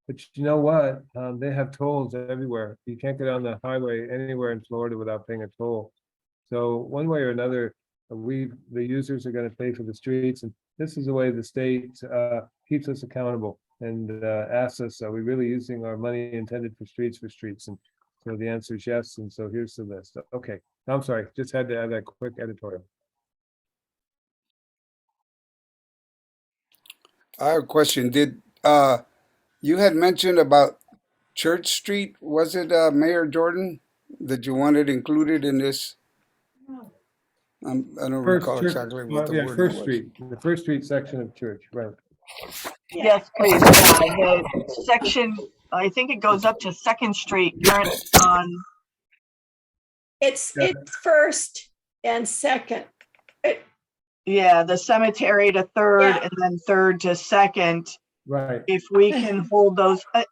But you know what? They have tolls everywhere. You can't get on the highway anywhere in Florida without paying a toll. So one way or another, the users are going to pay for the streets, and this is the way the state keeps us accountable and asks us, are we really using our money intended for streets? And so the answer is yes, and so here's the list. Okay, I'm sorry, just had to add that quick editorial. I have a question. Did you had mentioned about Church Street? Was it Mayor Jordan that you wanted included in this? I don't recall exactly what the word First was. Street, the First Street section of Church, right? Yes, please. The section, I think it goes up to Second Street, current on, It's first and second. yeah, the cemetery to Third Yeah. and then Third to Second. Right. If we can hold those. That's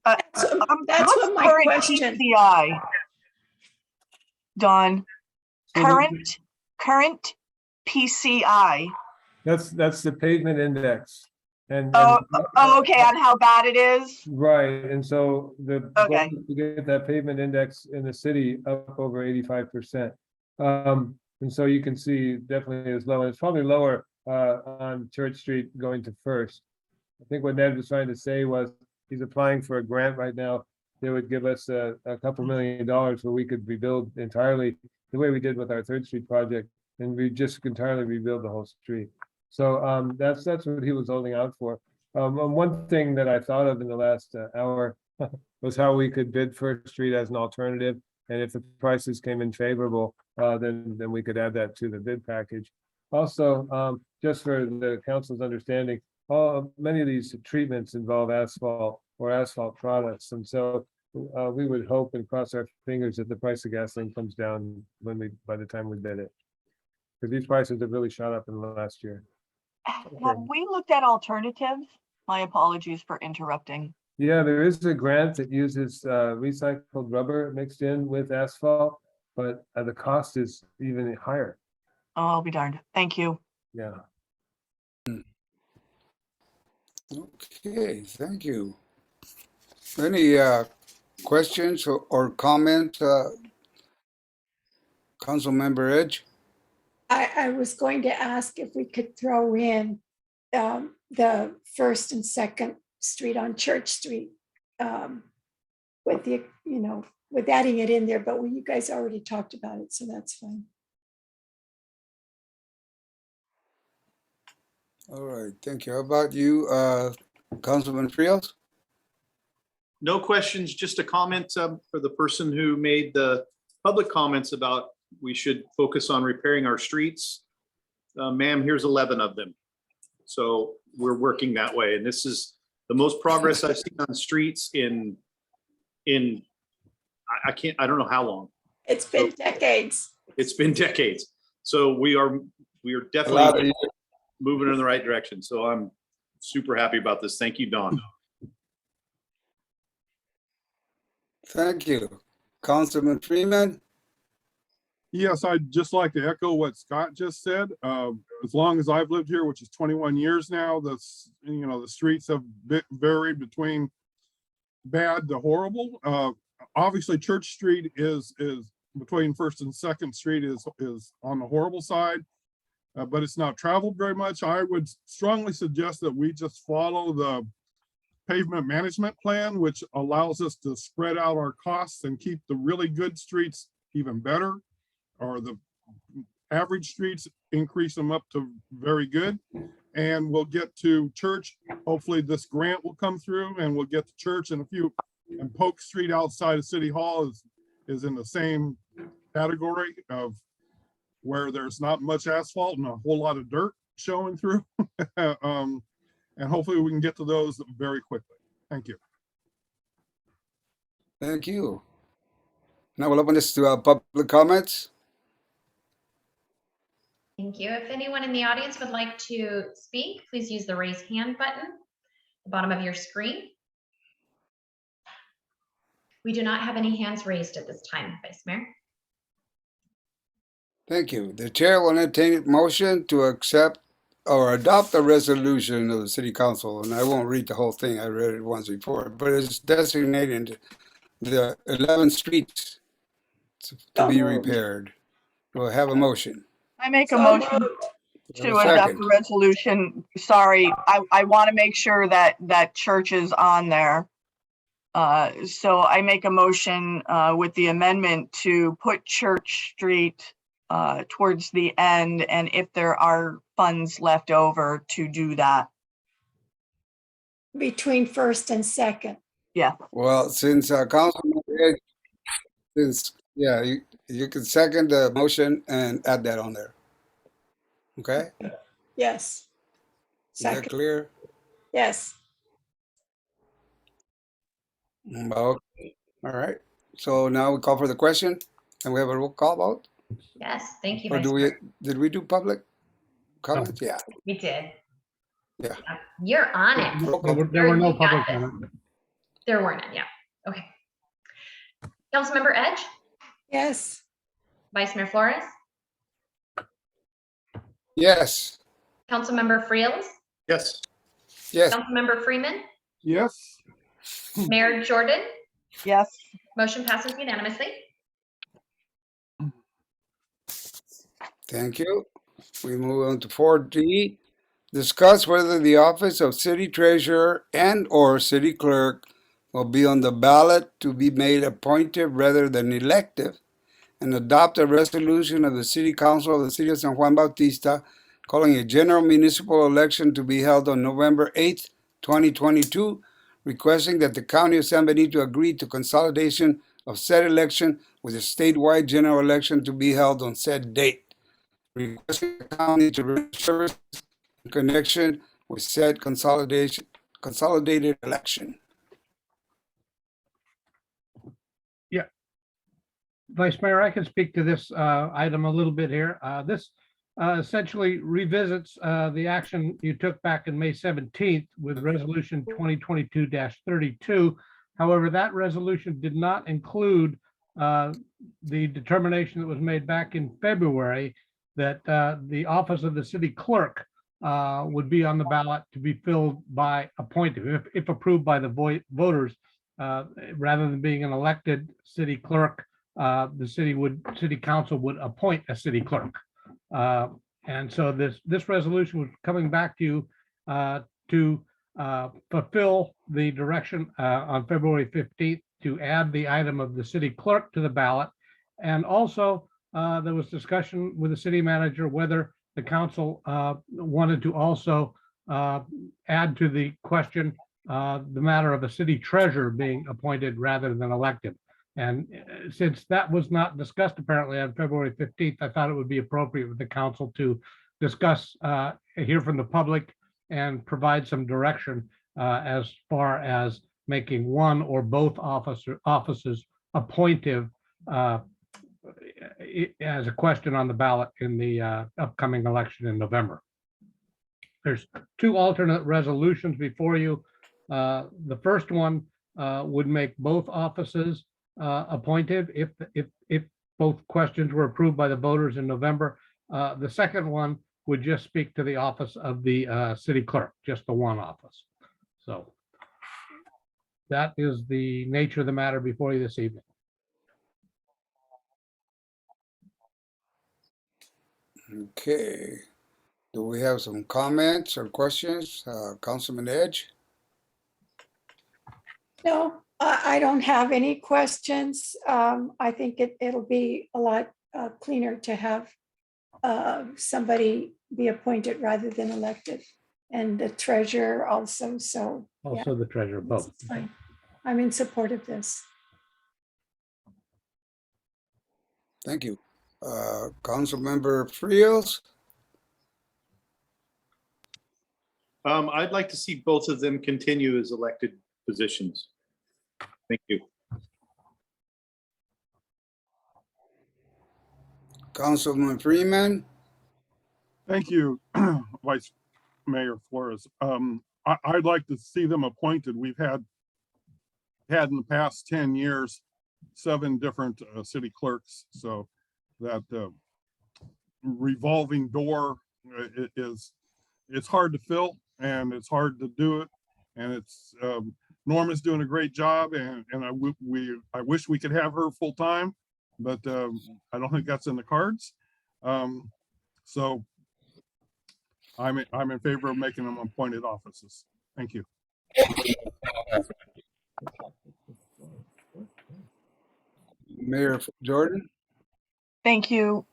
What's what my current question. PCI? Don, So current PCI. That's the pavement index. And Okay, on how bad it is? right, and so the goal Okay. is to get that pavement index in the city up over 85%. And so you can see definitely is low, and it's probably lower on Church Street going to First. I think what Ned was trying to say was he's applying for a grant right now. They would give us a couple $1 million where we could rebuild entirely the way we did with our Third Street project, and we just entirely rebuild the whole street. So that's what he was holding out for. One thing that I thought of in the last hour was how we could bid First Street as an alternative, and if the prices came in favorable, then we could add that to the bid package. Also, just for the council's understanding, many of these treatments involve asphalt or asphalt products, and so we would hope and cross our fingers that the price of gasoline comes down by the time we bid it, because these prices have really shot up in the last year. Have we looked at alternatives? My apologies for interrupting. Yeah, there is a grant that uses recycled rubber mixed in with asphalt, but the cost is even higher. Oh, I'll be darned. Thank you. Yeah. Okay, thank you. Any questions or comments, Councilmember Edge? I was going to ask if we could throw in the First and Second Street on Church Street with the, with adding it in there, but you guys already talked about it, so that's fine. All right, thank you. How about you, Councilman Frios? No questions, just a comment for the person who made the public comments about we should focus on repairing our streets. Ma'am, here's 11 of them. So we're working that way. And this is the most progress I've seen on streets in I don't know how long. It's been decades. It's been decades. So we are definitely moving in the right direction. So I'm super happy about this. Thank you, Don. Thank you. Councilman Freeman? Yes, I'd just like to echo what Scott just said. As long as I've lived here, which is 21 years now, the streets have varied between bad to horrible. Obviously, Church Street is between First and Second Street is on the horrible side, but it's not traveled very much. I would strongly suggest that we just follow the pavement management plan, which allows us to spread out our costs and keep the really good streets even better, or the average streets, increase them up to very good. And we'll get to Church. Hopefully this grant will come through and we'll get to Church and and Polk Street outside of City Hall is in the same category of where there's not much asphalt and a whole lot of dirt showing through. And hopefully we can get to those very quickly. Thank you. Thank you. Now we'll open this to public comments. Thank you. If anyone in the audience would like to speak, please use the raise hand button at the bottom of your screen. We do not have any hands raised at this time, Vice Mayor. Thank you. The chair will entertain a motion to accept or adopt a resolution of the city council, and I won't read the whole thing. I read it once before, but it's designating the 11 streets to be repaired. We'll have a motion. I make a So motion moved. to Have a adopt second. the resolution. Sorry, I want to make sure that church is on there. So I make a motion with the amendment to put Church Street towards the end, and if there are funds left over, to do that. Between first and second. Yeah. Well, since Councilman Edge, yeah, you can second the motion and add that on there. Okay? Yes. Is that Second. clear? Yes. Okay. All right. So now we call for the question, and we have a roll call vote? Yes, thank you, Or Vice do we, Mayor. did we do public comments? Yeah. We did. Yeah. You're on it. There were no You got public this. comment. There were none, yeah. Okay. Councilmember Edge, Yes. Vice Mayor Flores, Yes. Councilmember Friels, Yes. Yes. Councilmember Freeman, Yes. Mayor Jordan, Yes. motion passes unanimously. Thank you. We move on to 4D. Discuss whether the office of city treasurer and or city clerk will be on the ballot to be made appointive rather than elective, and adopt a resolution of the city council of the city of San Juan Bautista calling a general municipal election to be held on November 8th, 2022, requesting that the county of San Benito agree to consolidation of said election with a statewide general election to be held on said date. Requesting the county to render services in connection with said consolidated election. Vice Mayor, I can speak to this item a little bit here. This essentially revisits the action you took back in May 17th with Resolution 2022-32. However, that resolution did not include the determination that was made back in February that the office of the city clerk would be on the ballot to be filled by appointed, if approved by the voters, rather than being an elected city clerk. The city council would appoint a city clerk. And so this resolution was coming back to you to fulfill the direction on February 15th to add the item of the city clerk to the ballot. And also there was discussion with the city manager whether the council wanted to also add to the question the matter of a city treasurer being appointed rather than elected. And since that was not discussed apparently on February 15th, I thought it would be appropriate with the council to discuss, hear from the public and provide some direction as far as making one or both offices appointive as a question on the ballot in the upcoming election in November. There's two alternate resolutions before you. The first one would make both offices appointive if both questions were approved by the voters in November. The second one would just speak to the office of the city clerk, just the one office. So that is the nature of the matter before you this evening. Okay. Do we have some comments or questions? Councilman Edge? No, I don't have any questions. I think it'll be a lot cleaner to have somebody be appointed rather than elected, and the treasurer also, so. yeah, Also the treasurer, both. it's fine. I'm in support of this. Thank you. Councilmember Friels? I'd like to see both of them continue as elected positions. Thank you. Councilman Freeman? Thank you, Vice Mayor Flores. I'd like to see them appointed. We've had in the past 10 years, 7 different city clerks. So that revolving door it's hard to fill and it's hard to do it. And it's Norma's doing a great job, and I wish we could have her full time, but I don't think that's in the cards. So I'm in favor of making them appointed offices. Thank you. Mayor Jordan? Thank you.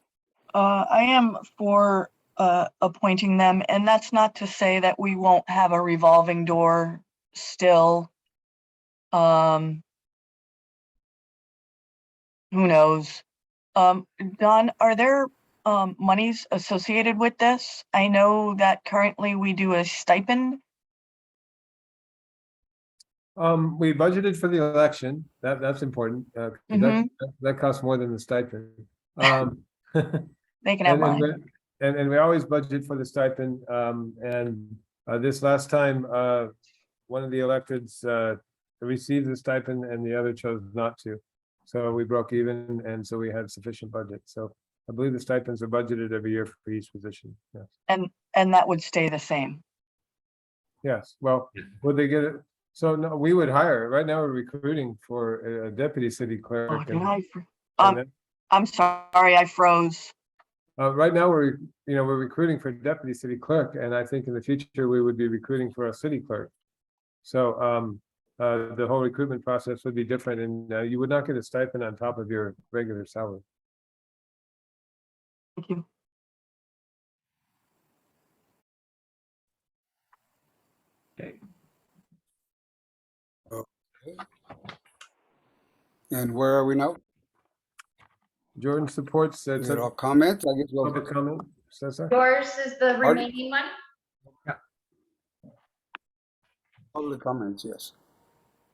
I am for appointing them, and that's not to say that we won't have a revolving door still. Who knows? Don, are there monies associated with this? I know that currently we do a stipend. We budgeted for the election. That's important. 'Cause that costs more than the stipend. They can have mine. And we always budget for the stipend. This last time, one of the electeds received the stipend and the other chose not to. So we broke even, and so we had sufficient budget. So I believe the stipends are budgeted every year for each position. Yes. And that would stay the same. Yes. Well, would they get it? So no, we would hire. Right now, we're recruiting for a deputy city clerk. Oh, did I and then- I'm sorry, I froze. Right now, we're recruiting for deputy city clerk, and I think in the future, we would be recruiting for a city clerk. So the whole recruitment process would be different, and you would not get a stipend on top of your regular salary. Thank you. Okay. And where are we now? Jordan supports Is it all comments? I guess we'll public comment. Cesar? Yours is the remaining one? public comments, yes.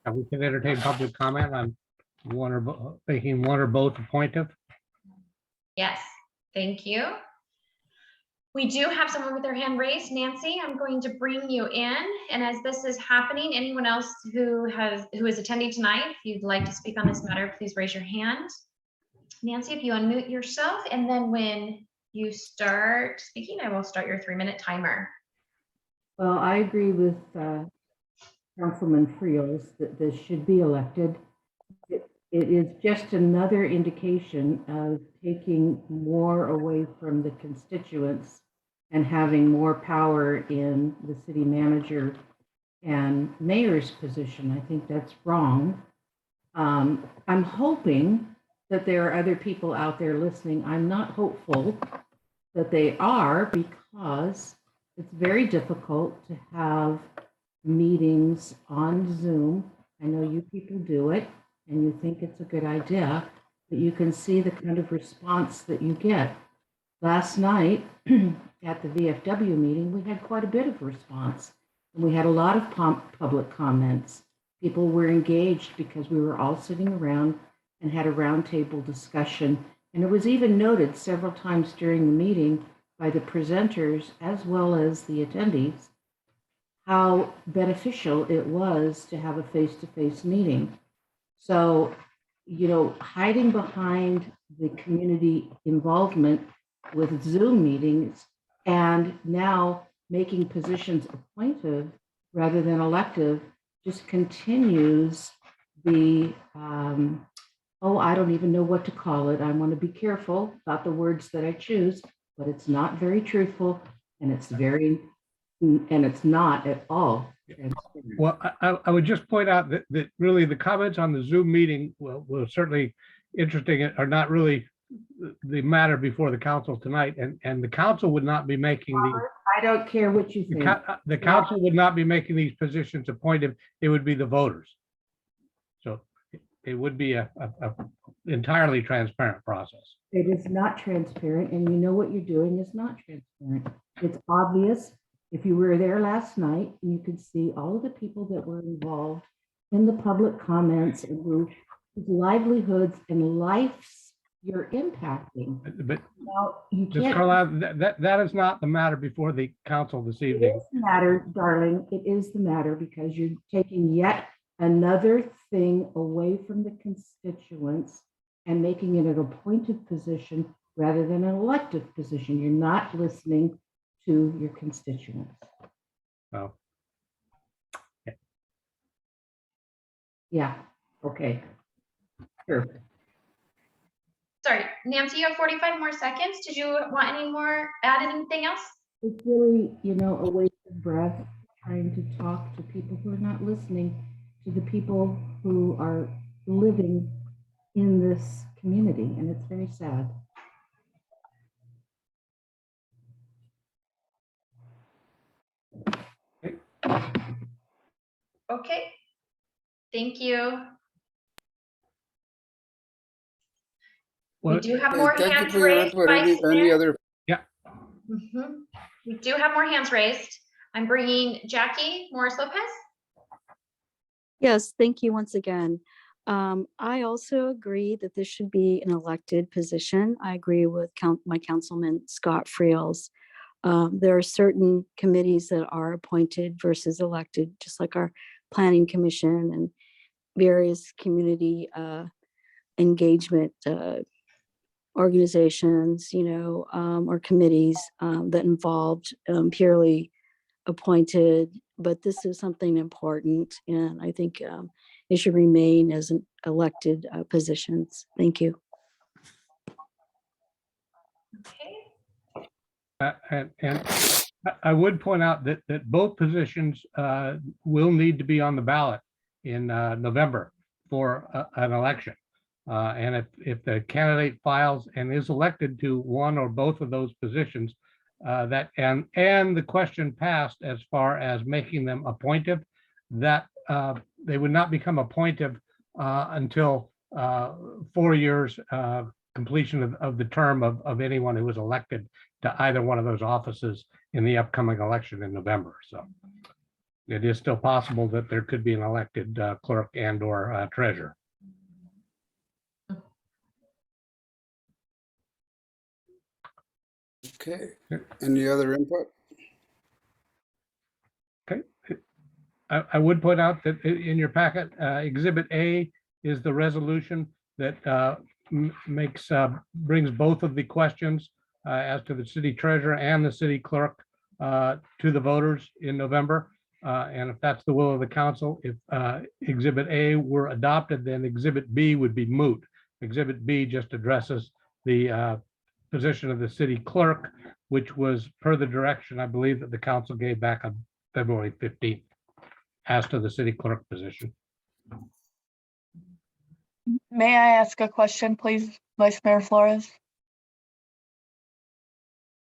We can entertain public comment on making one or both appointive. Yes, thank you. We do have someone with their hand raised. Nancy, I'm going to bring you in. And as this is happening, anyone else who is attending tonight, if you'd like to speak on this matter, please raise your hand. Nancy, if you unmute yourself, and then when you start speaking, I will start your 3-minute timer. Well, I agree with Councilman Frios that this should be elected. It is just another indication of taking more away from the constituents and having more power in the city manager and mayor's position. I think that's wrong. I'm hoping that there are other people out there listening. I'm not hopeful that they are, because it's very difficult to have meetings on Zoom. I know you people do it and you think it's a good idea, but you can see the kind of response that you get. Last night at the VFW meeting, we had quite a bit of response. And we had a lot of public comments. People were engaged because we were all sitting around and had a roundtable discussion. And it was even noted several times during the meeting by the presenters as well as the attendees how beneficial it was to have a face-to-face meeting. So, hiding behind the community involvement with Zoom meetings and now making positions appointive rather than elective just continues the, I don't even know what to call it. I want to be careful about the words that I choose, but it's not very truthful, and it's not at all. Well, I would just point out that really the comments on the Zoom meeting were certainly interesting, are not really the matter before the council tonight, and the council would not be making I don't care what you think. the council would not be making these positions appointive. It would be the voters. So it would be a entirely transparent process. It is not transparent, and you know what you're doing is not transparent. It's obvious. If you were there last night, you could see all of the people that were involved in the public comments and whose livelihoods and lives you're impacting. But Now, you Ms. can't. Carlisle, that is not the matter before the council this It evening. is the matter, darling. It is the matter because you're taking yet another thing away from the constituents and making it an appointed position rather than an elected position. You're not listening to your constituents. Oh. Yeah, okay. Sure. Sorry, Nancy, you have 45 more seconds. Did you want any more, add anything else? It's really, a waste of breath trying to talk to people who are not listening to the people who are living in this community, and it's very sad. Okay. Thank you. We Well, do have Okay, more thank you hands for your raised. input. Vice Any Mayor. other? Mhm. We do have more hands raised. I'm bringing Jackie Morris Lopez. Yes, thank you once again. I also agree that this should be an elected position. I agree with my councilman Scott Friels. There are certain committees that are appointed versus elected, just like our planning commission and various community engagement organizations, or committees that involved purely appointed, but this is something important, and I think it should remain as an elected positions. Thank you. Okay. And I would point out that both positions will need to be on the ballot in November for an election. And if the candidate files and is elected to one or both of those positions, and the question passed as far as making them appointive, that they would not become appointive until 4 years completion of the term of anyone who was elected to either one of those offices in the upcoming election in November. So it is still possible that there could be an elected clerk and or treasurer. Okay, any other input? Okay. I would point out that in your packet, Exhibit A is the resolution that brings both of the questions as to the city treasurer and the city clerk to the voters in November. And if that's the will of the council, if Exhibit A were adopted, then Exhibit B would be moot. Exhibit B just addresses the position of the city clerk, which was per the direction, I believe, that the council gave back on February 15th as to the city clerk position. May I ask a question, please, Vice Mayor Flores?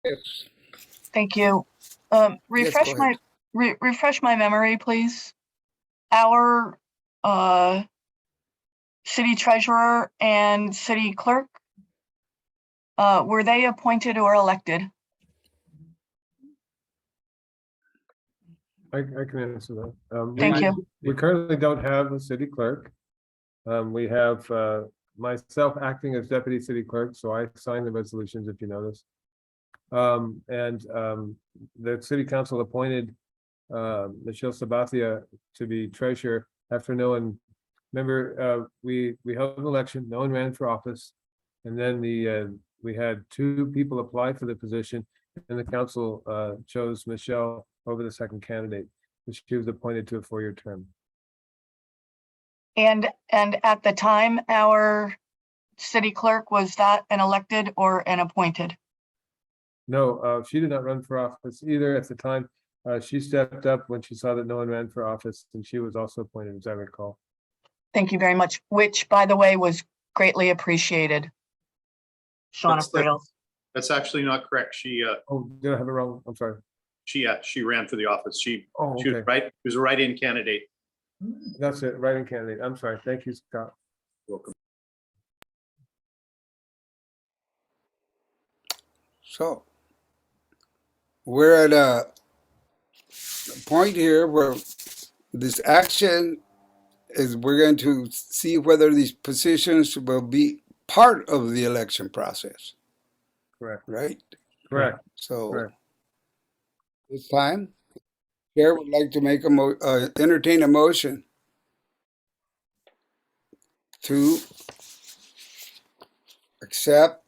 Yes. Thank you. Refresh go refresh my memory, please. Our city treasurer and city clerk, were they appointed or elected? I can answer that. Thank you. We currently don't have a city clerk. We have myself acting as deputy city clerk, so I sign the resolutions if you notice. The city council appointed Michelle Sabathia to be treasurer after no one, remember, we held an election, no one ran for office. And then we had 2 people apply for the position, and the council chose Michelle over the second candidate. She was appointed to a 4-year term. And at the time, our city clerk, was that an elected or an appointed? No, she did not run for office either at the time. She stepped up when she saw that no one ran for office, and she was also appointed, as I recall. Thank you very much, which, by the way, was greatly appreciated. Shauna Friels. That's actually not correct. She Oh, did I have it wrong? I'm sorry. she ran for the office. She Oh, was okay. right. She was a write-in candidate. That's it, writing candidate. I'm sorry. Thank you, Scott. Welcome. So we're at a point here where this action is we're going to see whether these positions will be part of the election process, Correct, right? correct, So correct. this time, Chair would like to make entertain a motion to accept,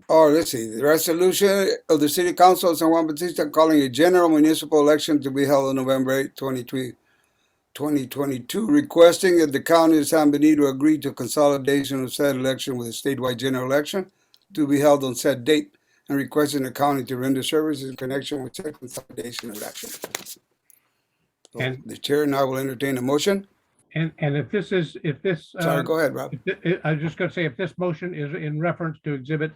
or let's see, the resolution of the City Council of San Juan Bautista calling a general municipal election to be held on November 8, 2022, requesting that the County of San Benito agree to consolidation of said election with a statewide general election to be held on said date, and requesting the county to render services in connection with said consolidation election. So And- the chair now will entertain a motion. And if this, Sorry, go ahead, Rob. I was just going to say, if this motion is in reference to Exhibit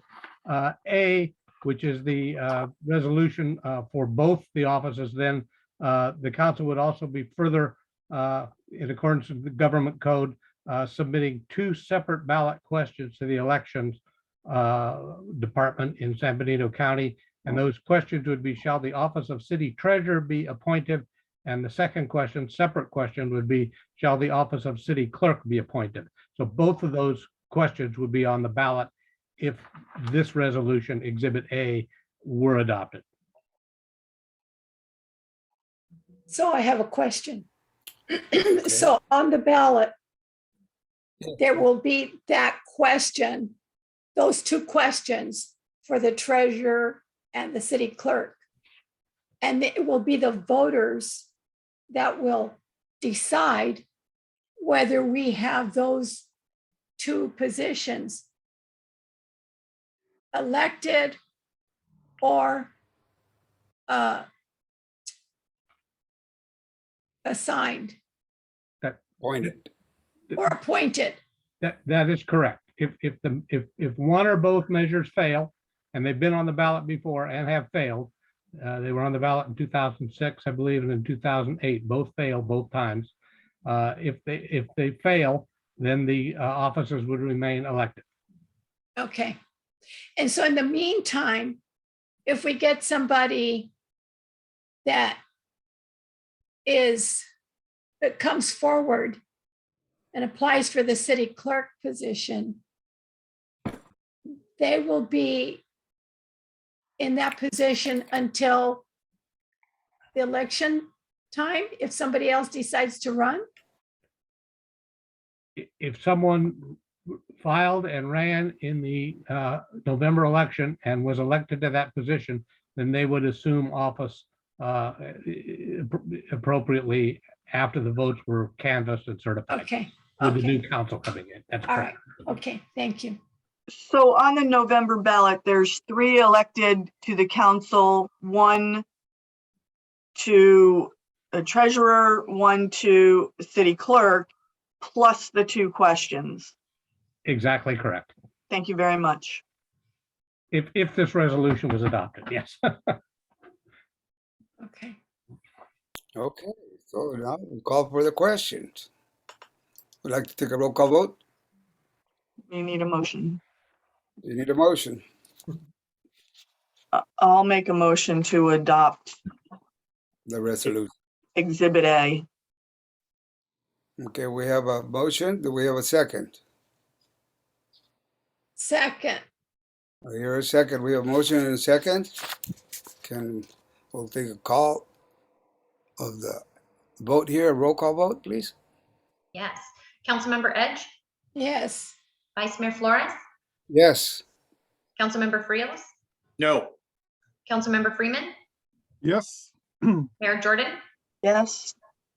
A, which is the resolution for both the offices, then the council would also be further, in accordance with the government code, submitting 2 separate ballot questions to the elections department in San Benito County. And those questions would be, shall the office of city treasurer be appointed? And the second question, separate question, would be, shall the office of city clerk be appointed? So both of those questions would be on the ballot if this resolution, Exhibit A, were adopted. So I have a question. So on the ballot, there will be that question, those 2 questions for the treasurer and the city clerk. And it will be the voters that will decide whether we have those 2 positions elected or assigned Appointed. or appointed. That is correct. If one or both measures fail, and they've been on the ballot before and have failed, they were on the ballot in 2006, I believe, and in 2008, both failed both times. If they fail, then the officers would remain elected. Okay. And so in the meantime, if we get somebody that comes forward and applies for the city clerk position, they will be in that position until the election time, if somebody else decides to run? If someone filed and ran in the November election and was elected to that position, then they would assume office appropriately after the votes were canvassed and certified. Okay, With the okay, new council coming in. That's all right, correct. okay, thank you. So on the November ballot, there's 3 elected to the council, 1 to the treasurer, 1 to city clerk, plus the 2 questions. Exactly correct. Thank you very much. If this resolution was adopted, yes. Okay. Okay, so now we call for the questions. Would like to take a roll call vote? You need a motion. You need a motion. I'll make a motion to adopt The resolution. Exhibit A. Okay, we have a motion. Do we have a second? Second, I hear a second. We have a motion and a second. We'll take a call of the vote here, a roll call vote, please. Yes. Councilmember Edge, yes. Vice Mayor Flores, Yes. Councilmember Frios, No. Councilmember Freeman, Yes. Mayor Jordan. Yes.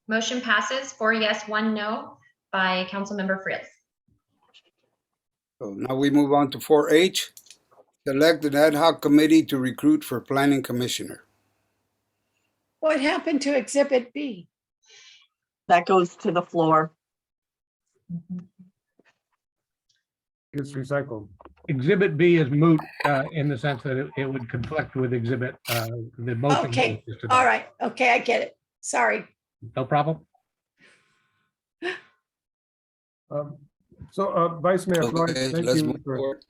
Motion passes 4 yes, 1 no by Councilmember Frios. So now we move on to 4H. Select an ad hoc committee to recruit for planning commissioner. What happened to Exhibit B? That goes to the floor. Gets recycled. Exhibit B is moot in the sense that it would conflict with exhibit, the motion. Okay, all right, okay, I get it. Sorry. No problem. So, Vice Mayor Flores, Okay, thank let's you move for, forward.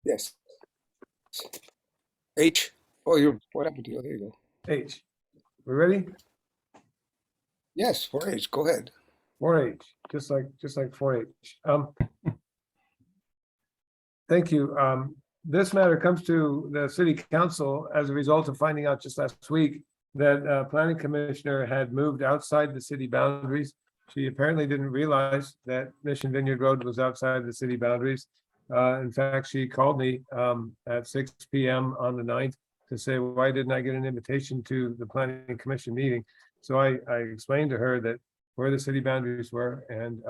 Yes. H. Oh, what happened to you? There you go. H. We ready? Yes, 4H, go ahead. 4-H, just like 4-H. Thank you. This matter comes to the city council as a result of finding out just last week that planning commissioner had moved outside the city boundaries. She apparently didn't realize that Mission Vineyard Road was outside the city boundaries. In fact, she called me at 6 p.m. on the 9th to say, why didn't I get an invitation to the planning commission meeting? So I explained to her that where the city boundaries were, and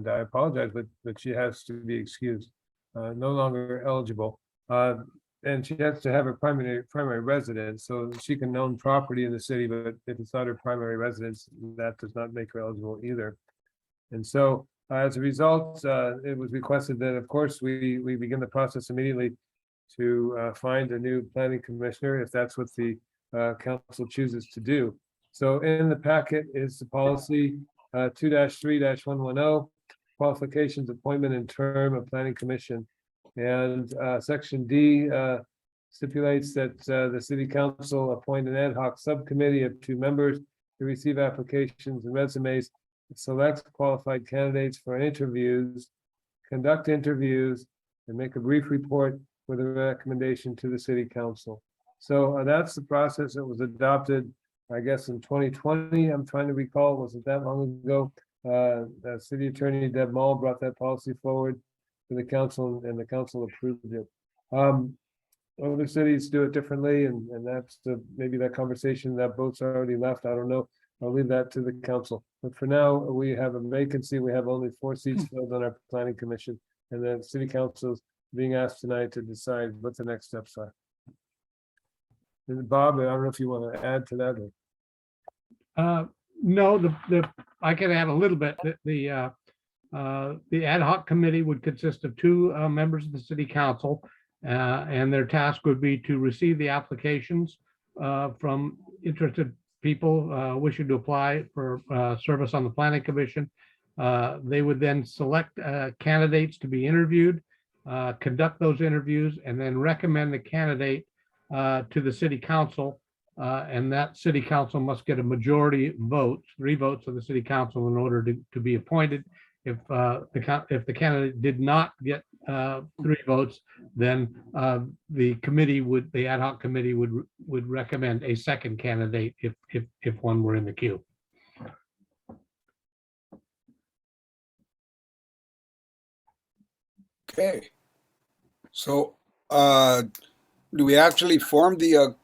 I apologize, but she has to be excused, no longer eligible. And she has to have a primary residence, so she can own property in the city, but if it's not her primary residence, that does not make her eligible either. And so as a result, it was requested that, of course, we begin the process immediately to find a new planning commissioner, if that's what the council chooses to do. So in the packet is the policy 2-3-110, qualifications, appointment, and term of planning commission. And section D stipulates that the city council appoint an ad hoc subcommittee of 2 members to receive applications and resumes, select qualified candidates for interviews, conduct interviews, and make a brief report with a recommendation to the city council. So that's the process that was adopted, I guess, in 2020. I'm trying to recall, was it that long ago? The city attorney Deb Mall brought that policy forward to the council, and the council approved it. Other cities do it differently, and that's maybe that conversation, that boat's already left. I don't know. I'll leave that to the council. But for now, we have a vacancy. We have only 4 seats filled on our planning commission, and the city council is being asked tonight to decide what the next steps are. And Bob, I don't know if you want to add to that. Or... No, I can add a little bit. The ad hoc committee would consist of 2 members of the city council, and their task would be to receive the applications from interested people wishing to apply for service on the planning commission. They would then select candidates to be interviewed, conduct those interviews, and then recommend the candidate to the city council. And that city council must get a majority vote, 3 votes of the city council in order to be appointed. If the candidate did not get 3 votes, then the ad hoc committee would recommend a second candidate if one were in the queue. Okay. So do we actually form the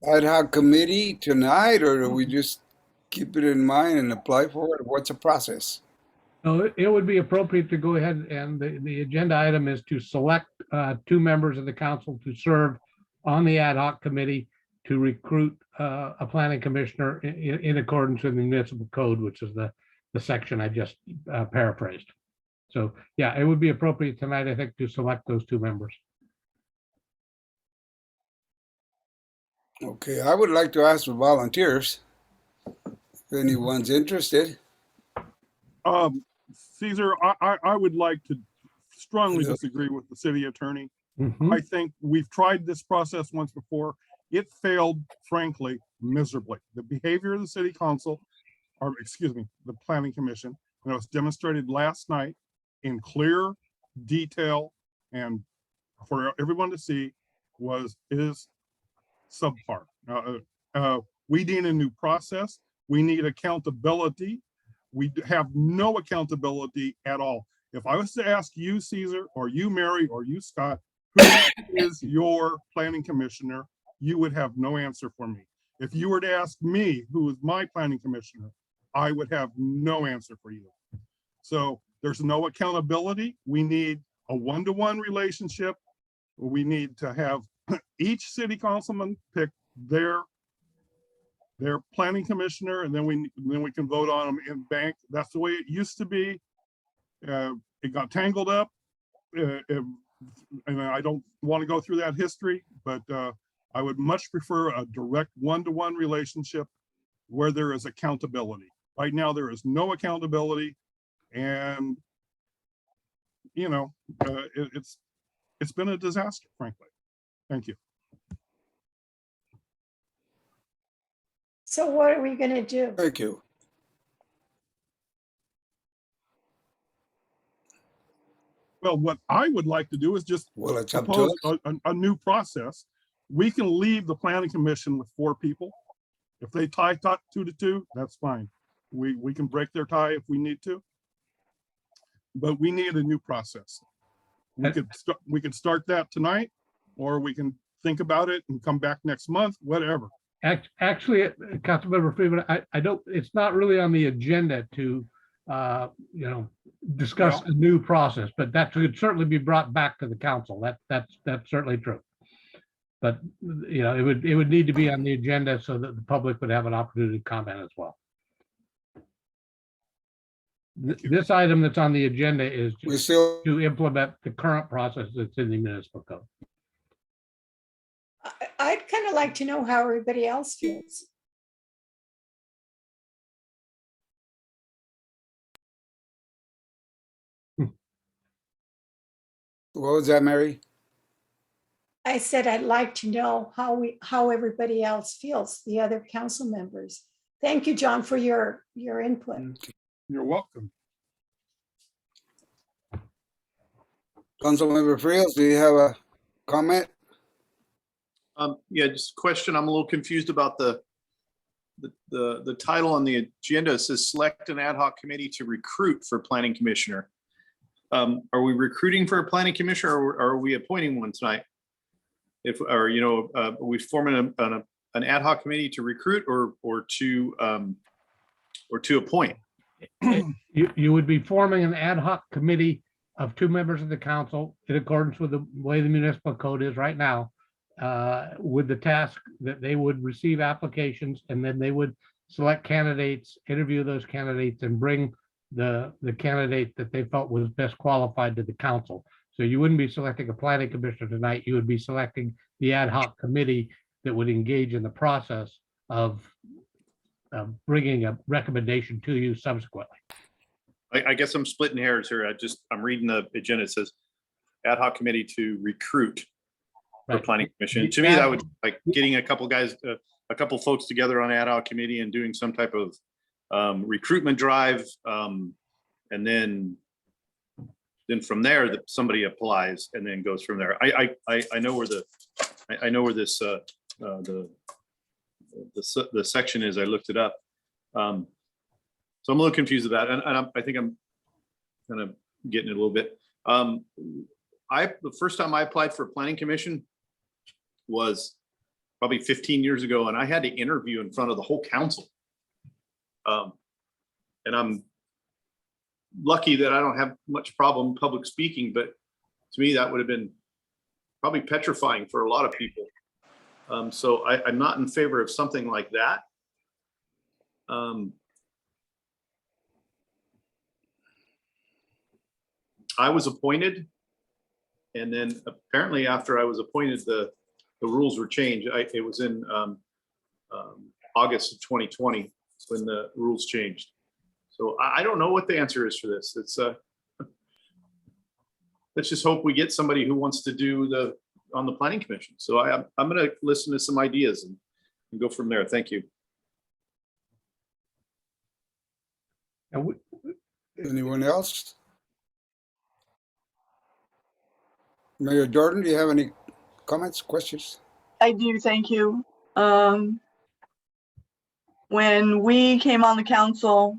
ad hoc committee tonight, or do we just keep it in mind and apply for it? What's the process? So it would be appropriate to go ahead, and the agenda item is to select 2 members of the council to serve on the ad hoc committee to recruit a planning commissioner in accordance with the municipal code, which is the section I just paraphrased. So yeah, it would be appropriate tonight, I think, to select those 2 members. Okay, I would like to ask for volunteers, if anyone's interested. Caesar, I would like to strongly disagree with the city attorney. I think we've tried this process once before. It failed, frankly, miserably. The behavior of the city council, or excuse me, the planning commission, and it was demonstrated last night in clear detail and for everyone to see, is subpar. We need a new process. We need accountability. We have no accountability at all. If I was to ask you, Caesar, or you, Mary, or you, Scott, who is your planning commissioner, you would have no answer for me. If you were to ask me, who is my planning commissioner, I would have no answer for you. So there's no accountability. We need a one-to-one relationship. We need to have each city councilman pick their planning commissioner, and then we can vote on them in bank. That's the way it used to be. It got tangled up, and I don't want to go through that history, but I would much prefer a direct one-to-one relationship where there is accountability. Right now, there is no accountability, and it's been a disaster, frankly. Thank you. So what are we going to do? Thank you. Well, what I would like to do is just Well, it's up to propose us. a new process. We can leave the planning commission with 4 people. If they tie 2 to 2, that's fine. We can break their tie if we need to. But we need a new process. We could start that tonight, or we can think about it and come back next month, whatever. Actually, Councilmember Freeman, I don't, it's not really on the agenda to, discuss a new process, but that could certainly be brought back to the council. That's certainly true. But, it would need to be on the agenda so that the public would have an opportunity to comment as well. This item that's on the agenda is just to implement the current process that's in the municipal code. I'd kind of like to know how everybody else feels. What was that, Mary? I said I'd like to know how everybody else feels, the other council members. Thank you, John, for your input. You're welcome. Councilmember Frias, do you have a comment? Yeah, just a question. I'm a little confused about the title on the agenda. It says select an ad hoc committee to recruit for planning commissioner. Are we recruiting for a planning commissioner, or are we appointing one tonight? Are we forming an ad hoc committee to recruit or to appoint? You would be forming an ad hoc committee of 2 members of the council in accordance with the way the municipal code is right now, with the task that they would receive applications, and then they would select candidates, interview those candidates, and bring the candidate that they felt was best qualified to the council. So you wouldn't be selecting a planning commissioner tonight. You would be selecting the ad hoc committee that would engage in the process of bringing a recommendation to you subsequently. I guess I'm splitting hairs here. I'm reading the agenda. It says ad hoc committee to recruit for planning commission. To me, that would like getting a couple guys, a couple folks together on ad hoc committee and doing some type of recruitment drive. And then from there, somebody applies and then goes from there. I know where this the section is. I looked it up. So I'm a little confused with that, and I think I'm kind of getting it a little bit. The first time I applied for a planning commission was probably 15 years ago, and I had to interview in front of the whole council. And I'm lucky that I don't have much problem public speaking, but to me, that would have been probably petrifying for a lot of people. So I'm not in favor of something like that. I was appointed, and then apparently after I was appointed, the rules were changed. It was in August of 2020 when the rules changed. So I don't know what the answer is for this. It's let's just hope we get somebody who wants to do on the planning commission. So I'm going to listen to some ideas and go from there. Thank you. Anyone else? Mayor Jordan, do you have any comments, questions? I do, thank you. When we came on the council,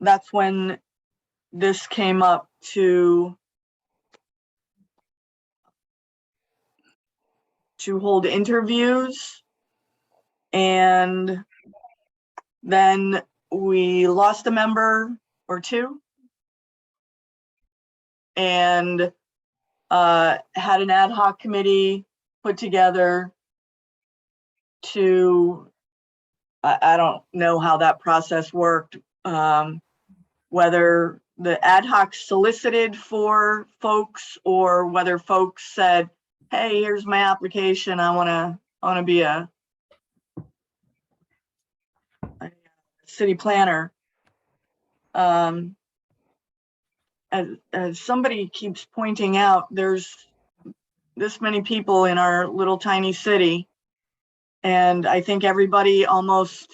that's when this came up to hold interviews, and then we lost a member or two and had an ad hoc committee put together to, I don't know how that process worked, whether the ad hoc solicited for folks or whether folks said, hey, here's my application, I wanna be a city planner. As somebody keeps pointing out, there's this many people in our little tiny city. And I think everybody, almost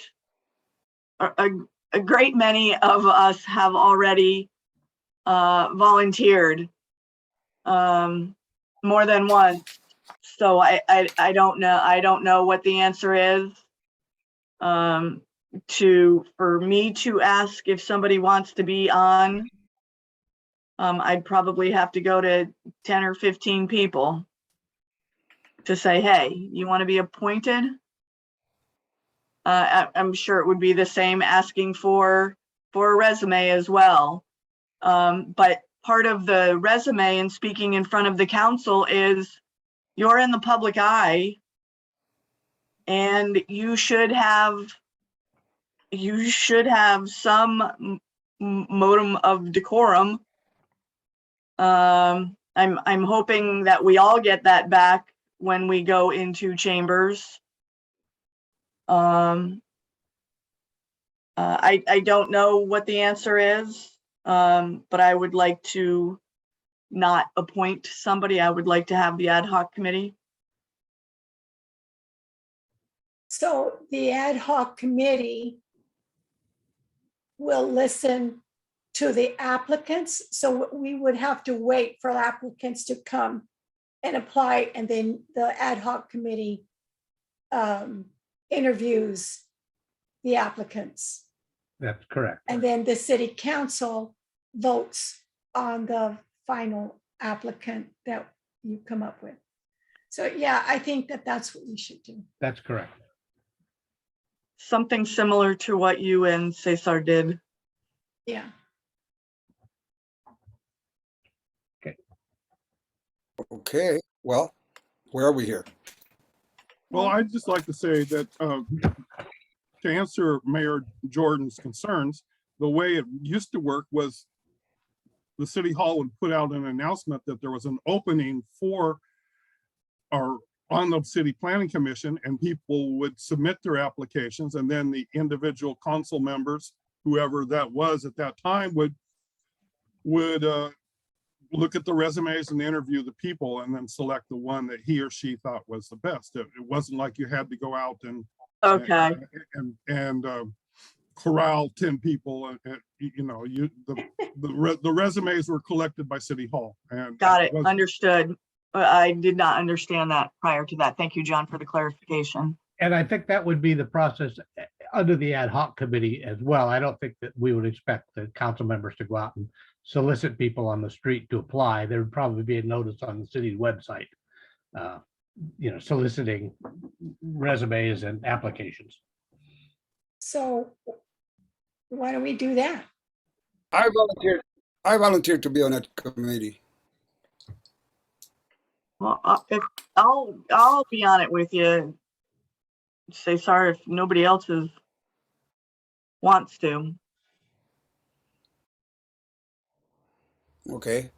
a great many of us, have already volunteered more than once. So I don't know. I don't know what the answer is. For me to ask if somebody wants to be on, I'd probably have to go to 10 or 15 people to say, hey, you want to be appointed? I'm sure it would be the same asking for a resume as well. But part of the resume and speaking in front of the council is you're in the public eye and you should have some modicum of decorum. I'm hoping that we all get that back when we go into chambers. I don't know what the answer is, but I would like to not appoint somebody. I would like to have the ad hoc committee. So the ad hoc committee will listen to the applicants. So we would have to wait for applicants to come and apply, and then the ad hoc committee interviews the applicants. That's correct. And then the city council votes on the final applicant that you come up with. So yeah, I think that that's what we should do. That's correct. Something similar to what you and Cesar did. Yeah. Okay, well, where are we here? Well, I'd just like to say that to answer Mayor Jordan's concerns, the way it used to work was the city hall would put out an announcement that there was an opening for on the city planning commission, and people would submit their applications, and then the individual council members, whoever that was at that time, would look at the resumes and interview the people and then select the one that he or she thought was the best. It wasn't like you had to go out and Okay. and corral 10 people. The resumes were collected by City Hall. And Got it. Understood. I did not understand that prior to that. Thank you, John, for the clarification. And I think that would be the process under the ad hoc committee as well. I don't think that we would expect the council members to go out and solicit people on the street to apply. There would probably be a notice on the city's website, soliciting resumes and applications. So why don't we do that? I volunteered to be on that committee. Well, I'll be on it with you. Say sorry if nobody else wants to. Okay.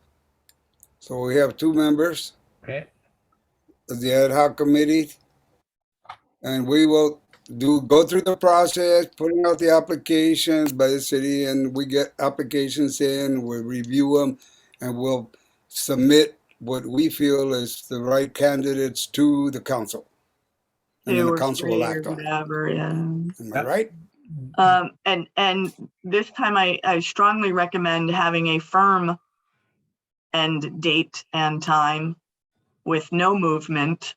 So we have 2 members Okay. of the ad hoc committee, and we will go through the process, putting out the applications by the city, and we get applications in, we'll review them, and we'll submit what we feel is the right candidates to the council. And then the council will act on it. Whatever, yeah. Am I right? And this time I strongly recommend having a firm end date and time with no movement.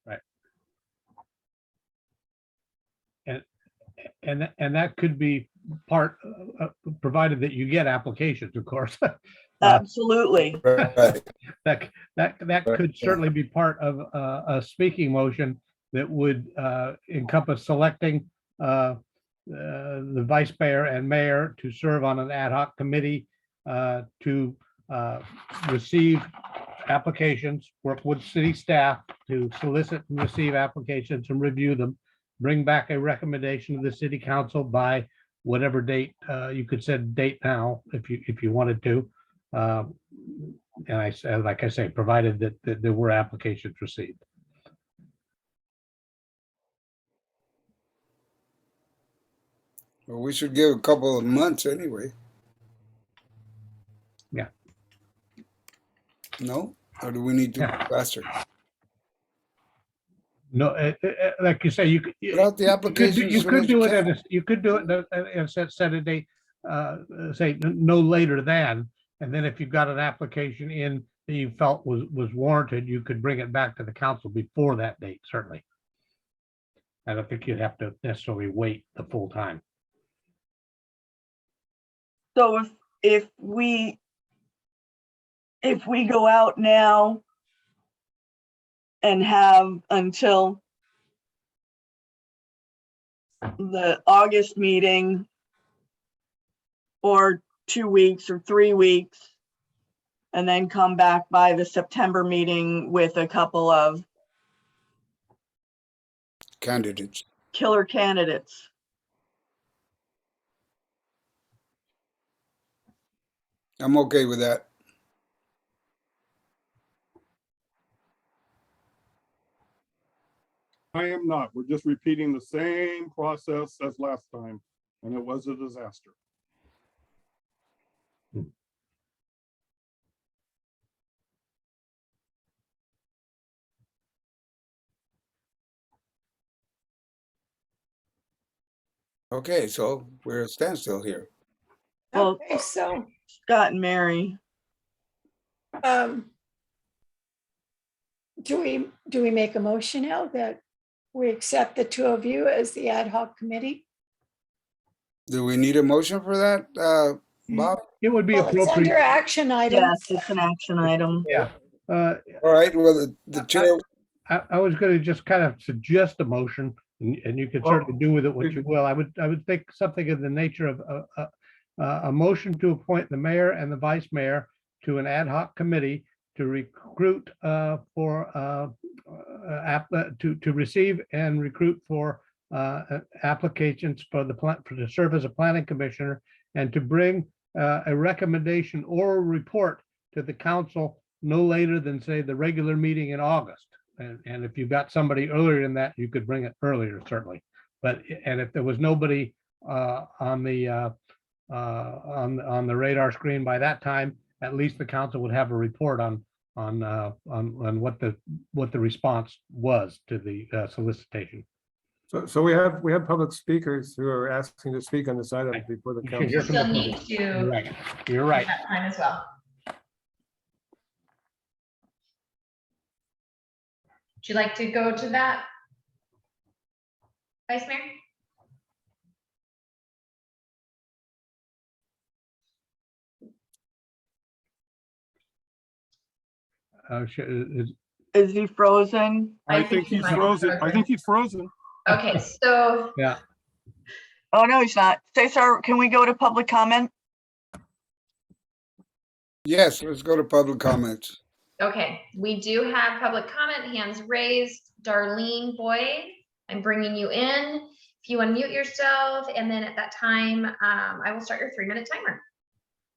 Right. And that could be part, provided that you get applications, of course. Absolutely. That could certainly be part of a speaking motion that would encompass selecting the vice mayor and mayor to serve on an ad hoc committee to receive applications, work with city staff to solicit and receive applications and review them, bring back a recommendation to the city council by whatever date. You could set date now if you wanted to. And I said, like I say, provided that there were applications received. Well, we should give a couple of months anyway. Yeah. No? Or do we need to go faster? No, like you say, you could. Without the You applications from could do it education. you could do it and set a date, say no later than, and then if you've got an application in that you felt was warranted, you could bring it back to the council before that date, certainly. I don't think you'd have to necessarily wait the full time. So if we go out now and have until the August meeting, or 2 weeks or 3 weeks, and then come back by the September meeting with a couple of Candidates. killer candidates. I'm okay with that. I am not. We're just repeating the same process as last time, and it was a disaster. Okay, so we're at standstill here. Well, Okay, so, Scott and Mary, do we make a motion now that we accept the two of you as the ad hoc committee? Do we need a motion for that, Bob? It would be Well, it's under appropriate. action items. yes, it's an action item. Yeah. All right, well, the chair, I was going to just kind of suggest a motion, and you can certainly do with it what you will. I would think something in the nature of a motion to appoint the mayor and the vice mayor to an ad hoc committee to recruit to receive and recruit for applications to serve as a planning commissioner, and to bring a recommendation or a report to the council no later than, say, the regular meeting in August. And if you've got somebody earlier than that, you could bring it earlier, certainly. But, and if there was nobody on the radar screen by that time, at least the council would have a report on what the response was to the solicitation. So we have public speakers who are asking to speak on this item before the You should hear council. from the Still public. need You're to right. You're right. that time as well. Would you like to go to that? Vice Mayor? Is he frozen? I think he's frozen. I think he's frozen. Okay, so Yeah. Oh, no, he's not. Cesar, can we go to public comment? yes, let's go to public comments. okay, we do have public comment, hands raised. Darlene Boyd, I'm bringing you in. If you unmute yourself, and then at that time, I will start your 3-minute timer.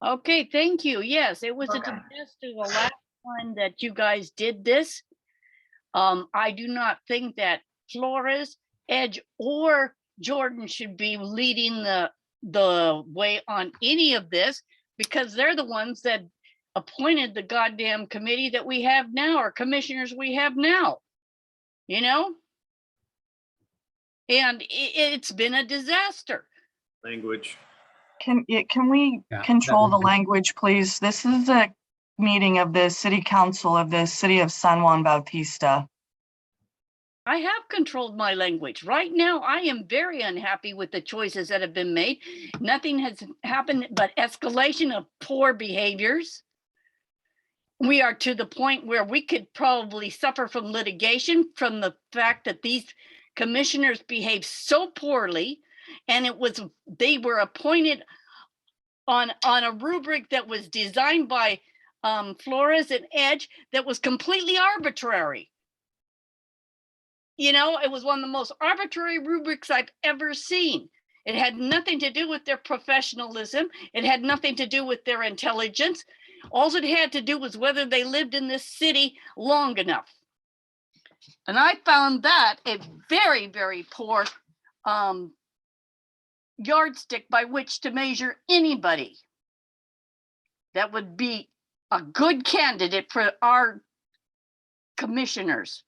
Okay, thank you. Yes, it was a Welcome. disaster the last time that you guys did this. I do not think that Flores, Edge, or Jordan should be leading the way on any of this, because they're the ones that appointed the goddamn committee that we have now, or commissioners we have now, you know? And it's been a disaster. Language. Can we Yeah, control that the would be- language, please? This is a meeting of the city council of the city of San Juan Bautista. I have controlled my language. Right now, I am very unhappy with the choices that have been made. Nothing has happened but escalation of poor behaviors. We are to the point where we could probably suffer from litigation from the fact that these commissioners behaved so poorly, and they were appointed on a rubric that was designed by Flores and Edge that was completely arbitrary. You know, it was one of the most arbitrary rubrics I've ever seen. It had nothing to do with their professionalism. It had nothing to do with their intelligence. All it had to do was whether they lived in this city long enough. And I found that a very, very poor yardstick by which to measure anybody that would be a good candidate for our commissioners.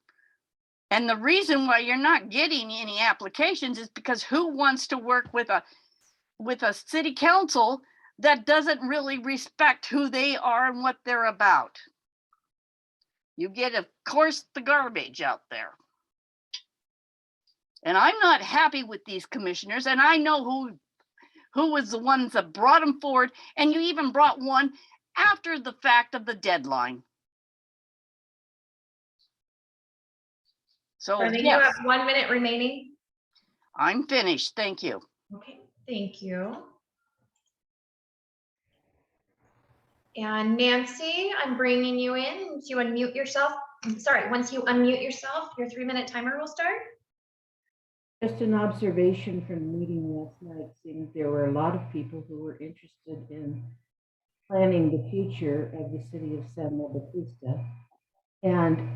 And the reason why you're not getting any applications is because who wants to work with a city council that doesn't really respect who they are and what they're about? You get, of course, the garbage out there. And I'm not happy with these commissioners, and I know who was the ones that brought them forward, and you even brought one after the fact of the deadline. So Brendan, you yes, have 1 minute remaining. I'm finished. Thank you. Okay, thank you. And Nancy, I'm bringing you in. Once you unmute yourself, once you unmute yourself, your 3-minute timer will start. Just an observation from the meeting last night, seeing there were a lot of people who were interested in planning the future of the city of San Juan Bautista, and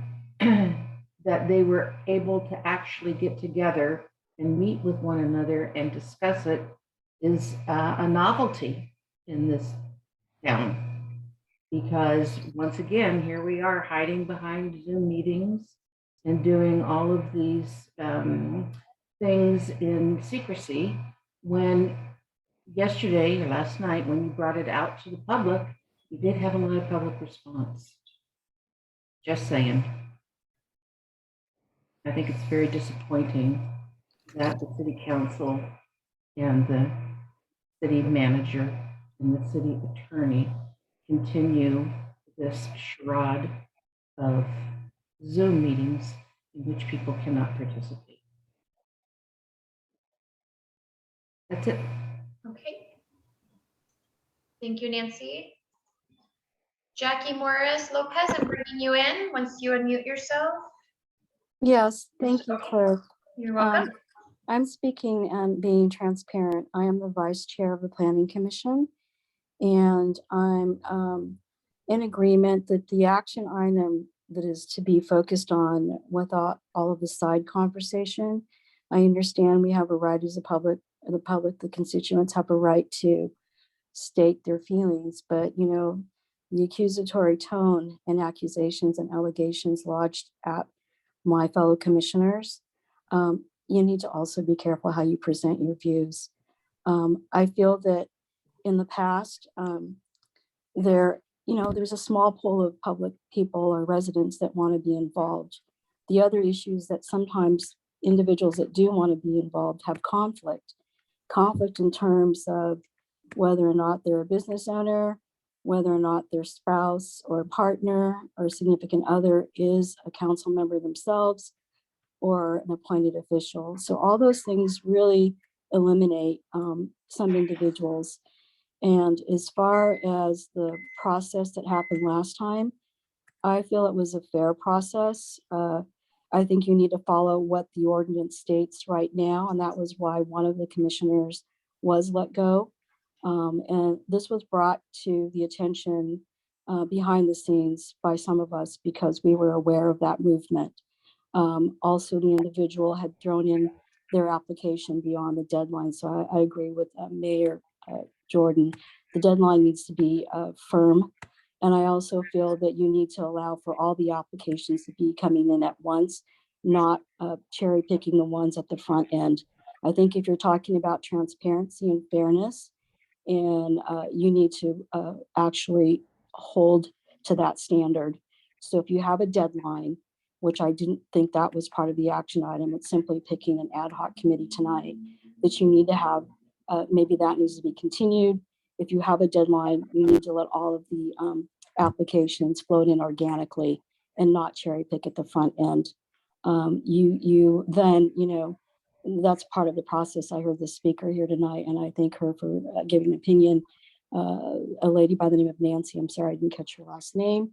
that they were able to actually get together and meet with one another and discuss it is a novelty in this town. Because once again, here we are hiding behind Zoom meetings and doing all of these things in secrecy, when yesterday or last night, when you brought it out to the public, you did have a lot of public response. Just saying. I think it's very disappointing that the city council and the city manager and the city attorney continue this charade of Zoom meetings in which people cannot participate. That's it. Okay. Thank you, Nancy. Jackie Morris Lopez, I'm bringing you in once you unmute yourself. Yes, thank you, Clerk. You're welcome. I'm speaking and being transparent. I am the vice chair of the Planning Commission, and I'm in agreement that the action item that is to be focused on without all of the side conversation. I understand we have a right as the public, the constituents have a right to state their feelings, but you know, the accusatory tone and accusations and allegations lodged at my fellow commissioners, you need to also be careful how you present your views. I feel that in the past, there's a small pool of public people or residents that want to be involved. The other issue is that sometimes individuals that do want to be involved have conflict in terms of whether or not they're a business owner, whether or not their spouse or partner or significant other is a council member themselves or an appointed official. So all those things really eliminate some individuals. And as far as the process that happened last time, I feel it was a fair process. I think you need to follow what the ordinance states right now, and that was why one of the commissioners was let go. And this was brought to the attention behind the scenes by some of us because we were aware of that movement. Also, the individual had thrown in their application beyond the deadline. So I agree with Mayor Jordan. The deadline needs to be firm. And I also feel that you need to allow for all the applications to be coming in at once, not cherry picking the ones at the front end. I think if you're talking about transparency and fairness, and you need to actually hold to that standard. So if you have a deadline, which I didn't think that was part of the action item, it's simply picking an ad hoc committee tonight, that you need to have, maybe that needs to be continued. If you have a deadline, you need to let all of the applications float in organically and not cherry pick at the front end. You then, that's part of the process. I heard the speaker here tonight, and I thank her for giving an opinion. A lady by the name of Nancy, I'm sorry I didn't catch her last name,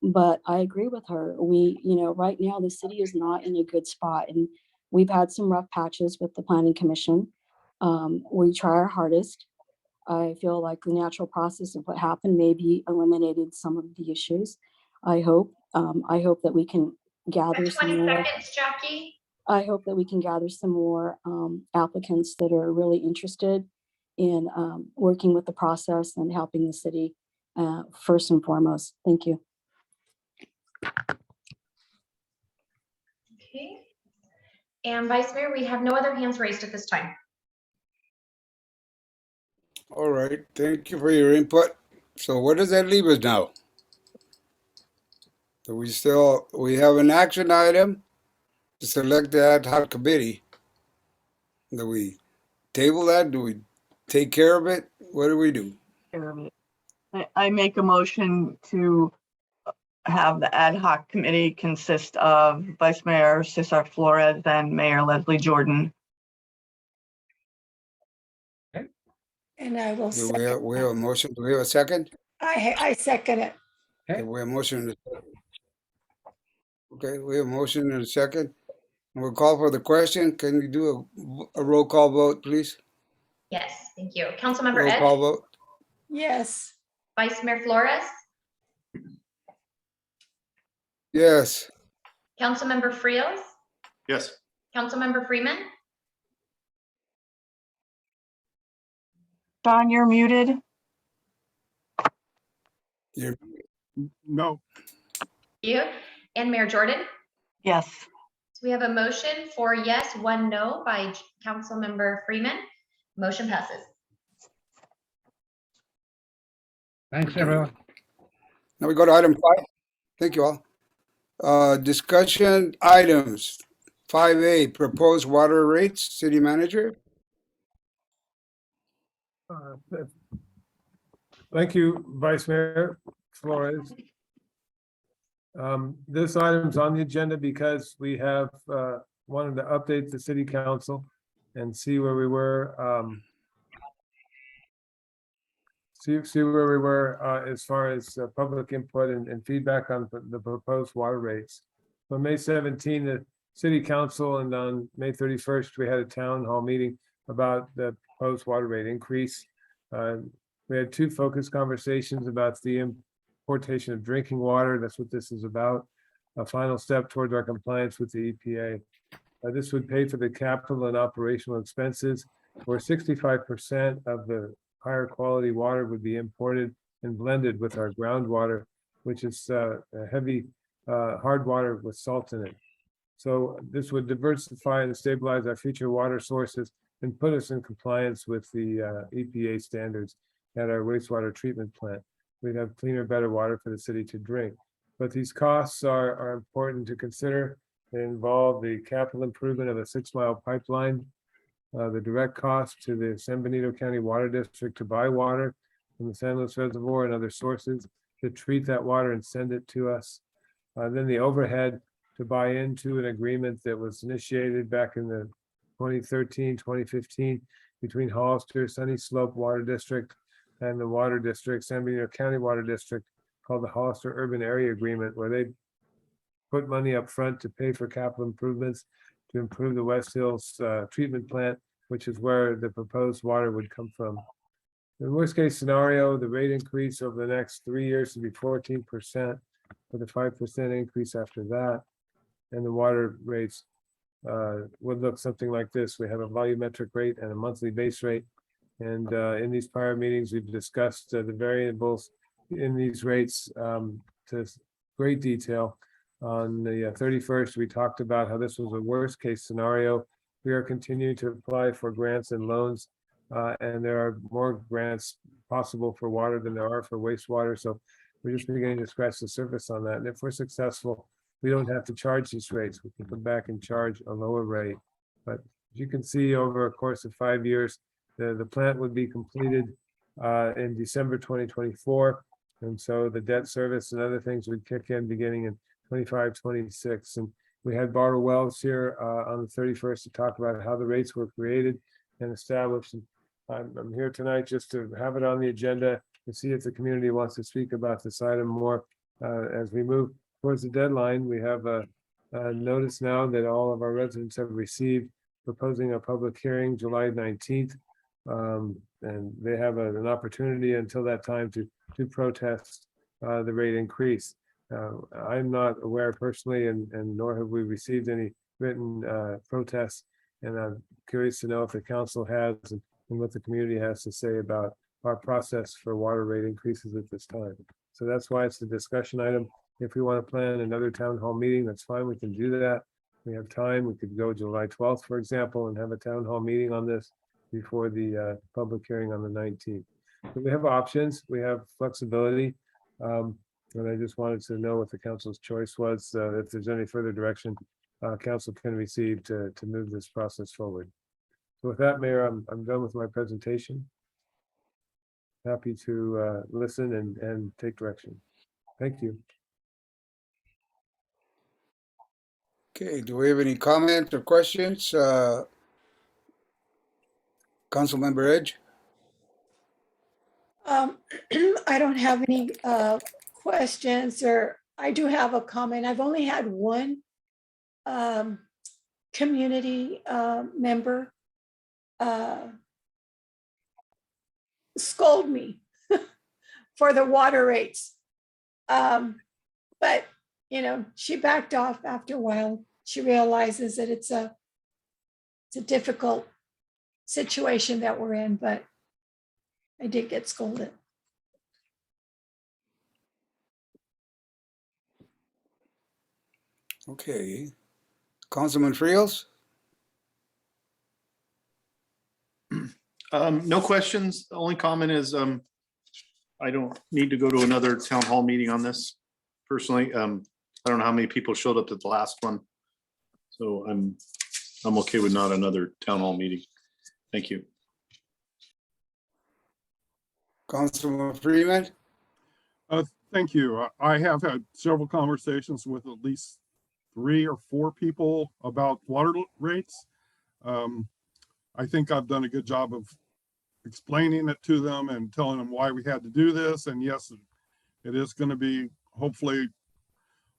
but I agree with her. Right now the city is not in a good spot, and we've had some rough patches with the Planning Commission. We try our hardest. I feel like the natural process of what happened maybe eliminated some of the issues. I hope that we can gather some 20 more. seconds, Jackie. I hope that we can gather some more applicants that are really interested in working with the process and helping the city first and foremost. Thank you. Okay. And Vice Mayor, we have no other hands raised at this time. All right, thank you for your input. So where does that leave us now? So we have an action item to select the ad hoc committee. Do we table that? Do we take care of it? What do we do? I make a motion to have the ad hoc committee consist of Vice Mayor Cesar Flores and Mayor Leslie Jordan. And I will, Do we have a motion? Do we have a second? I second it. Okay, we have a motion. Okay, we have a motion and a second. We'll call for the question. Can you do a roll call vote, please? Yes, thank you. Councilmember Roll call Edge, vote. Yes. Vice Mayor Flores, Yes. Councilmember Frios, Yes. Councilmember Freeman, Don, you're muted. You're No. you, and Mayor Jordan. Yes. So we have a motion for yes, 1 no by Councilmember Freeman. Motion passes. Thanks, everyone. Now we go to item 5. Thank you all. Discussion items. 5A, proposed water rates. City manager. Thank you, Vice Mayor Flores. This item's on the agenda because we have wanted to update the city council and see where we were. See where we were as far as public input and feedback on the proposed water rates. On May 17, the city council, and on May 31st, we had a town hall meeting about the proposed water rate increase. We had 2 focused conversations about the importation of drinking water. That's what this is about. A final step towards our compliance with the EPA. This would pay for the capital and operational expenses, where 65% of the higher quality water would be imported and blended with our groundwater, which is heavy hard water with salt in it. So this would diversify and stabilize our future water sources and put us in compliance with the EPA standards at our wastewater treatment plant. We'd have cleaner, better water for the city to drink. But these costs are important to consider. They involve the capital improvement of a 6-mile pipeline, the direct cost to the San Benito County Water District to buy water from the San Luis Reservoir and other sources, to treat that water and send it to us. Then the overhead to buy into an agreement that was initiated back in the 2013, 2015 between Hollister, Sunny Slope Water District and the Water District, San Benito County Water District, called the Hollister Urban Area Agreement, where they put money up front to pay for capital improvements to improve the West Hills treatment plant, which is where the proposed water would come from. In the worst case scenario, the rate increase over the next 3 years would be 14%, with a 5% increase after that. And the water rates would look something like this. We have a volumetric rate and a monthly base rate. And in these prior meetings, we've discussed the variables in these rates to great detail. On the 31st, we talked about how this was a worst case scenario. We are continuing to apply for grants and loans, and there are more grants possible for water than there are for wastewater. So we're just beginning to scratch the surface on that. And if we're successful, we don't have to charge these rates. We can come back and charge a lower rate. But as you can see, over a course of 5 years, the plant would be completed in December 2024. And so the debt service and other things would kick in beginning in 25, 26. And we had Barbara Wells here on the 31st to talk about how the rates were created and established. And I'm here tonight just to have it on the agenda to see if the community wants to speak about this item more. As we move towards the deadline, we have a notice now that all of our residents have received, proposing a public hearing July 19th. And they have an opportunity until that time to protest the rate increase. I'm not aware personally, and nor have we received any written protests. And I'm curious to know if the council has and what the community has to say about our process for water rate increases at this time. So that's why it's a discussion item. If we want to plan another town hall meeting, that's fine, we can do that. we have time, we could go July 12th, for example, and have a town hall meeting on this before the public hearing on the 19th. So we have options, we have flexibility. And I just wanted to know what the council's choice was, if there's any further direction council can receive to move this process forward. So with that, Mayor, I'm done with my presentation. Happy to listen and take direction. Thank you. Okay, do we have any comments or questions? Councilmember Edge? I don't have any questions, or I do have a comment. I've only had one community member scold me for the water rates. But, you know, she backed off after a while. She realizes that it's a difficult situation that we're in, but I did get scolded. Okay. Councilman Friels? No questions. The only comment is, I don't need to go to another town hall meeting on this personally. I don't know how many people showed up at the last one. So I'm okay with not another town hall meeting. Thank you. Councilman Freeman? Thank you. I have had several conversations with at least 3 or 4 people about water rates. I think I've done a good job of explaining it to them and telling them why we had to do this. And yes, it is going to be hopefully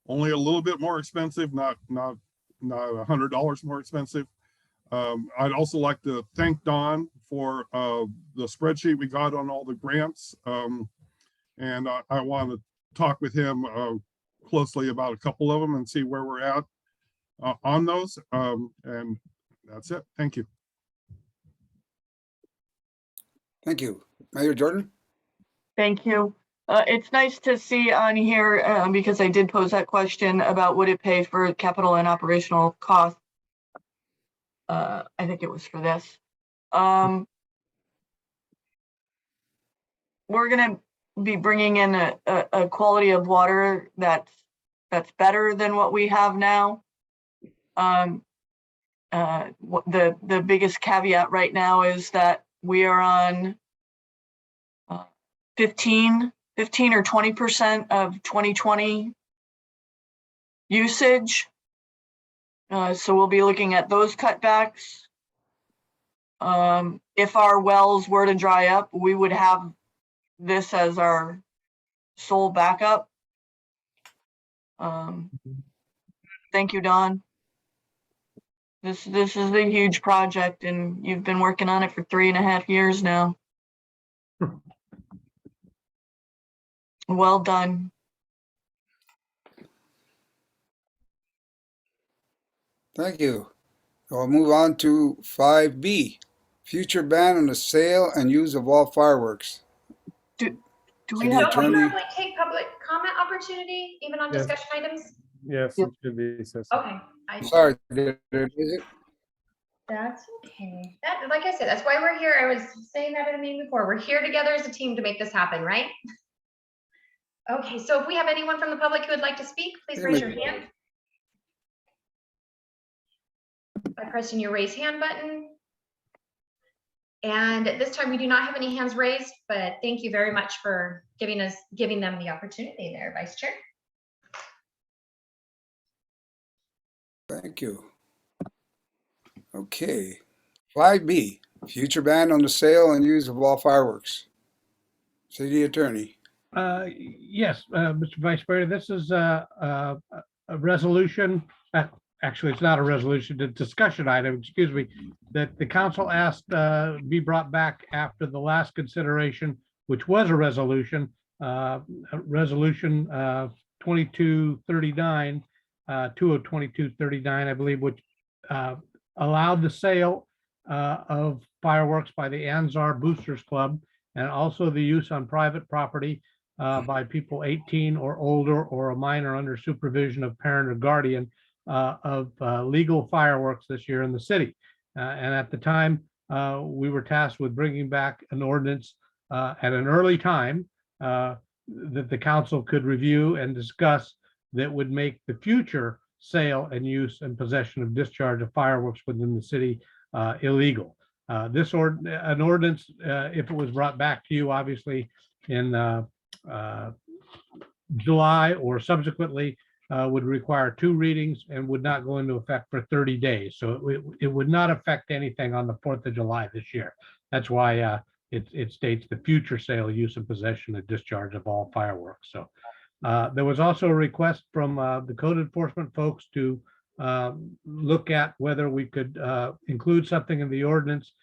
only a little bit more expensive, not $100 more expensive. I'd also like to thank Don for the spreadsheet we got on all the grants. And I want to talk with him closely about a couple of them and see where we're at on those. And that's it. Thank you. Thank you. Mayor Jordan? Thank you. It's nice to see on here, because I did pose that question about would it pay for capital and operational costs. I think it was for this. We're gonna be bringing in a quality of water that's better than what we have now. The biggest caveat right now is that we are on 15 or 20% of 2020 usage. So we'll be looking at those cutbacks. If our wells were to dry up, we would have this as our sole backup. Thank you, Don. This is a huge project and you've been working on it for 3.5 years now. Well done. Thank you. I'll move on to 5B, future ban on the sale and use of all fireworks. Do we City have Attorney? Normally take public comment opportunity, even on Yes. discussion items? Yes, it should be. Okay. Sorry, is it? That's okay. Like I said, that's why we're here. I was saying that at a meeting before. We're here together as a team to make this happen, right? Okay, so if we have anyone from the public who would like to speak, please raise your hand. By pressing your raise hand button. And at this time, we do not have any hands raised, but thank you very much for giving them the opportunity there, Vice Chair. Thank you. Okay. 5B, future ban on the sale and use of all fireworks. City Attorney. Yes, Mr. Vice Mayor, this is a resolution. Actually, it's not a resolution, a discussion item, excuse me, that the council asked be brought back after the last consideration, which was a resolution, resolution 2239, 2022-39, I believe, which allowed the sale of fireworks by the Anzar Boosters Club and also the use on private property by people 18 or older or a minor under supervision of parent or guardian of legal fireworks this year in the city. And at the time, we were tasked with bringing back an ordinance at an early time that the council could review and discuss that would make the future sale and use and possession of discharge of fireworks within the city illegal. An ordinance, if it was brought back to you, obviously in July or subsequently, would require 2 readings and would not go into effect for 30 days. So it would not affect anything on the 4th of July this year. That's why it states the future sale, use, and possession and discharge of all fireworks. So there was also a request from the code enforcement folks to look at whether we could include something in the ordinance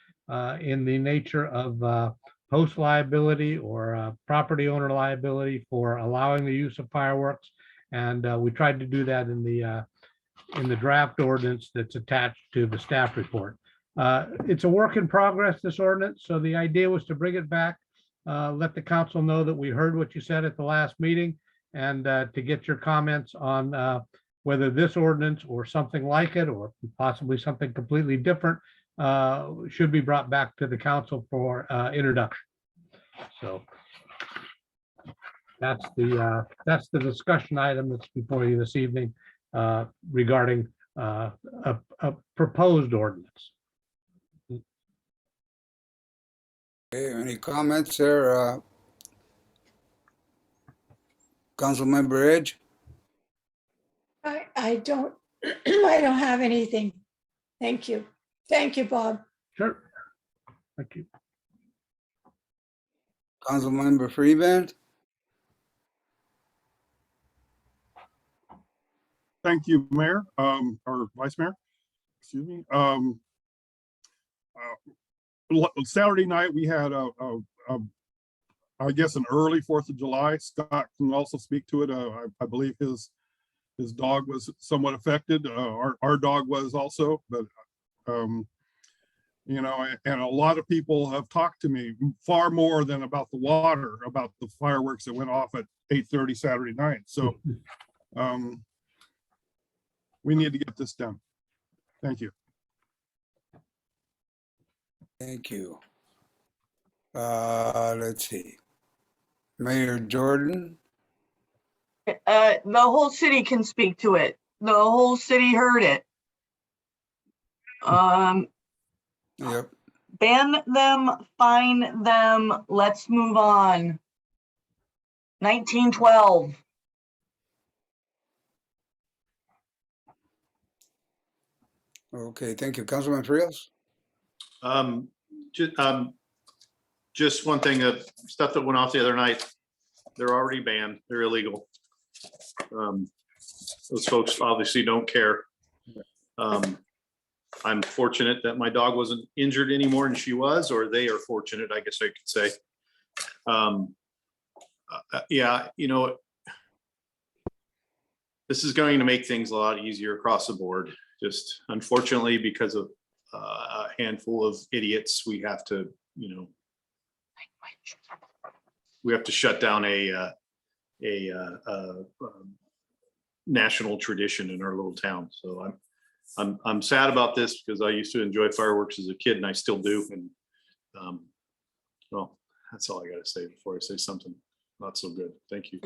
in the nature of host liability or property owner liability for allowing the use of fireworks. And we tried to do that in the draft ordinance that's attached to the staff report. It's a work in progress, this ordinance. So the idea was to bring it back, let the council know that we heard what you said at the last meeting, and to get your comments on whether this ordinance or something like it, or possibly something completely different, should be brought back to the council for introduction. So that's the discussion item that's before you this evening regarding a proposed ordinance. Okay, any comments there? Councilmember Edge? I don't, I don't have anything. Thank you. Thank you, Bob. Sure. Thank you. Councilmember Freeman? Thank you, Mayor, or Vice Mayor, excuse me. Saturday night, we had I guess an early 4th of July. Scott can also speak to it. I believe his dog was somewhat affected. Our dog was also, but you know, and a lot of people have talked to me far more than about the water, about the fireworks that went off at 8:30 Saturday night. So we need to get this done. Thank you. Thank you. Let's see. Mayor Jordan? The whole city can speak to it. The whole city heard it. Yep. Ban them, fine them, let's move on. 1912. Okay, thank you. Councilman Friels? Just one thing of stuff that went off the other night. They're already banned. They're illegal. Those folks obviously don't care. I'm fortunate that my dog wasn't injured any more than she was, or they are fortunate, I guess I could say. Yeah, you know, this is going to make things a lot easier across the board. Just unfortunately, because of a handful of idiots, we have to, you know, we have to shut down a national tradition in our little town. So I'm sad about this because I used to enjoy fireworks as a kid, and I still do. And well, that's all I got to say before I say something not so good. Thank you.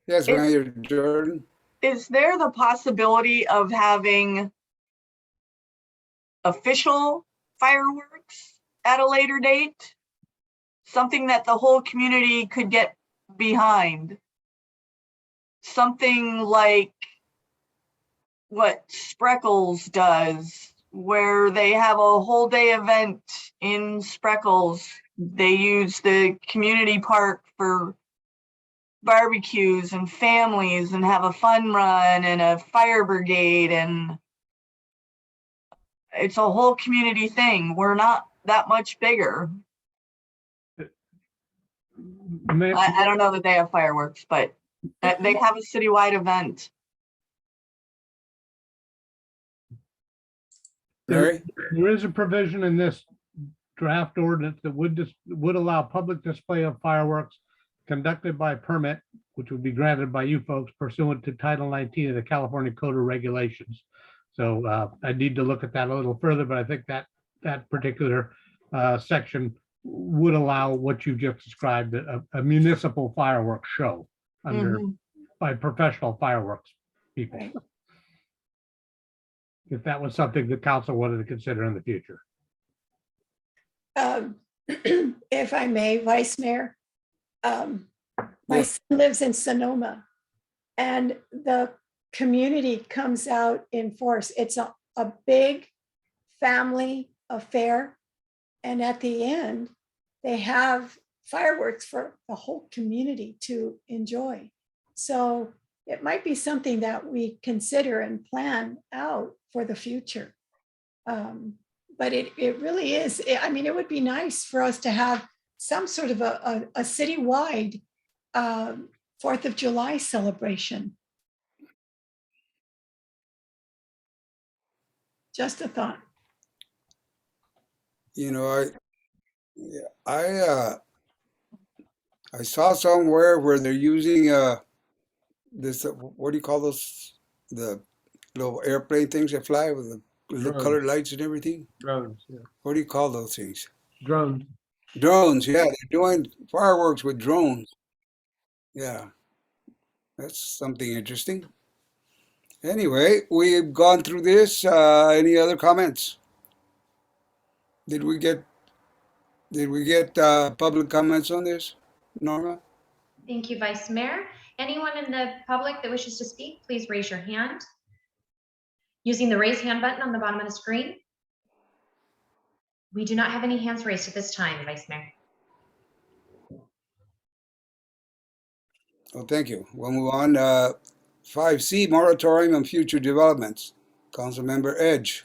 Yes, Mayor Jordan. Is there the possibility of having official fireworks at a later date? Something that the whole community could get behind? Something like what Spreckles does, where they have a whole day event in Spreckles. They use the community park for barbecues and families and have a fun run and a fire brigade, and it's a whole community thing. We're not that much bigger. I don't know that they have fireworks, but they have a citywide event. There is a provision in this draft ordinance that would allow public display of fireworks conducted by permit which would be granted by you folks pursuant to Title 19 of the California Code of Regulations. So I need to look at that a little further, but I think that particular section would allow what you just described, a municipal fireworks show under, by professional fireworks people. Right. If that was something the council wanted to consider in the future. If I may, Vice Mayor, my son lives in Sonoma, and the community comes out in force. It's a big family affair, and at the end, they have fireworks for the whole community to enjoy. So it might be something that we consider and plan out for the future. But it really is, I mean, it would be nice for us to have some sort of a citywide 4th of July celebration. Just a thought. You know, I saw somewhere where they're using this, what do you call those, the little airplane things that fly with the Drones. colored lights and everything? Drones, yeah. What do you call those things? Drones. Drones, yeah, they're doing fireworks with drones. Yeah, that's something interesting. Anyway, we've gone through this. Any other comments? Did we get public comments on this, Norma? Thank you, Vice Mayor. Anyone in the public that wishes to speak, please raise your hand using the raise hand button on the bottom of the screen. We do not have any hands raised at this time, Vice Mayor. Oh, thank you. We'll move on. 5C, moratorium on future developments. Councilmember Edge.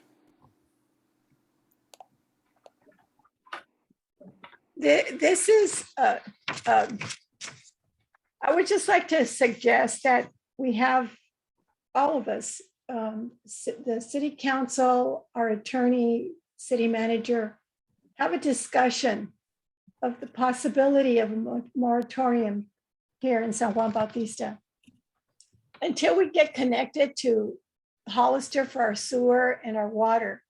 This is, I would just like to suggest that we have all of us, the city council, our attorney, city manager, have a discussion of the possibility of a moratorium here in San Juan Bautista. Until we get connected to Hollister for our sewer and our water.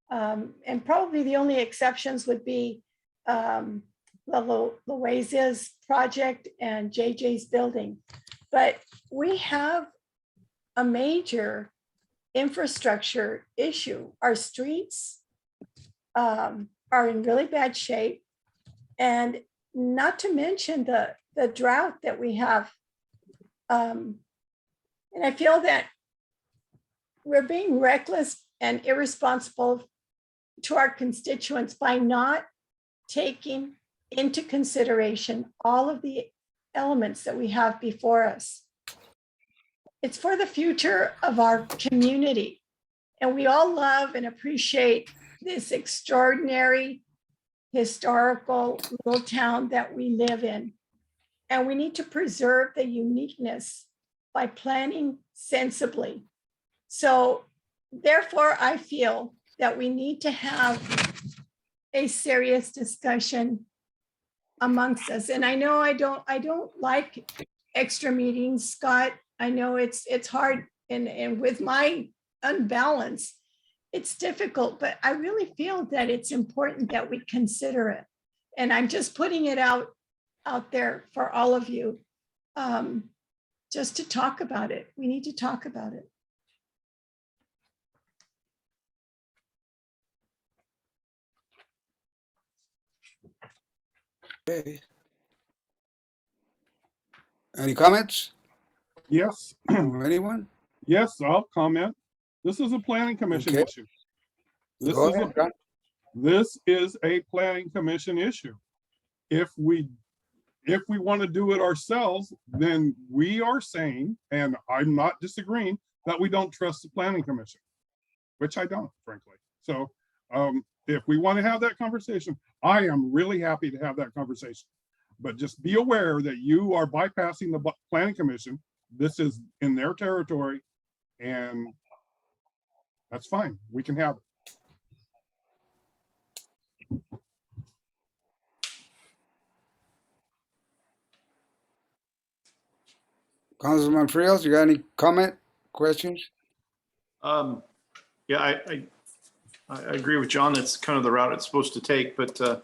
And probably the only exceptions would be the Loazia's project and JJ's building. But we have a major infrastructure issue. Our streets are in really bad shape. And not to mention the drought that we have. And I feel that we're being reckless and irresponsible to our constituents by not taking into consideration all of the elements that we have before us. It's for the future of our community. And we all love and appreciate this extraordinary historical little town that we live in. And we need to preserve the uniqueness by planning sensibly. So therefore, I feel that we need to have a serious discussion amongst us. And I know I don't like extra meetings, Scott. I know it's hard, and with my unbalance, it's difficult, but I really feel that it's important that we consider it. And I'm just putting it out there for all of you, just to talk about it. We need to talk about it. Okay. Any comments? Yes. From anyone? Yes, I'll comment. This is a planning commission Okay. issue. This Go is ahead, John. This is a planning commission issue. If we want to do it ourselves, then we are saying, and I'm not disagreeing, that we don't trust the planning commission, which I don't, frankly. So if we want to have that conversation, I am really happy to have that conversation. But just be aware that you are bypassing the planning commission. This is in their territory, and that's fine. We can have it. Councilman Frios, you got any comment, questions? Yeah, I agree with John. That's kind of the route it's supposed to take, but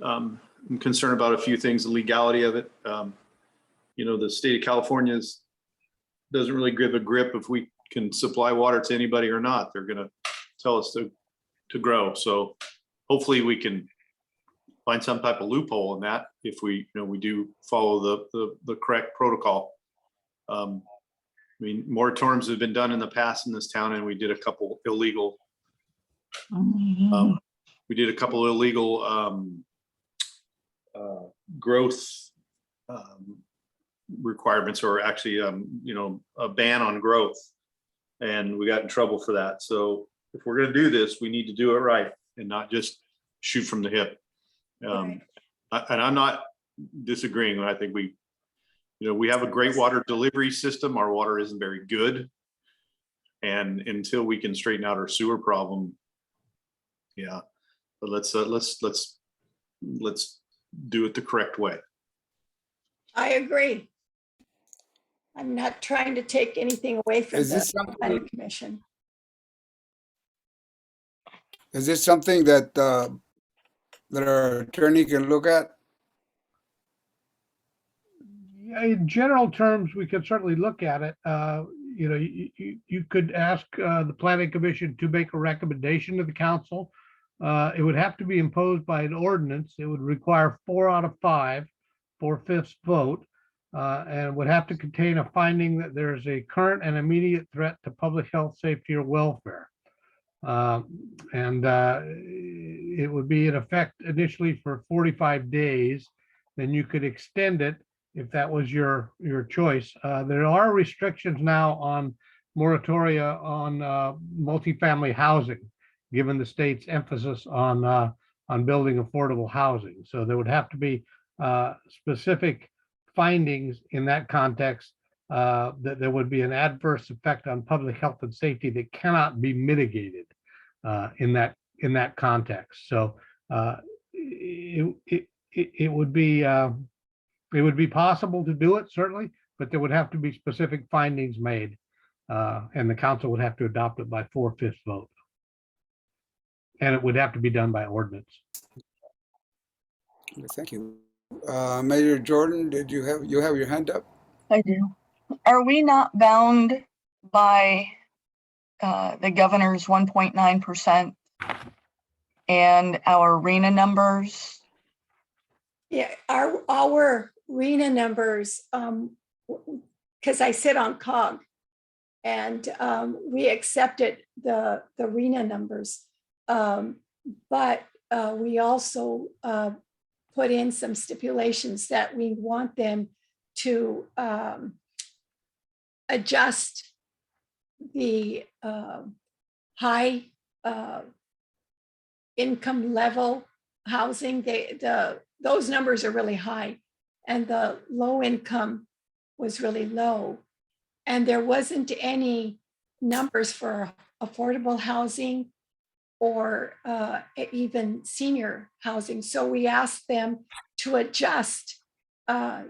I'm concerned about a few things, the legality of it. You know, the state of California doesn't really give a grip if we can supply water to anybody or not. They're gonna tell us to grow. So hopefully we can find some type of loophole in that if we do follow the correct protocol. I mean, moratoriums have been done in the past in this town, and we did a couple illegal growth requirements, or actually, you know, a ban on growth. And we got in trouble for that. So if we're going to do this, we need to do it right and not just shoot from the hip. And I'm not disagreeing. I think we have a great water delivery system. Our water isn't very good. And until we can straighten out our sewer problem, yeah, but let's do it the correct way. I agree. I'm not trying to take anything away from Is this the planning commission. Is this something that our attorney can look at? Yeah, in general terms, we could certainly look at it. You know, you could ask the planning commission to make a recommendation to the council. It would have to be imposed by an ordinance. It would require 4 out of 5, 4/5 vote, and would have to contain a finding that there is a current and immediate threat to public health, safety, or welfare. It would be in effect initially for 45 days. Then you could extend it if that was your choice. There are restrictions now on moratoria on multifamily housing, given the state's emphasis on building affordable housing. So there would have to be specific findings in that context that there would be an adverse effect on public health and safety that cannot be mitigated in that context. So it would be possible to do it, certainly, but there would have to be specific findings made, and the council would have to adopt it by 4/5 vote. And it would have to be done by ordinance. Okay, thank you. Mayor Jordan, did you have your hand up? I do. Are we not bound by the governor's 1.9% and our RENA numbers? Yeah, our RENA numbers, because I sit on COG, and we accepted the RENA numbers. But we also put in some stipulations that we want them to adjust the high income level housing. Those numbers are really high, and the low income was really low. And there wasn't any numbers for affordable housing or even senior housing. So we asked them to adjust the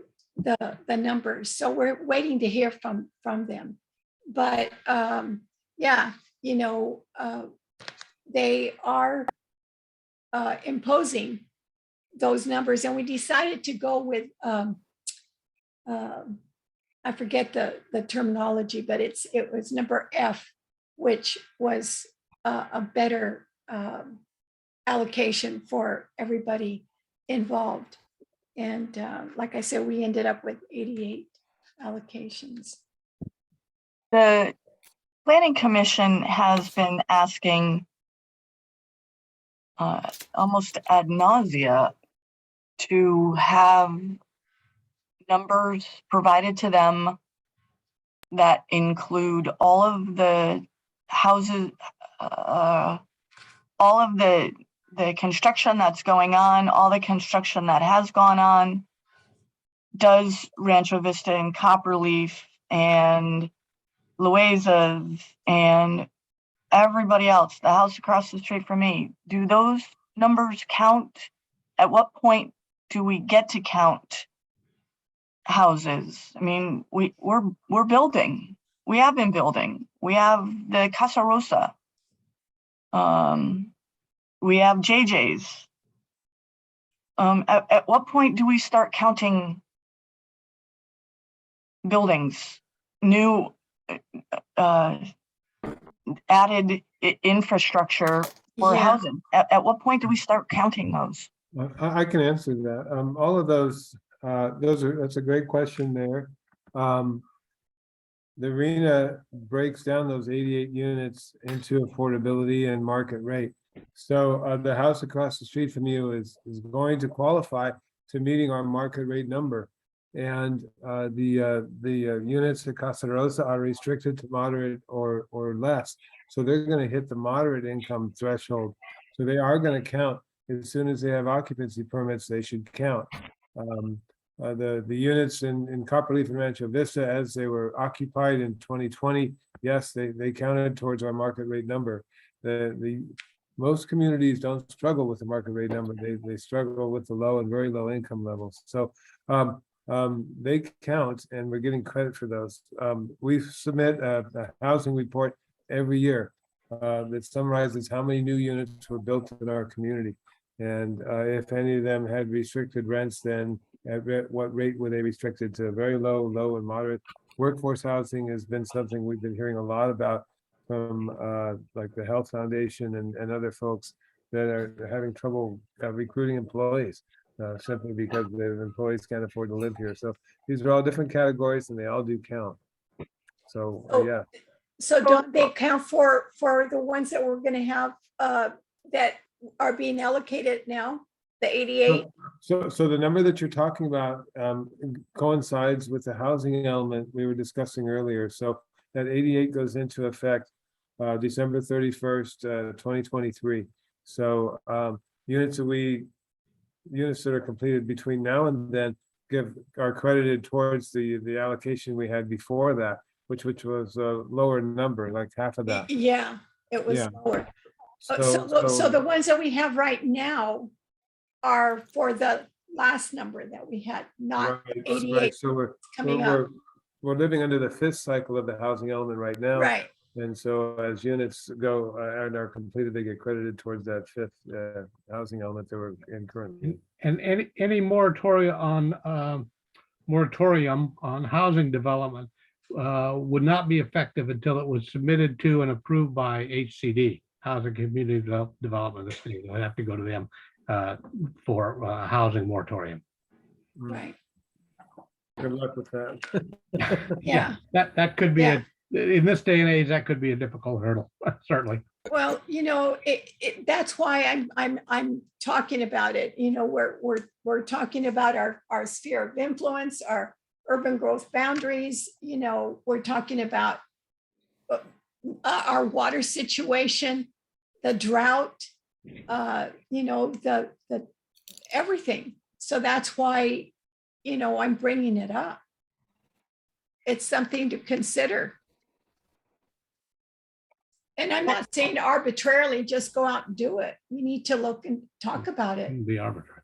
numbers. So we're waiting to hear from them. But yeah, you know, they are imposing those numbers, and we decided to go with I forget the terminology, but it was number F, which was a better allocation for everybody involved. And like I said, we ended up with 88 allocations. The Planning Commission has been asking almost ad nausea to have numbers provided to them that include all of the houses, all of the construction that's going on, all the construction that has gone on. Does Rancho Vista and Copperleaf and Loaiza's and everybody else, the house across the street from me, do those numbers count? At what point do we get to count houses. I mean, we're building. We have been building. We have the Casa Rosa. We have JJ's. At what point do we start counting buildings, new added infrastructure for Yeah. housing? At what point do we start counting those? I can answer that. All of those that's a great question there. The RENA breaks down those 88 units into affordability and market rate. So the house across the street from you is going to qualify to meeting our market rate number. And the units at Casa Rosa are restricted to moderate or less. So they're going to hit the moderate income threshold. So they are going to count. As soon as they have occupancy permits, they should count. The units in Copperleaf and Rancho Vista, as they were occupied in 2020, yes, they counted towards our market rate number. The most communities don't struggle with the market rate number. They struggle with the low and very low income levels. So they count, and we're getting credit for those. We submit a housing report every year that summarizes how many new units were built in our community. And if any of them had restricted rents, then at what rate were they restricted to? Very low, low, and moderate. Workforce housing has been something we've been hearing a lot about from like the Health Foundation and other folks that are having trouble recruiting employees simply because their employees can't afford to live here. So these are all different categories, and they all do count. So yeah. So don't they count for the ones that we're gonna have that are being allocated now, the 88? So the number that you're talking about coincides with the housing element we were discussing earlier. So that 88 goes into effect December 31st, 2023. So units that are completed between now and then are credited towards the allocation we had before that, which was a lower number, like half of that. Yeah, it was Yeah. lower. So the ones that we have right now are for the last number that we had, not Right, 88 so coming up. we're living under the fifth cycle of the housing element right now. Right. And so as units go and are completed, they get credited towards that fifth housing element that we're in currently. And any moratorium on housing development would not be effective until it was submitted to and approved by HCD, Housing Community Development. It would have to go to them for housing moratorium. Right. Good luck with that. Yeah. That could be in this day and age, that could be a difficult hurdle, certainly. Well, that's why I'm talking about it. We're talking about our sphere of influence, our urban growth boundaries. We're talking about our water situation, the drought, the everything. So that's why, I'm bringing it up. It's something to consider. And I'm not saying arbitrarily just go out and do it. We need to look and talk about it. Be arbitrary.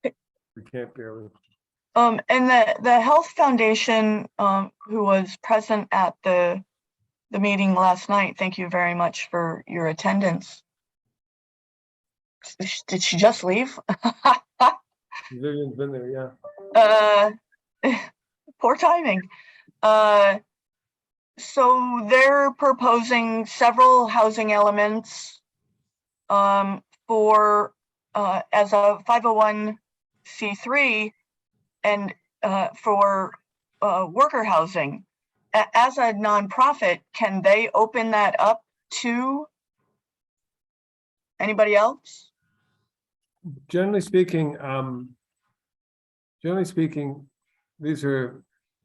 We can't barely. And the Health Foundation, who was present at the meeting last night, thank you very much for your attendance. Did she just leave? Vivian's been there, yeah. Poor timing. So they're proposing several housing elements for as a 501c3 and for worker housing. As a nonprofit, can they open that up to anybody else? Generally speaking,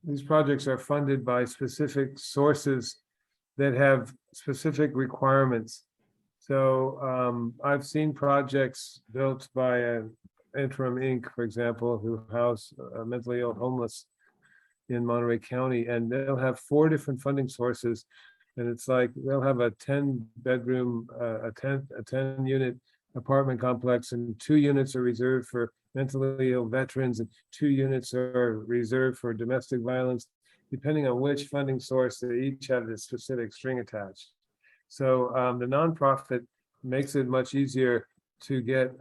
these projects are funded by specific sources that have specific requirements. So I've seen projects built by Interim Inc., for example, who house mentally ill homeless in Monterey County, and they'll have 4 different funding sources. And it's like they'll have a 10-bedroom, a 10-unit apartment complex, and 2 units are reserved for mentally ill veterans, and 2 units are reserved for domestic violence, depending on which funding source. They each have this specific string attached. So the nonprofit makes it much easier to get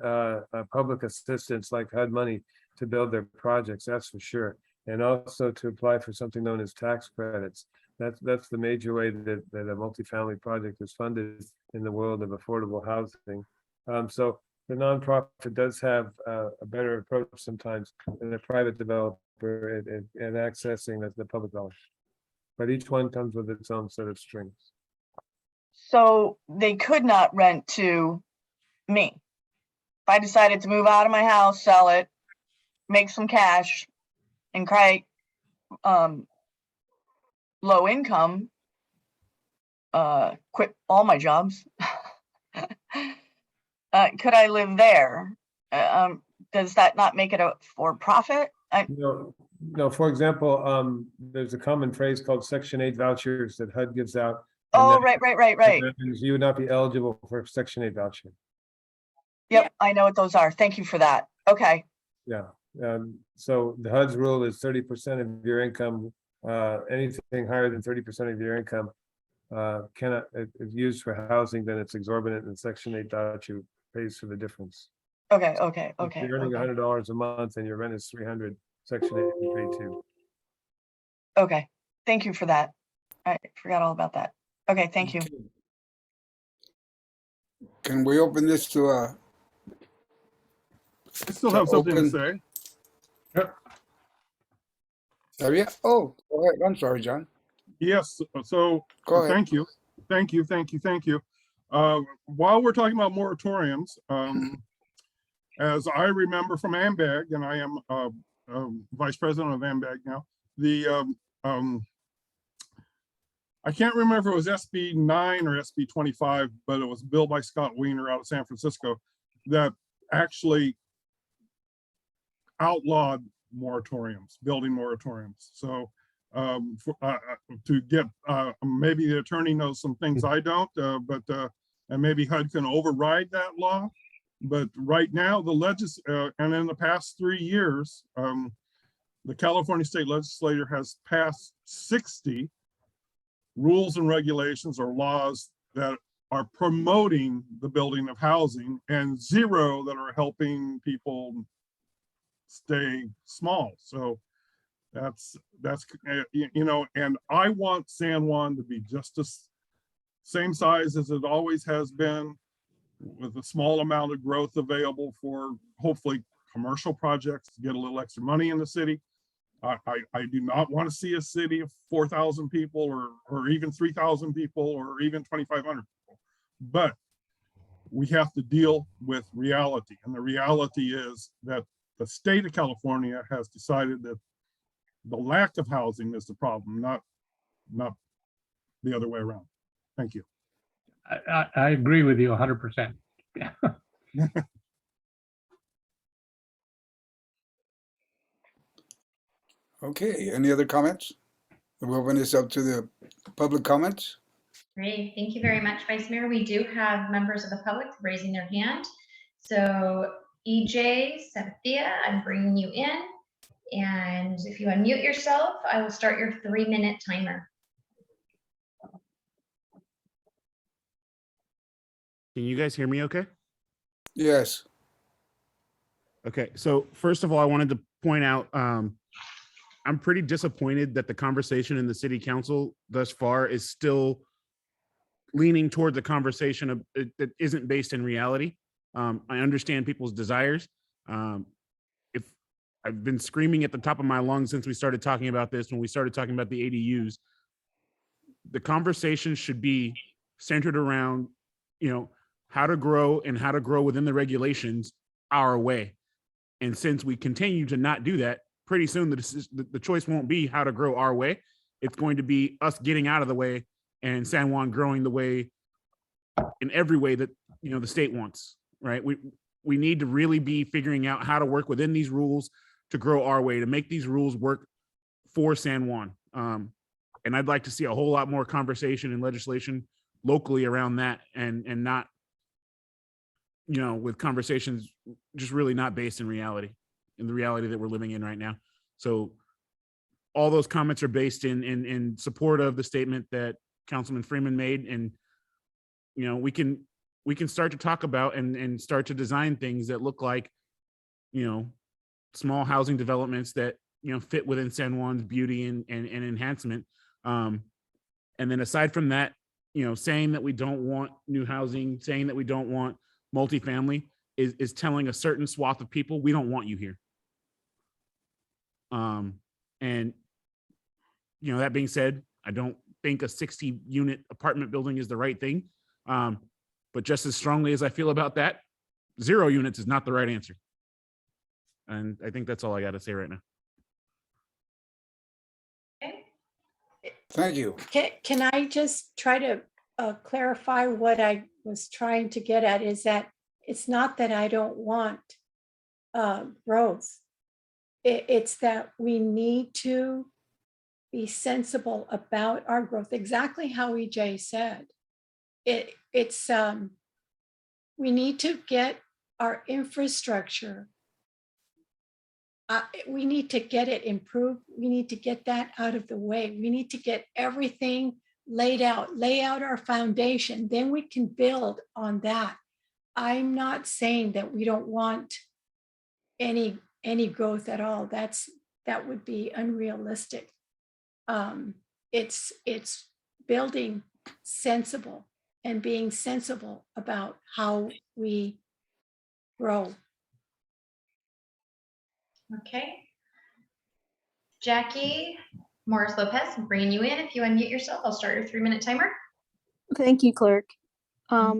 public assistance like HUD money to build their projects, that's for sure. And also to apply for something known as tax credits. That's the major way that a multifamily project is funded in the world of affordable housing. So the nonprofit does have a better approach sometimes than a private developer at accessing the public dollars. But each one comes with its own set of strings. So they could not rent to me. If I decided to move out of my house, sell it, make some cash, and create low income, quit all my jobs. Could I live there? Does that not make it a for profit? No, for example, there's a common phrase called Section 8 vouchers that HUD gives out. Oh, right. You would not be eligible for a Section 8 voucher. Yep, I know what those are. Thank you for that. Okay. Yeah, so the HUD's rule is 30% of your income, anything higher than 30% of your income cannot, is used for housing, then it's exorbitant, and Section 8 voucher pays for the difference. Okay. If you're earning $100 a month and your rent is $300, Section 8 you pay too. Okay, thank you for that. I forgot all about that. Okay, thank you. Can we open this to I still have something to open- say. Have you? Oh, go ahead. I'm sorry, John. Yes, so Go ahead. thank you. While we're talking about moratoriums, as I remember from AMBAG, and I am vice president of AMBAG now, I can't remember if it was SB 9 or SB 25, but it was a bill by Scott Wiener out of San Francisco that actually outlawed moratoriums, building moratoriums. So to get, maybe the attorney knows some things I don't, and maybe HUD can override that law. But right now, and in the past 3 years, the California State Legislature has passed 60 rules and regulations or laws that are promoting the building of housing, and 0 that are helping people stay small. So that's and I want San Juan to be just the same size as it always has been, with a small amount of growth available for hopefully commercial projects to get a little extra money in the city. I do not want to see a city of 4,000 people or even 3,000 people or even 2,500 people. But we have to deal with reality. And the reality is that the state of California has decided that the lack of housing is the problem, not the other way around. Thank you. I agree with you 100%. Yeah. Okay, any other comments? We'll open this up to the public comments. Great, thank you very much, Vice Mayor. We do have members of the public raising their hand. So EJ Sabathia, I'm bringing you in. And if you unmute yourself, I will start your 3-minute timer. Can you guys hear me okay? Yes. Okay, so first of all, I wanted to point out, I'm pretty disappointed that the conversation in the city council thus far is still leaning towards a conversation that isn't based in reality. I understand people's desires. If I've been screaming at the top of my lungs since we started talking about this, when we started talking about the ADUs, the conversation should be centered around, how to grow and how to grow within the regulations our way. And since we continue to not do that, pretty soon the choice won't be how to grow our way. It's going to be us getting out of the way and San Juan growing the way in every way that the state wants, right? We need to really be figuring out how to work within these rules to grow our way, to make these rules work for San Juan. And I'd like to see a whole lot more conversation and legislation locally around that, and not, with conversations just really not based in reality. in the reality that we're living in right now. So all those comments are based in support of the statement that Councilman Freeman made. And, you know, we can start to talk about and start to design things that look like, you know, small housing developments that, you know, fit within San Juan's beauty and enhancement. And then aside from that, you know, saying that we don't want new housing, saying that we don't want multifamily is telling a certain swath of people, we don't want you here. And, you know, that being said, I don't think a 60-unit apartment building is the right thing. But just as strongly as I feel about that, 0 units is not the right answer. And I think that's all I got to say right now. Thank you. Can I just try to clarify what I was trying to get at, is that it's not that I don't want growth. It's that we need to be sensible about our growth, exactly how EJ said. We need to get our infrastructure. We need to get it improved. We need to get that out of the way. We need to get everything laid out, lay out our foundation, then we can build on that. I'm not saying that we don't want any growth at all. That would be unrealistic. It's building sensible and being sensible about how we grow. Okay. Jackie Morris Lopez, I'm bringing you in. If you unmute yourself, I'll start your 3-minute timer. Thank you, Clerk. I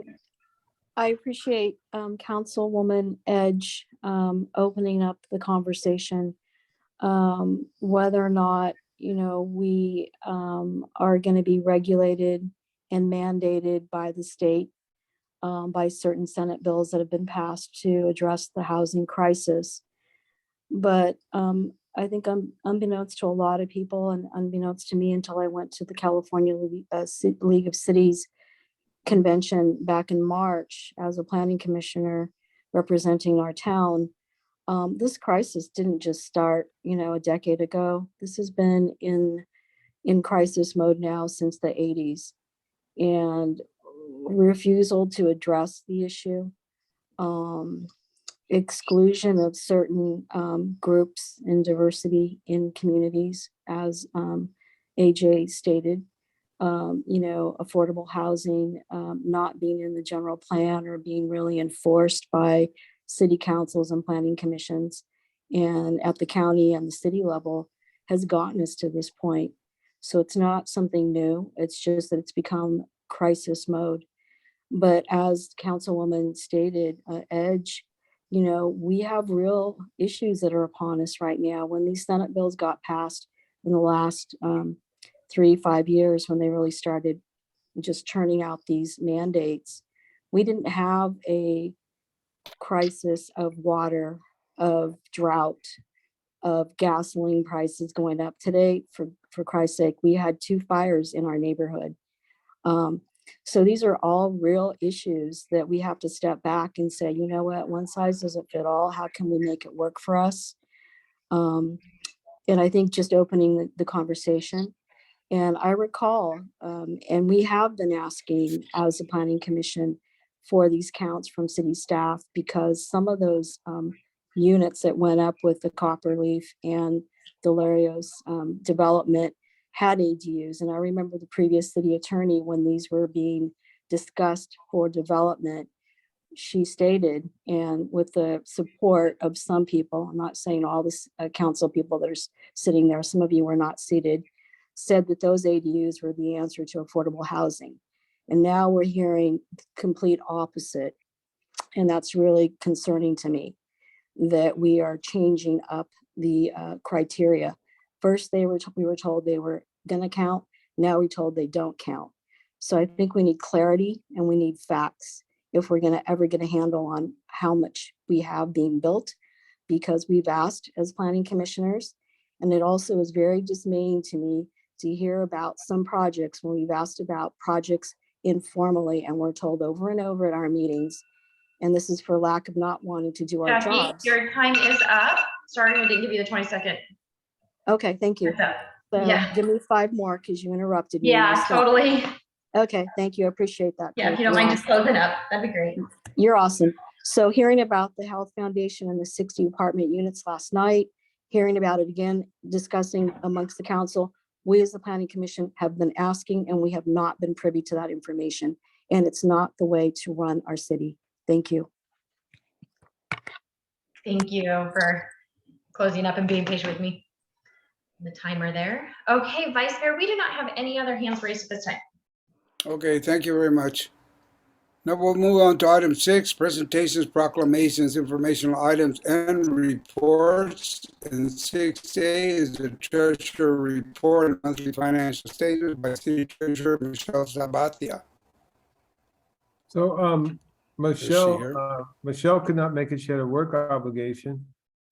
appreciate Councilwoman Edge opening up the conversation, whether or not, you know, we are going to be regulated and mandated by the state by certain Senate bills that have been passed to address the housing crisis. But I think unbeknownst to a lot of people and unbeknownst to me until I went to the California League of Cities convention back in March as a planning commissioner representing our town, this crisis didn't just start, you know, a decade ago. This has been in crisis mode now since the 80s, and refusal to address the issue, exclusion of certain groups and diversity in communities, as AJ stated, you know, affordable housing not being in the general plan or being really enforced by city councils and planning commissions, and at the county and the city level has gotten us to this point. So it's not something new. It's just that it's become crisis mode. But as Councilwoman stated, Edge, you know, we have real issues that are upon us right now. When these Senate bills got passed in the last 3-5 years, when they really started just churning out these mandates, we didn't have a crisis of water, of drought, of gasoline prices going up. Today, for Christ's sake, we had 2 fires in our neighborhood. So these are all real issues that we have to step back and say, you know what, one size doesn't fit all. How can we make it work for us? And I think just opening the conversation. And I recall, and we have been asking as a planning commission for these counts from city staff, because some of those units that went up with the Copperleaf and Delarios development had ADUs. And I remember the previous city attorney, when these were being discussed for development, she stated, and with the support of some people, I'm not saying all the council people that are sitting there, some of you were not seated, said that those ADUs were the answer to affordable housing. And now we're hearing complete opposite. And that's really concerning to me, that we are changing up the criteria. First, we were told they were going to count. Now we're told they don't count. So I think we need clarity and we need facts if we're going to ever get a handle on how much we have being built, because we've asked as planning commissioners. And it also is very dismaying to me to hear about some projects when we've asked about projects informally, and we're told over and over at our meetings, and this is for lack of not wanting to do our Jackie, jobs. your time is up. sorry, I didn't give you the 22nd. Okay, thank you. Heads up. So Yeah. give me 5 more because you interrupted me. Yeah, So- totally. Okay, thank you. I appreciate that. Yeah, if Kate. you don't You're mind just closing up, that'd be great. You're awesome. So hearing about the Health Foundation and the 60 apartment units last night, hearing about it again, discussing amongst the council, we as the planning commission have been asking and we have not been privy to that information. And it's not the way to run our city. Thank you. Thank you for closing up and being patient with me. The timer there. Okay, Vice Mayor, we do not have any other hands raised at this time. Okay, thank you very much. Now we'll move on to item 6, presentations, proclamations, informational items, and reports. And 6A is the treasurer report and monthly financial statement by City Treasurer Michelle Sabatia. So, here? Michelle could not make it. She had a work obligation.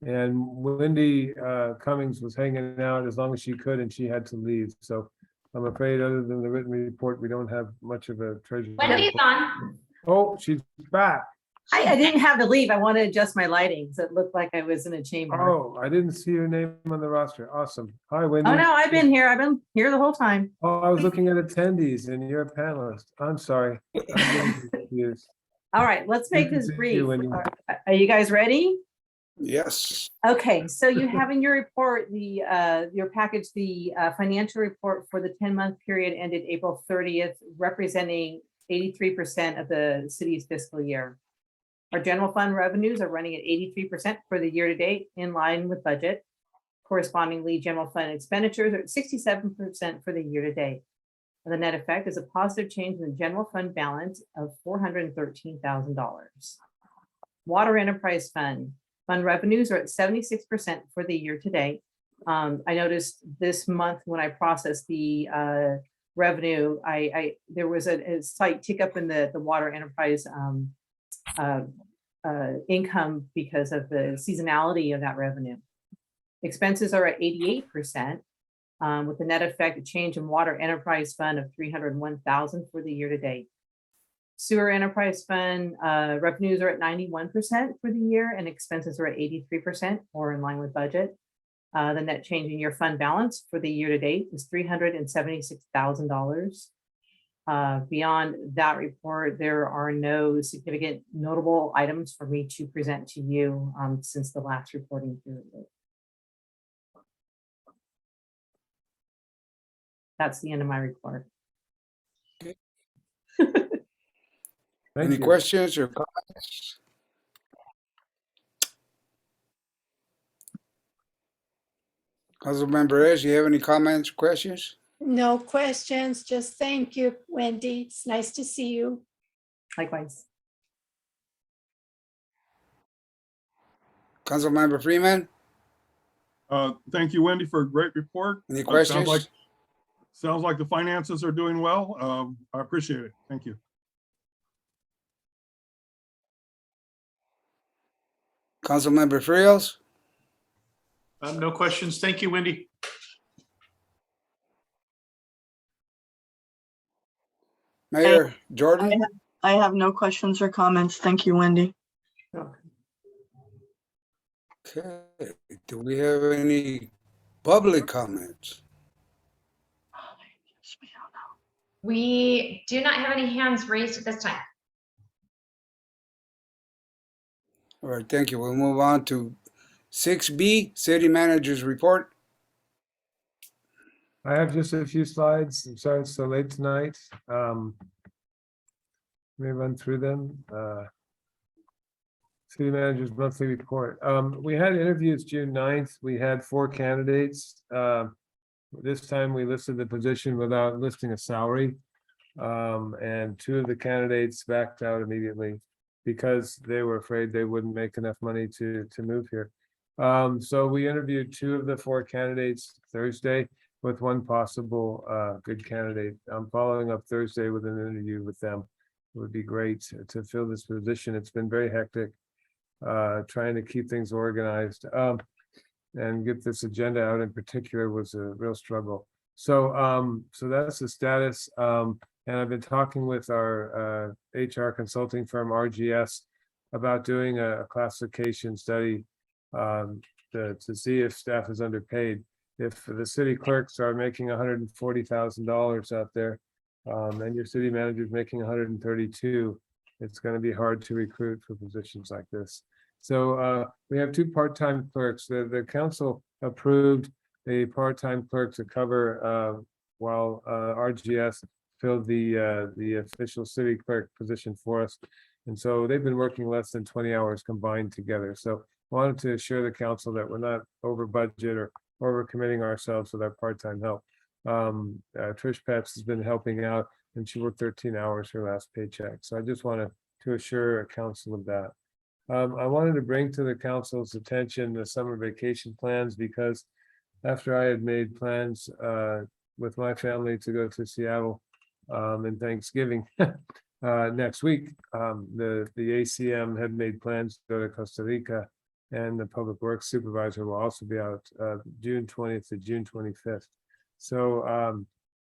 And Wendy Cummings was hanging out as long as she could, and she had to leave. So I'm afraid other than the written report, we don't have much of a treasure. Wendy's on. Oh, she's back. I didn't have to leave. I want to adjust my lighting, so it looked like I was in a chamber. Oh, I didn't see your name on the roster. Awesome. Hi, Wendy. Oh, no, I've been here. I've been here the whole time. Oh, I was looking at attendees and you're a panelist. I'm sorry. I'm getting confused. All right, let's make this Thank brief. you, Wendy. Are you guys ready? Yes. Okay, so you have in your report, your package, the financial report for the 10-month period ended April 30th, representing 83% of the city's fiscal year. Our general fund revenues are running at 83% for the year to date, in line with budget. Correspondingly, general fund expenditures are at 67% for the year to date. The net effect is a positive change in the general fund balance of $413,000. Water enterprise fund revenues are at 76% for the year to date. I noticed this month when I processed the revenue, there was a slight tick up in the water enterprise income because of the seasonality of that revenue. Expenses are at 88%, with the net effect, a change in water enterprise fund of $301,000 for the year to date. Sewer enterprise fund revenues are at 91% for the year and expenses are at 83% or in line with budget. The net change in your fund balance for the year to date is $376,000. Beyond that report, there are no significant notable items for me to present to you since the last reporting period. That's the end of my report. Any questions or comments? Councilmember Reyes, you have any comments or questions? No questions, just thank you, Wendy. It's nice to see you. Likewise. Councilmember Freeman, Thank you, Wendy, for a great report. any questions? Sounds like the finances are doing well. I appreciate it. Thank you. Councilmember Friels, No questions. Thank you, Wendy. Mayor Jordan, I have no questions or comments. Thank you, Wendy. okay, do we have any public comments? We do not have any hands raised at this time. All right, thank you. We'll move on to 6B, City Manager's Report. I have just a few slides. I'm sorry it's so late tonight. Let me run through them. City Manager's Monthly Report. We had interviews June 9th. We had 4 candidates. This time we listed the position without listing a salary. And 2 of the candidates backed out immediately because they were afraid they wouldn't make enough money to move here. So we interviewed 2 of the 4 candidates Thursday with 1 possible good candidate. I'm following up Thursday with an interview with them. It would be great to fill this position. It's been very hectic, trying to keep things organized. And get this agenda out in particular was a real struggle. So so that's the status. And I've been talking with our HR consulting firm, RGS, about doing a classification study to see if staff is underpaid. If the city clerks are making $140,000 out there, and your city manager is making 132, it's going to be hard to recruit for positions like this. So we have 2 part-time clerks. The council approved a part-time clerk to cover while RGS filled the official city clerk position for us. And so they've been working less than 20 hours combined together. So wanted to assure the council that we're not over budget or overcommitting ourselves with our part-time help. Trish Pets has been helping out, and she worked 13 hours her last paycheck. So I just wanted to assure council of that. I wanted to bring to the council's attention the summer vacation plans, because after I had made plans with my family to go to Seattle in Thanksgiving next week, the ACM had made plans to go to Costa Rica, and the public works supervisor will also be out June 20th to June 25th. So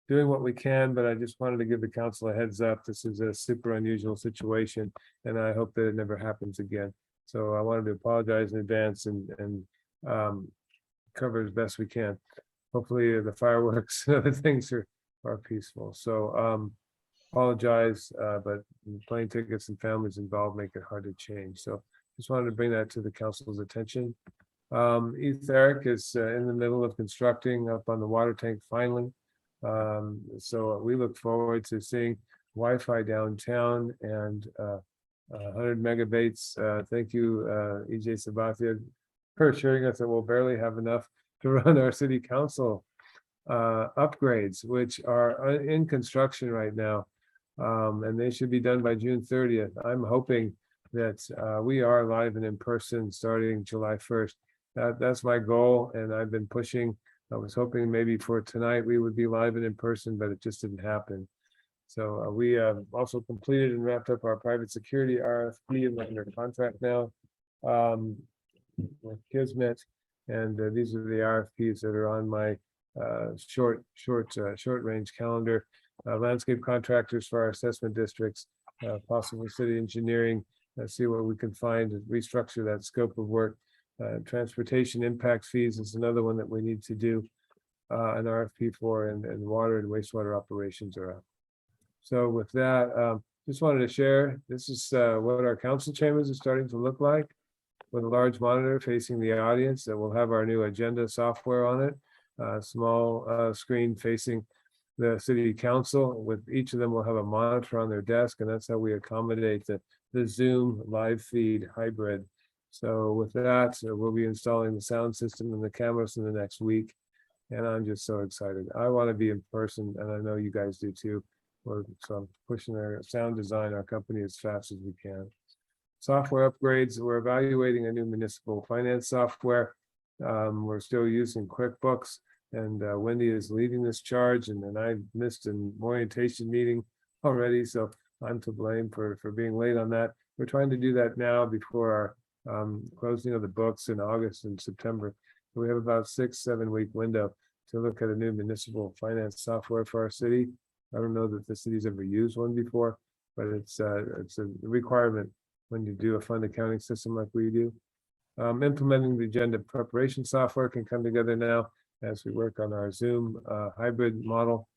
doing what we can, but I just wanted to give the council a heads up. This is a super unusual situation, and I hope that it never happens again. So I wanted to apologize in advance and cover as best we can. Hopefully the fireworks and other things are peaceful. So apologize, but plane tickets and families involved make it hard to change. So just wanted to bring that to the council's attention. East Eric is in the middle of constructing up on the water tank finally. So we look forward to seeing Wi-Fi downtown and 100 megabytes. Thank you, EJ Sabathia, for assuring us that we'll barely have enough to run our city council upgrades, which are in construction right now. And they should be done by June 30th. I'm hoping that we are live and in person starting July 1st. That's my goal, and I've been pushing. I was hoping maybe for tonight we would be live and in person, but it just didn't happen. So we also completed and wrapped up our private security RFP, and we're under contract now with Kismet. And these are the RFPs that are on my short range calendar. Landscape contractors for our assessment districts, possible city engineering, see what we can find to restructure that scope of work. Transportation impact fees is another one that we need to do an RFP for, and water and wastewater operations are up. So with that, just wanted to share, this is what our council chambers are starting to look like, with a large monitor facing the audience that will have our new agenda software on it, small screen facing the city council. With each of them will have a monitor on their desk, and that's how we accommodate the Zoom live feed hybrid. So with that, we'll be installing the sound system and the cameras in the next week. And I'm just so excited. I want to be in person, and I know you guys do too. So I'm pushing our sound design, our company, as fast as we can. Software upgrades, we're evaluating a new municipal finance software. We're still using QuickBooks, and Wendy is leading this charge, and then I missed an orientation meeting already, so I'm to blame for being late on that. We're trying to do that now before our closing of the books in August and September. We have about 6-7 week window to look at a new municipal finance software for our city. I don't know that the city's ever used one before, but it's a requirement when you do a fund accounting system like we do. Implementing the agenda preparation software can come together now as we work on our Zoom hybrid model.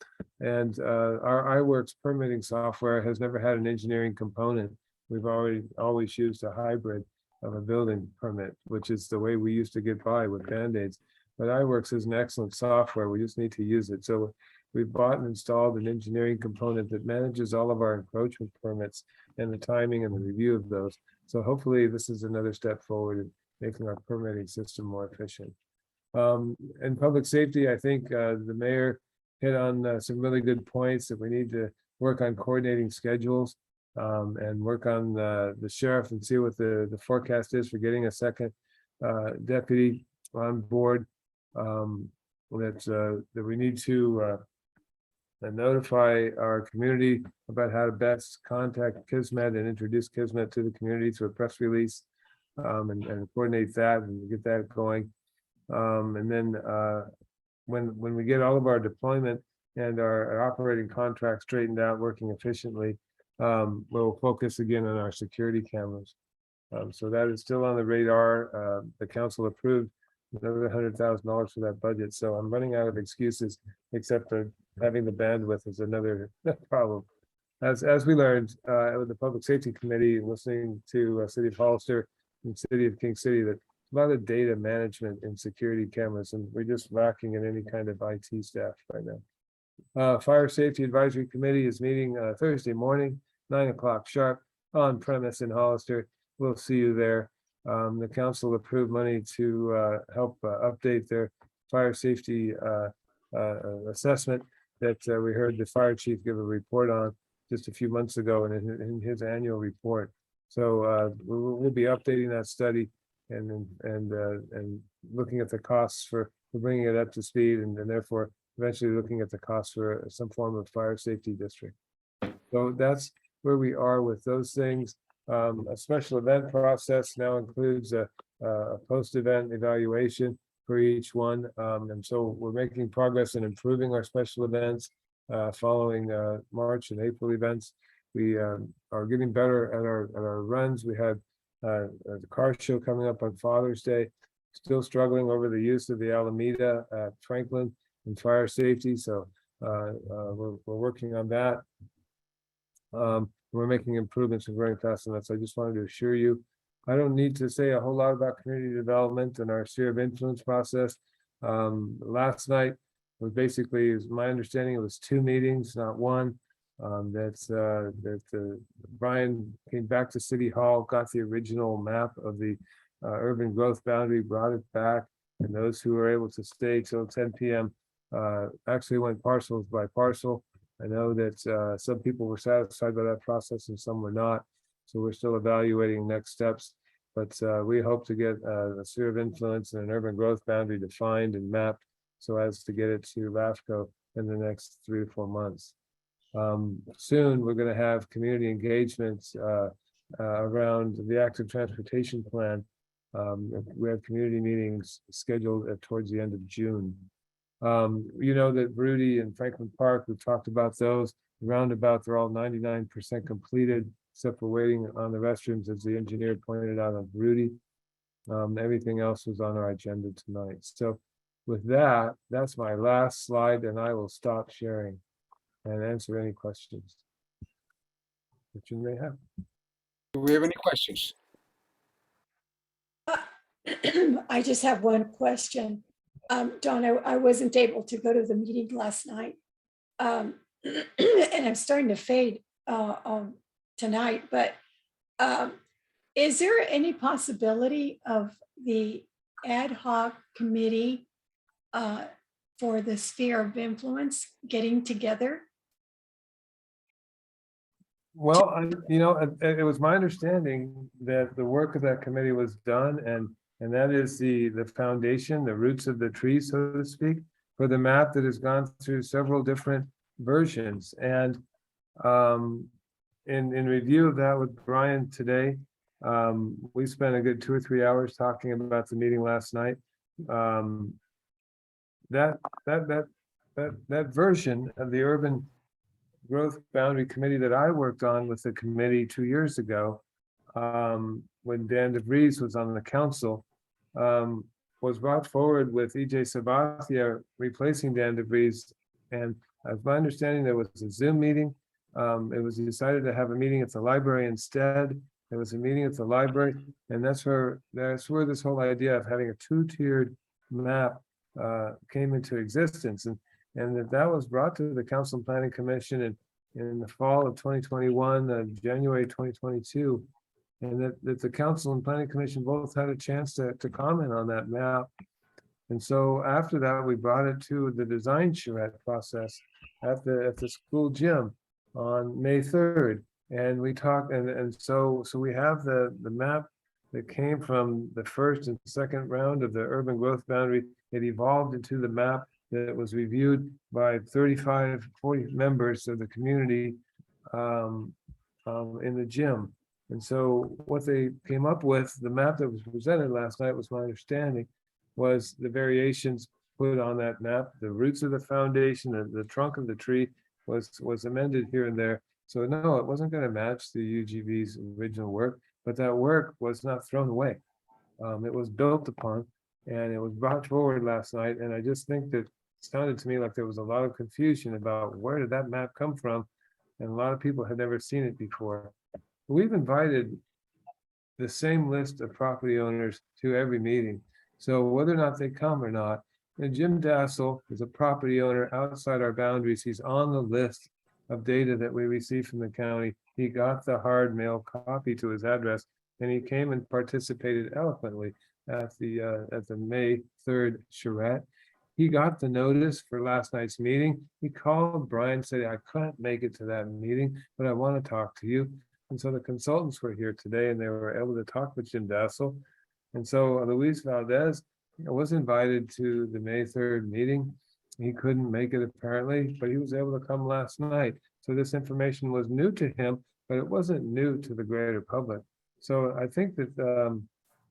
And our iWorks permitting software has never had an engineering component. We've always used a hybrid of a building permit, which is the way we used to get by with Band-Aids. But iWorks is an excellent software. We just need to use it. So we've bought and installed an engineering component that manages all of our encroachment permits and the timing and the review of those. So hopefully this is another step forward in making our permitting system more efficient. In public safety, I think the mayor hit on some really good points that we need to work on coordinating schedules and work on the sheriff and see what the forecast is for getting a second deputy on board. That we need to notify our community about how to best contact Kismet and introduce Kismet to the community through a press release, and coordinate that and get that going. And then when we get all of our deployment and our operating contract straightened out, working efficiently, we'll focus again on our security cameras. So that is still on the radar. The council approved another $100,000 for that budget. So I'm running out of excuses, except for having the bandwidth is another problem. As we learned with the Public Safety Committee, listening to City of Hollister and City of King City, that a lot of data management and security cameras, and we're just lacking in any kind of IT staff right now. Fire Safety Advisory Committee is meeting Thursday morning, 9 o'clock sharp, on premise in Hollister. We'll see you there. The council approved money to help update their fire safety assessment that we heard the fire chief give a report on just a few months ago in his annual report. So we'll be updating that study and looking at the costs for bringing it up to speed, and therefore eventually looking at the costs for some form of fire safety district. So that's where we are with those things. A special event process now includes a post-event evaluation for each one. And so we're making progress in improving our special events following March and April events. We are getting better at our runs. We had the car show coming up on Father's Day, still struggling over the use of the Alameda at Franklin and fire safety. So we're working on that. We're making improvements and growing fast on that. So I just wanted to assure you, I don't need to say a whole lot about community development and our sphere of influence process. Last night was basically, is my understanding, it was 2 meetings, not one. Brian came back to City Hall, got the original map of the urban growth boundary, brought it back, and those who were able to stay till 10 p.m. Actually went parcels by parcel. I know that some people were satisfied by that process and some were not. So we're still evaluating next steps, but we hope to get a sphere of influence and an urban growth boundary defined and mapped so as to get it to LAFCO in the next 3 or 4 months. Soon, we're going to have community engagements around the active transportation plan. We have community meetings scheduled towards the end of June. You know that Rudy and Franklin Park, we've talked about those. The roundabout, they're all 99% completed, except for waiting on the restrooms, as the engineer pointed out on Rudy. Everything else was on our agenda tonight. So with that, that's my last slide, and I will stop sharing and answer any questions that you may have. Do we have any questions? I just have one question. Dawn, I wasn't able to go to the meeting last night. And I'm starting to fade tonight, but is there any possibility of the ad hoc committee for the sphere of influence getting together? Well, it was my understanding that the work of that committee was done, and that is the foundation, the roots of the tree, so to speak, for the map that has gone through several different versions. And in review of that with Brian today, we spent a good 2 or 3 hours talking about the meeting last night. That version of the urban growth boundary committee that I worked on with the committee 2 years ago, when Dan DeVries was on the council, was brought forward with EJ Sabathia replacing Dan DeVries. And as my understanding, there was a Zoom meeting. It was decided to have a meeting at the library instead. There was a meeting at the library, and that's where this whole idea of having a 2-tiered map came into existence. And that was brought to the Council and Planning Commission in the fall of 2021, January 2022. And that the Council and Planning Commission both had a chance to comment on that map. And so after that, we brought it to the design charrette process at the school gym on May 3rd. And we talked, and so we have the map that came from the first and second round of the urban growth boundary. It evolved into the map that was reviewed by 35, 40 members of the community in the gym. And so what they came up with, the map that was presented last night, was my understanding, was the variations put on that map. The roots of the foundation, the trunk of the tree was amended here and there. So no, it wasn't going to match the UGB's original work, but that work was not thrown away. It was built upon. And it was brought forward last night, and I just think that it sounded to me like there was a lot of confusion about where did that map come from? And a lot of people had never seen it before. We've invited the same list of property owners to every meeting. So whether or not they come or not, and Jim Dassel is a property owner outside our boundaries. He's on the list of data that we received from the county. He got the hard mail copy to his address, and he came and participated eloquently at the May 3rd charrette. He got the notice for last night's meeting. He called Brian, said, I couldn't make it to that meeting, but I want to talk to you. And so the consultants were here today, and they were able to talk with Jim Dassel. And so Luis Valdez was invited to the May 3rd meeting. He couldn't make it apparently, but he was able to come last night. So this information was new to him, but it wasn't new to the greater public. So I think that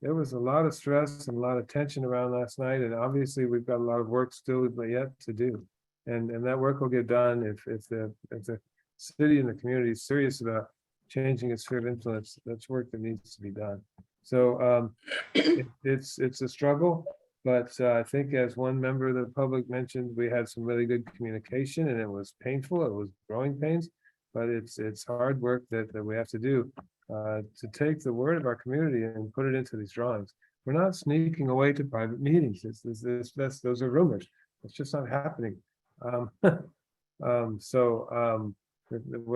there was a lot of stress and a lot of tension around last night. And obviously we've got a lot of work still yet to do. And that work will get done if the city and the community is serious about changing its sphere of influence. That's work that needs to be done. So it's a struggle, but I think as one member of the public mentioned, we had some really good communication, and it was painful. It was growing pains, but it's hard work that we have to do to take the word of our community and put it into these drawings. We're not sneaking away to private meetings. Those are rumors. It's just not happening. We're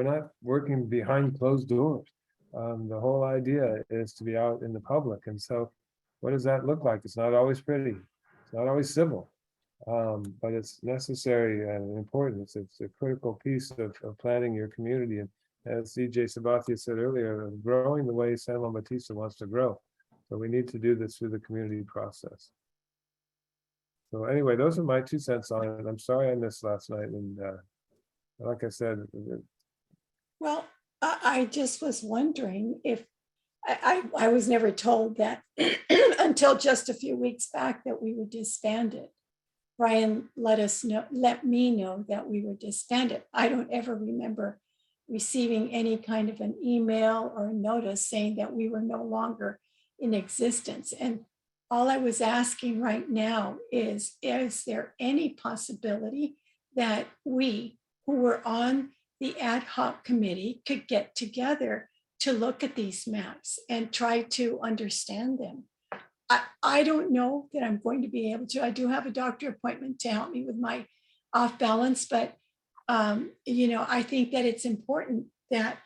not working behind closed doors. The whole idea is to be out in the public. And so what does that look like? It's not always pretty. It's not always civil, but it's necessary and important. It's a critical piece of planning your community. And as CJ Sabathia said earlier, growing the way San Juan Bautista wants to grow. So we need to do this through the community process. So anyway, those are my 2 cents on it. I'm sorry I missed last night. And like I said, Well, I just was wondering if, I was never told that until just a few weeks back that we were disbanded. Brian let me know that we were disbanded. I don't ever remember receiving any kind of an email or notice saying that we were no longer in existence. And all I was asking right now is there any possibility that we who were on the ad hoc committee could get together to look at these maps and try to understand them? I don't know that I'm going to be able to. I do have a doctor appointment to help me with my off balance, but I think that it's important that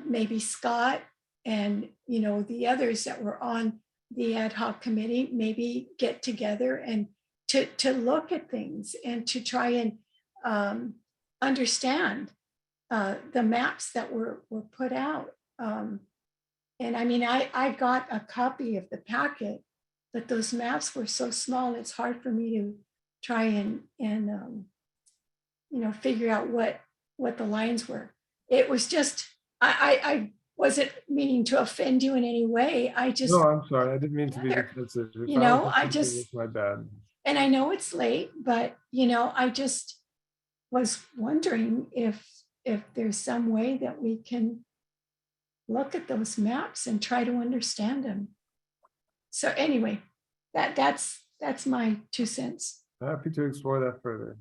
maybe Scott and the others that were on the ad hoc committee maybe get together and to look at things and to try and understand the maps that were put out. And I mean, I got a copy of the packet, but those maps were so small, it's hard for me to try and figure out what the lines were. It was just, I wasn't meaning to offend you in any way. I just. No, I'm sorry. I didn't mean to be defensive. It's my bad. And I know it's late, but I just was wondering if there's some way that we can look at those maps and try to understand them. So anyway, that's my 2 cents. Happy to explore that further.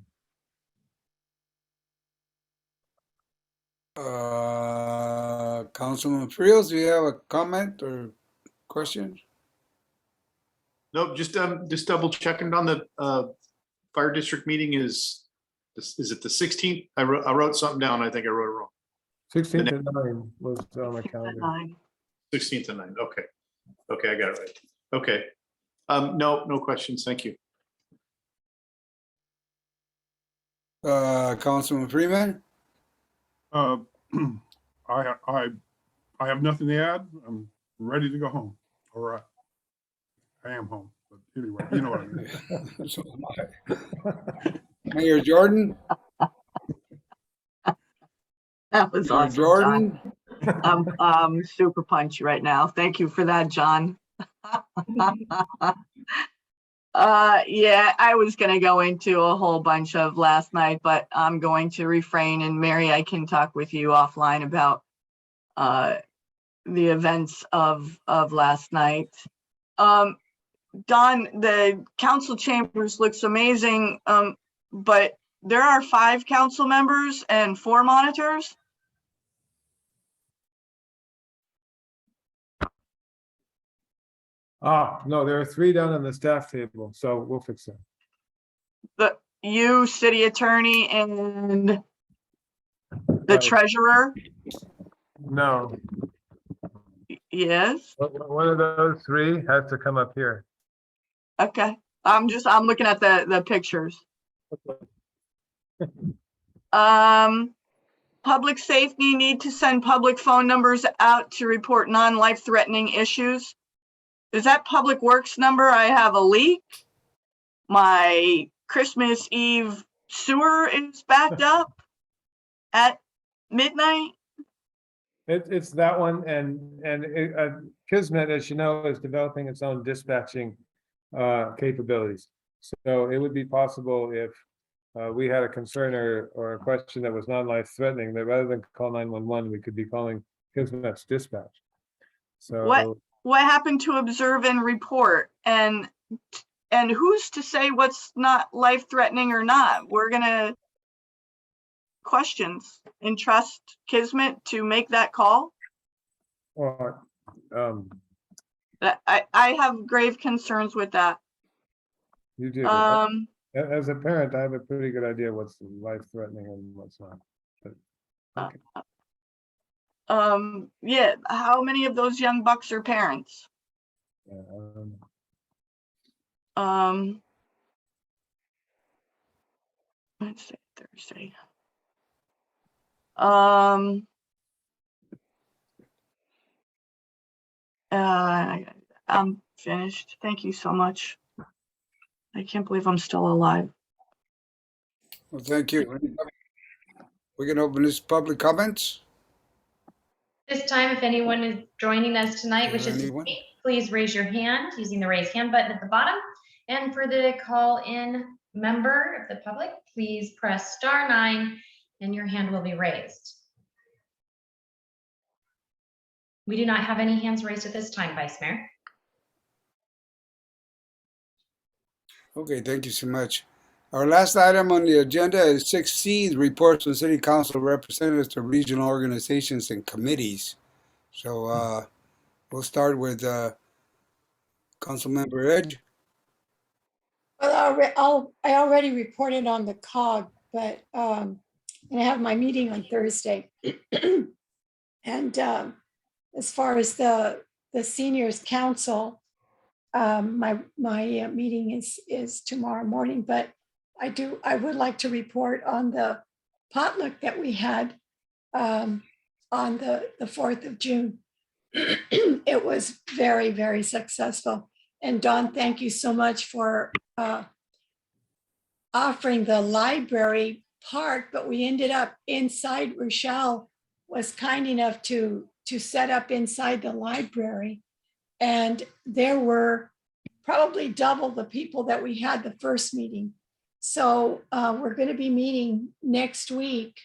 Councilman Friels, do you have a comment or question? Nope, just double checking on the fire district meeting is it the 16th? I wrote something down. I think I wrote it wrong. 16th at 9 was on my calendar. 16th and 9. Okay. Okay, I got it right. Okay. No questions. Thank you. Councilman Freeman? I have nothing to add. I'm ready to go home. All right. I am home, but anyway, you know what I mean. So am I. Mayor Jordan? That was Mayor awesome, Jordan? John. I'm super punchy right now. Thank you for that, John. Yeah, I was going to go into a whole bunch of last night, but I'm going to refrain. And Mary, I can talk with you offline about the events of last night. Don, the council chambers looks amazing, but there are 5 council members and 4 monitors. Ah, no, there are 3 down on the staff table, so we'll fix that. You, city attorney, and the treasurer. No, Yes. one of those 3 has to come up here. Okay. I'm looking at the pictures. Public safety need to send public phone numbers out to report non-life threatening issues. Is that public works number? I have a leak. My Christmas Eve sewer is backed up at midnight. It's that one, and Kismet, as you know, is developing its own dispatching capabilities. So it would be possible if we had a concern or a question that was non-life threatening, that rather than call 911, we could be calling Kismet's dispatch. So What happened to observe and report? And who's to say what's not life threatening or not? We're gonna questions and trust Kismet to make that call. or, I have grave concerns with that. you do. As a parent, I have a pretty good idea what's life threatening and what's not. But, okay. Yeah, how many of those young bucks are parents? Yeah, Let's say Thursday. I'm finished. Thank you so much. I can't believe I'm still alive. Well, thank you. We can open this public comments. This time, if anyone is joining us tonight, Is there wishes to anyone? speak, please raise your hand using the raise hand button at the bottom. And for the call-in member of the public, please press *9 and your hand will be raised. We do not have any hands raised at this time, Vice Mayor. Okay, thank you so much. Our last item on the agenda is 6C, reports from City Council representatives to regional organizations and committees. So we'll start with Councilmember Edge. Well, I already reported on the COG, but and I have my meeting on Thursday. And as far as the seniors council, my meeting is tomorrow morning, but I would like to report on the potluck that we had on the 4th of June. It was very, very successful. And Dawn, thank you so much for offering the library part, but we ended up inside. Rochelle was kind enough to set up inside the library. And there were probably double the people that we had the first meeting. So we're going to be meeting next week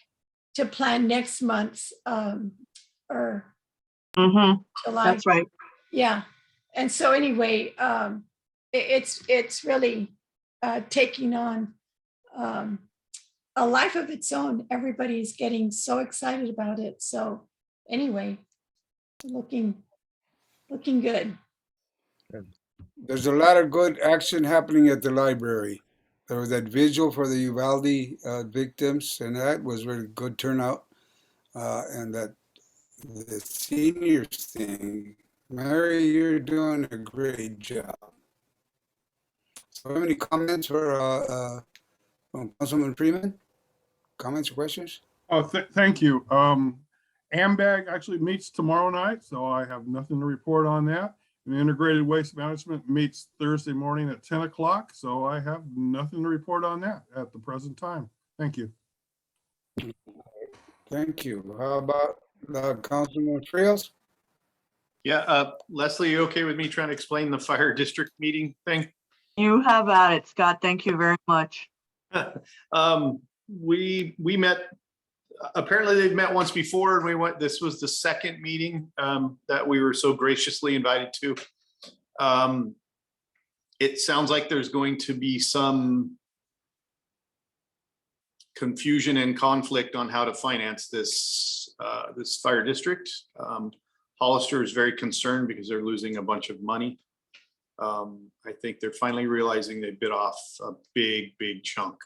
to plan next month's or July. That's right. Yeah. And so anyway, it's really taking on a life of its own. Everybody's getting so excited about it. So anyway, looking good. There's a lot of good action happening at the library. There was that vigil for the Uvalde victims, and that was really good turnout. And that the seniors thing, Mary, you're doing a great job. So, have any comments for from Councilman Freeman? Comments or questions? Oh, thank you. AMBAG actually meets tomorrow night, so I have nothing to report on that. And Integrated Waste Management meets Thursday morning at 10 o'clock, so I have nothing to report on that at the present time. Thank you. Thank you. How about Councilman Frios? Yeah, Leslie, you okay with me trying to explain the fire district meeting thing? You have at it, Scott. Thank you very much. We met, apparently they've met once before, and this was the second meeting that we were so graciously invited to. it sounds like there's going to be some confusion and conflict on how to finance this, this fire district. Hollister is very concerned because they're losing a bunch of money. I think they're finally realizing they bit off a big chunk.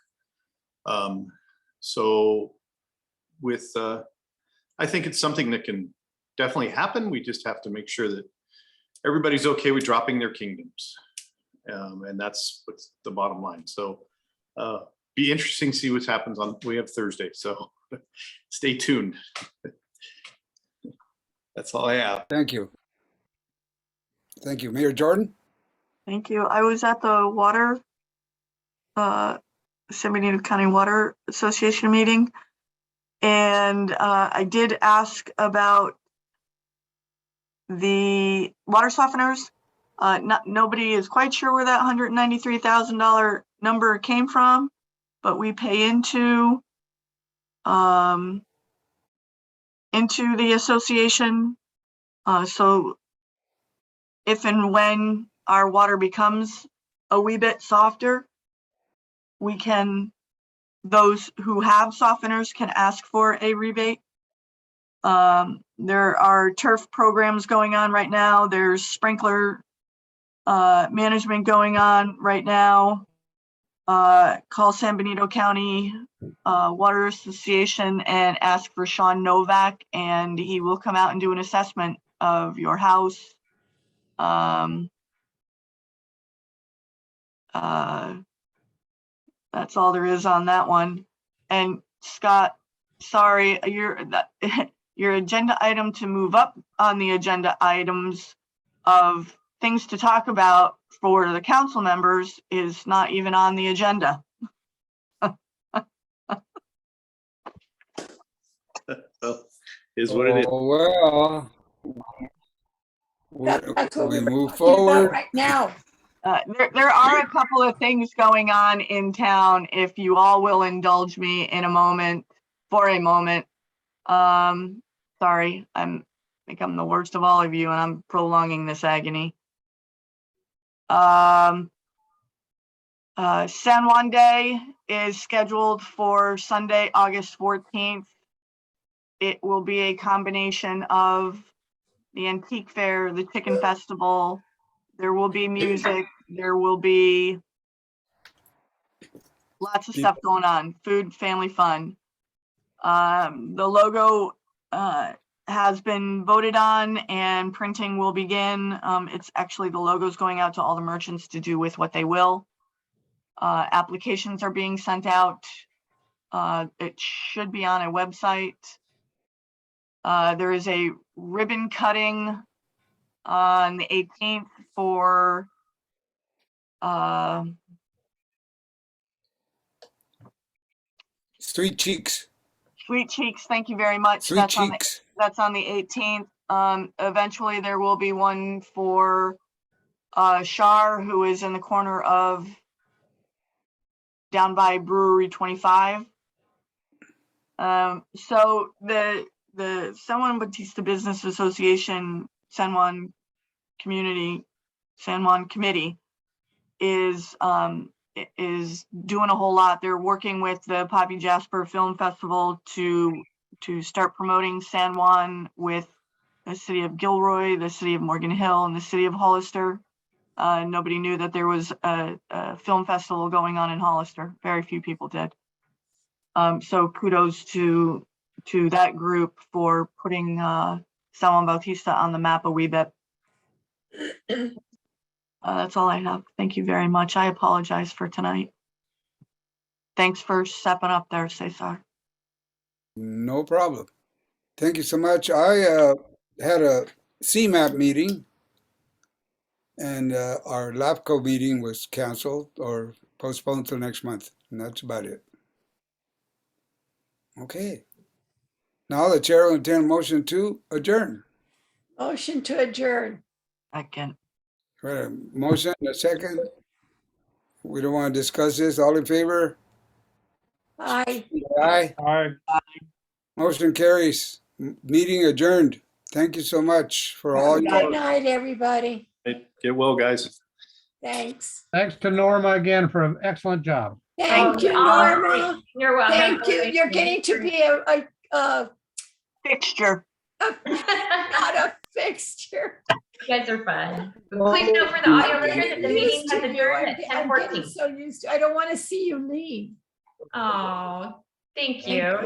So with, I think it's something that can definitely happen. We just have to make sure that everybody's okay with dropping their kingdoms. And that's what's the bottom line. So be interesting to see what happens on, we have Thursday, so stay tuned. That's all I have. Thank you. Thank you. Mayor Jordan? Thank you. I was at the water, San Benito County Water Association meeting. And I did ask about the water softeners. Nobody is quite sure where that $193,000 number came from, but we pay into the association. So if and when our water becomes a wee bit softer, we can, those who have softeners can ask for a rebate. There are turf programs going on right now. There's sprinkler management going on right now. Call San Benito County Water Association and ask for Sean Novak, and he will come out and do an assessment of your house. That's all there is on that one. And Scott, sorry, your agenda item to move up on the agenda items of things to talk about for the council members is not even on the agenda. Is what it is. Oh, well, That's what we we're move talking about forward. right now. There are a couple of things going on in town, if you all will indulge me in a moment, for a moment. Sorry, I think I'm the worst of all of you and I'm prolonging this agony. San Juan Day is scheduled for Sunday, August 14th. It will be a combination of the Antique Fair, the Chicken Festival. There will be music. There will be lots of stuff going on, food, family fun. The logo has been voted on and printing will begin. It's actually the logo's going out to all the merchants to do with what they will. Applications are being sent out. It should be on a website. There is a ribbon cutting on the 18th for Sweet Cheeks. Sweet Cheeks, thank you very much. Sweet Cheeks. That's on the 18th. Eventually there will be one for Shar, who is in the corner of down by Brewery 25. So the San Juan Bautista Business Association, San Juan Committee is doing a whole lot. They're working with the Poppy Jasper Film Festival to start promoting San Juan with the city of Gilroy, the city of Morgan Hill, and the city of Hollister. Nobody knew that there was a film festival going on in Hollister. Very few people did. So kudos to that group for putting San Juan Bautista on the map a wee bit. That's all I have. Thank you very much. I apologize for tonight. Thanks for stepping up there, Cesar. No problem. Thank you so much. I had a CMAP meeting and our LAPCO meeting was canceled or postponed till next month. And that's about it. Okay. Now the chair will entertain a motion to adjourn. Motion to adjourn. Second. Right, a motion, a second. We don't want to discuss this. All in favor? Aye. Aye. Aye. Motion carries. Meeting adjourned. Thank you so much for all Good your night, everybody. Get well, guys. Thanks. Thanks to Norma again for an excellent job. Thank you, all right. Norma. You're welcome. Thank you. You're getting to be a Fixture. not a fixture. You guys are fun. Please note for the audio record that the meeting has adjourned at I'm getting 10:14. so used to, I don't want to see you leave. Oh, thank Thank you.